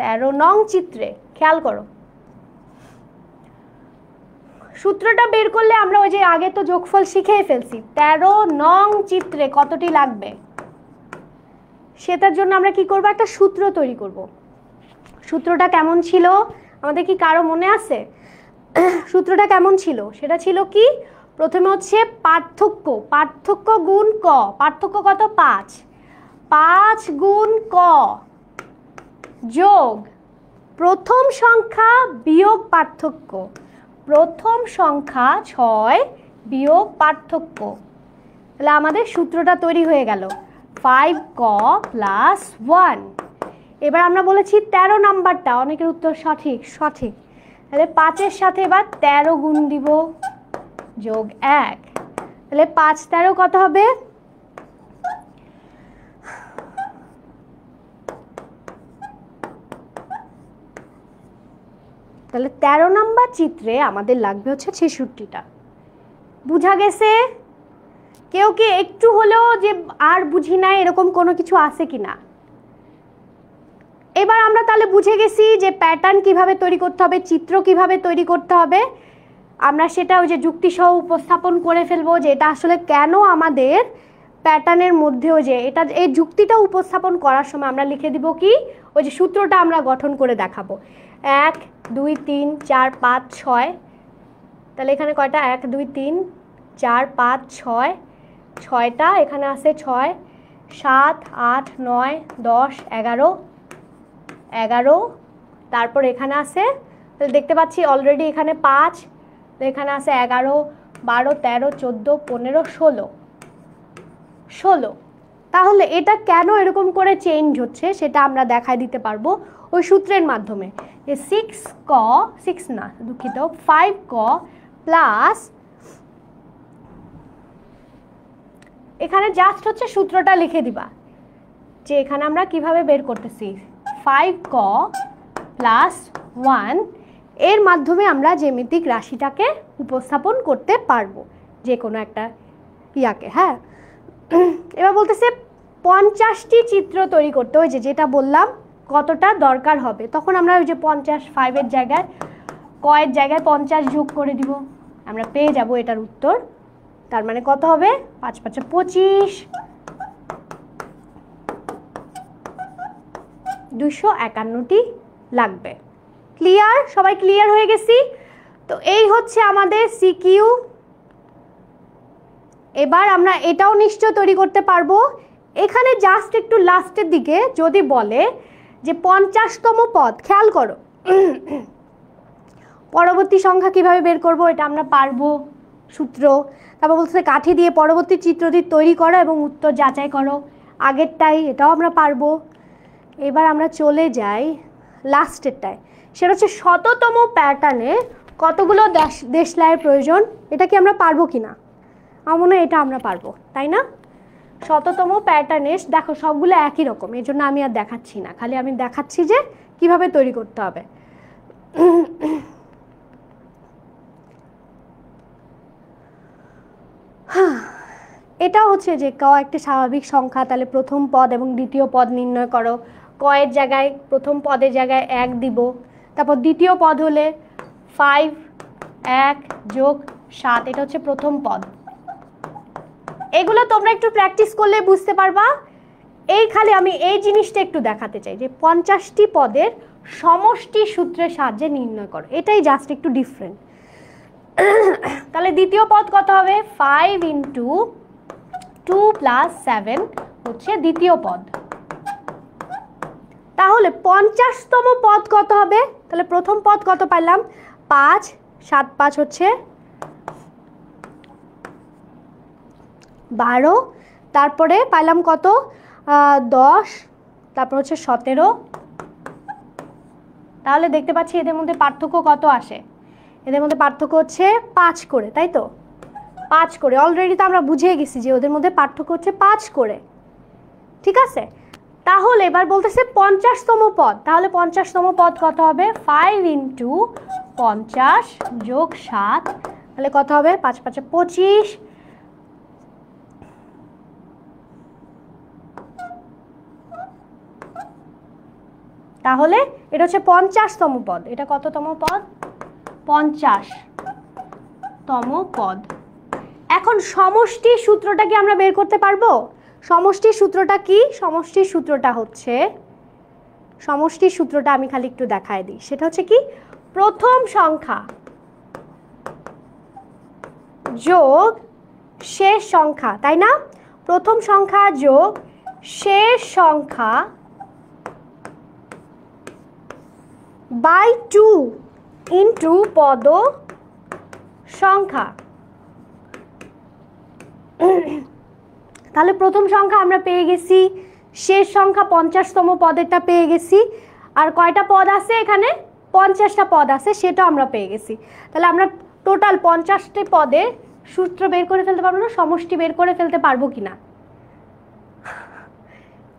13 নং চিত্রে, খেয়াল করো সূত্রটা বের করলে আমরা ওই যে আগে তো যোগফল শিখেই ফেলছি। 13 নং চিত্রে কতটি লাগবে সেটার জন্য আমরা কি করব? একটা সূত্র তৈরি করব। সূত্রটা কেমন ছিল আমাদের কি কারো মনে আছে? সূত্রটা কেমন ছিল? সেটা ছিল কি, প্রথমে হচ্ছে পার্থক্য, পার্থক্য গুণ ক, পার্থক্য কত? 5, 5 গুণ ক যোগ প্রথম সংখ্যা বিয়োগ পার্থক্য, প্রথম সংখ্যা 6 বিয়োগ পার্থক্য। তাহলে আমাদের সূত্রটা তৈরি হয়ে গেল 5ক প্লাস 1। এবার আমরা বলেছি 13 নাম্বারটা, অনেকের উত্তর সঠিক, সঠিক। তাহলে 5-এর সাথে এবার 13 গুণ দিব, যোগ 1, তাহলে 5 13 কত হবে? তাহলে 13 নাম্বার চিত্রে আমাদের লাগবে হচ্ছে 66টা। বুঝা গেছে? কেউ কি একটু হলেও যে আর বুঝি নাই এরকম কোনো কিছু আছে কিনা? এবার আমরা তাহলে বুঝে গেছি যে প্যাটার্ন কিভাবে তৈরি করতে হবে, চিত্র কিভাবে তৈরি করতে হবে। আমরা সেটা ওই যে যুক্তি সহ উপস্থাপন করে ফেলবো যে এটা আসলে কেন আমাদের প্যাটার্নের মধ্যেও যে এটা, এই যুক্তিটা উপস্থাপন করার সময় আমরা লিখে দিব কি, ওই যে সূত্রটা আমরা গঠন করে দেখাবো। 1 2 3 4 5 6, তাহলে এখানে কয়টা? 1 2 3 4 5 6, 6টা, এখানে আছে 6 7 8 9 10 11 11, তারপর এখানে আছে, তাহলে দেখতে পাচ্ছি অলরেডি এখানে 5, এখানে আছে 11 12 13 14 15 16 16। তাহলে এটা কেন এরকম করে চেঞ্জ হচ্ছে সেটা আমরা দেখাই দিতে পারবো ওই সূত্রের মাধ্যমে। যে 6ক, 6 না দুঃখিত, 5ক প্লাস, এখানে জাস্ট হচ্ছে সূত্রটা লিখে দিবা যে এখানে আমরা কিভাবে বের করতেছি। 5ক প্লাস 1, এর মাধ্যমে আমরা জ্যামিতিক রাশিটাকে উপস্থাপন করতে পারবো, যে কোনো একটা ইয়াকে। হ্যাঁ, এবার বলতেছে 50টি চিত্র তৈরি করতে, ওই যেটা বললাম কতটা দরকার হবে, তখন আমরা ওই যে 55 জায়গায় কয়ের জায়গায় 50 যোগ করে দিব, আমরা পেয়ে যাব এটার উত্তর। তার মানে কত হবে? 5 5 25, 251টি লাগবে। ক্লিয়ার? সবাই ক্লিয়ার হয়ে গেছি? তো এই হচ্ছে আমাদের সিকিউ। এবার আমরা এটাও নিশ্চয় তৈরি করতে পারবো। এখানে জাস্ট একটু লাস্টের দিকে যদি বলে যে 50তম পদ, খেয়াল করো পরবর্তী সংখ্যা কিভাবে বের করব, এটা আমরা পারবো সূত্র। তারপর বলছে কাঠি দিয়ে পরবর্তী চিত্রটি তৈরি করো এবং উত্তর যাচাই করো, আগেরটাই, এটাও আমরা পারবো। এবার আমরা চলে যাই লাস্টেরটায়, সেটা হচ্ছে 100তম প্যাটার্নে কতগুলো দেশলাইয়ের প্রয়োজন, এটা কি আমরা পারবো কিনা? আমার মনে হয় এটা আমরা পারবো, তাই না? 100তম প্যাটার্নে দেখো সবগুলো একই রকম, এই জন্য আমি আর দেখাচ্ছি না, খালি আমি দেখাচ্ছি যে কিভাবে তৈরি করতে হবে। এটা হচ্ছে যে ক একটা স্বাভাবিক সংখ্যা, তাহলে প্রথম পদ এবং দ্বিতীয় পদ নির্ণয় করো। কয়ের জায়গায় প্রথম পদের জায়গায় 1 দিব, তারপর দ্বিতীয় পদ হলে 5 1 যোগ 7, এটা হচ্ছে প্রথম পদ। এগুলো তোমরা একটু প্র্যাকটিস করলে বুঝতে পারবা। এই খালি আমি এই জিনিসটা একটু দেখাতে চাই যে 50টি পদের সমষ্টি সূত্রের সাহায্যে নির্ণয় করো, এটাই জাস্ট একটু ডিফারেন্ট। তাহলে দ্বিতীয় পদ কত হবে? 5 × 2 + 7 হচ্ছে দ্বিতীয় পদ। তাহলে 50তম পদ কত হবে? তাহলে প্রথম পদ কত পাইলাম? 5, 7 5 হচ্ছে 12, তারপরে পাইলাম কত? 10, তারপর হচ্ছে 17। তাহলে দেখতে পাচ্ছি এদের মধ্যে পার্থক্য কত আসে? এদের মধ্যে পার্থক্য হচ্ছে 5 করে, তাই তো? 5 করে অলরেডি তো আমরা বুঝে গেছি যে ওদের মধ্যে পার্থক্য হচ্ছে 5 করে, ঠিক আছে? তাহলে এবার বলতেছে 50তম পদ, তাহলে 50তম পদ কত হবে? 5 × 50 যোগ 7, তাহলে কত হবে? 5 5 25। তাহলে এটা হচ্ছে 50তম পদ। এটা কততম পদ? 50তম পদ। এখন সমষ্টির সূত্রটা কি আমরা বের করতে পারবো? সমষ্টির সূত্রটা কি? সমষ্টির সূত্রটা হচ্ছে, সমষ্টির সূত্রটা আমি খালি একটু দেখায় দিই, সেটা হচ্ছে কি? প্রথম সংখ্যা যোগ শেষ সংখ্যা, তাই না? প্রথম সংখ্যা যোগ শেষ সংখ্যা বাই 2 ইন্টু পদ সংখ্যা। তাহলে প্রথম সংখ্যা আমরা পেয়ে গেছি, শেষ সংখ্যা 50তম পদেরটা পেয়ে গেছি, আর কয়টা পদ আছে এখানে? 50টা পদ আছে, সেটা আমরা পেয়ে গেছি। তাহলে আমরা টোটাল 50টি পদের সূত্র বের করে ফেলতে পারবো না? সমষ্টি বের করে ফেলতে পারবো কিনা?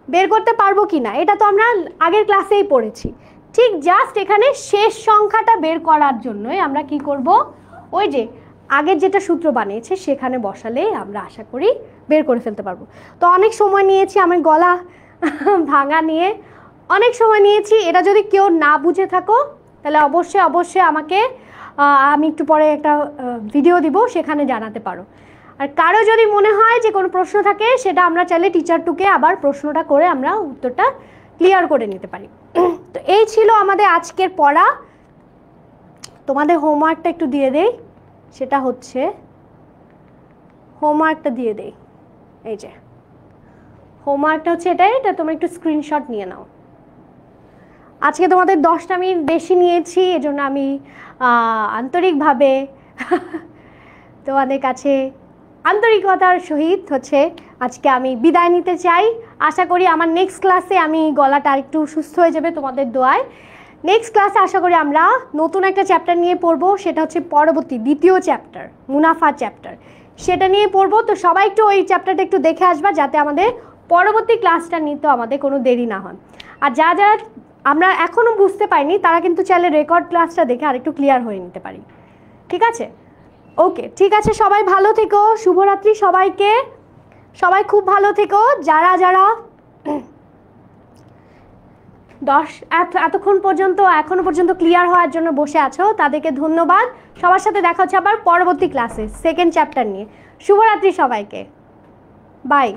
বের করতে পারবো কিনা এটা তো আমরা আগের ক্লাসেই পড়েছি। ঠিক জাস্ট এখানে শেষ সংখ্যাটা বের করার জন্যই আমরা কি করব? ওই যে আগের যেটা সূত্র বানিয়েছে সেখানে বসালেই আমরা আশা করি বের করে ফেলতে পারবো। তো অনেক সময় নিয়েছি, আমি গলা ভাঙা নিয়ে অনেক সময় নিয়েছি। এটা যদি কেউ না বুঝে থাকো তাহলে অবশ্যই অবশ্যই আমাকে আমি একটু পরে একটা ভিডিও দিব, সেখানে জানাতে পারো। আর কারো যদি মনে হয় যে কোনো প্রশ্ন থাকে, সেটা আমরা চাইলে টিচার টুকে আবার প্রশ্নটা করে আমরা উত্তরটা ক্লিয়ার করে নিতে পারি। তো এই ছিল আমাদের আজকের পড়া। তোমাদের হোমওয়ার্কটা একটু দিয়ে দেই, সেটা হচ্ছে হোমওয়ার্কটা দিয়ে দেই। এই যে হোমওয়ার্কটা হচ্ছে এটাই, এটা তোমরা একটু স্ক্রিনশট নিয়ে নাও। আজকে তোমাদের 10টা মিনিট বেশি নিয়েছি, এজন্য আমি আন্তরিকভাবে তোমাদের কাছে আন্তরিকতার সহিত হচ্ছে আজকে আমি বিদায় নিতে চাই। আশা করি আমার নেক্সট ক্লাসে আমি গলাটা আরেকটু সুস্থ হয়ে যাবে তোমাদের দোয়ায়। নেক্সট ক্লাসে আশা করি আমরা নতুন একটা চ্যাপ্টার নিয়ে পড়বো, সেটা হচ্ছে পরবর্তী দ্বিতীয় চ্যাপ্টার, মুনাফা চ্যাপ্টার, সেটা নিয়ে পড়বো। তো সবাই একটু ওই চ্যাপ্টারটা একটু দেখে আসবা, যাতে আমাদের পরবর্তী ক্লাসটা নিতে আমাদের কোনো দেরি না হয়। আর যা যা আমরা এখনও বুঝতে পারিনি তারা কিন্তু চাইলে রেকর্ড ক্লাসটা দেখে আরেকটু ক্লিয়ার হয়ে নিতে পারি, ঠিক আছে? ওকে, ঠিক আছে, সবাই ভালো থেকো, শুভরাত্রি সবাইকে, সবাই খুব ভালো থেকো। যারা যারা এতক্ষণ পর্যন্ত এখনো পর্যন্ত ক্লিয়ার হওয়ার জন্য বসে আছো তাদেরকে ধন্যবাদ। সবার সাথে দেখা হচ্ছে আবার পরবর্তী ক্লাসে সেকেন্ড চ্যাপ্টার নিয়ে। শুভরাত্রি সবাইকে, বাই।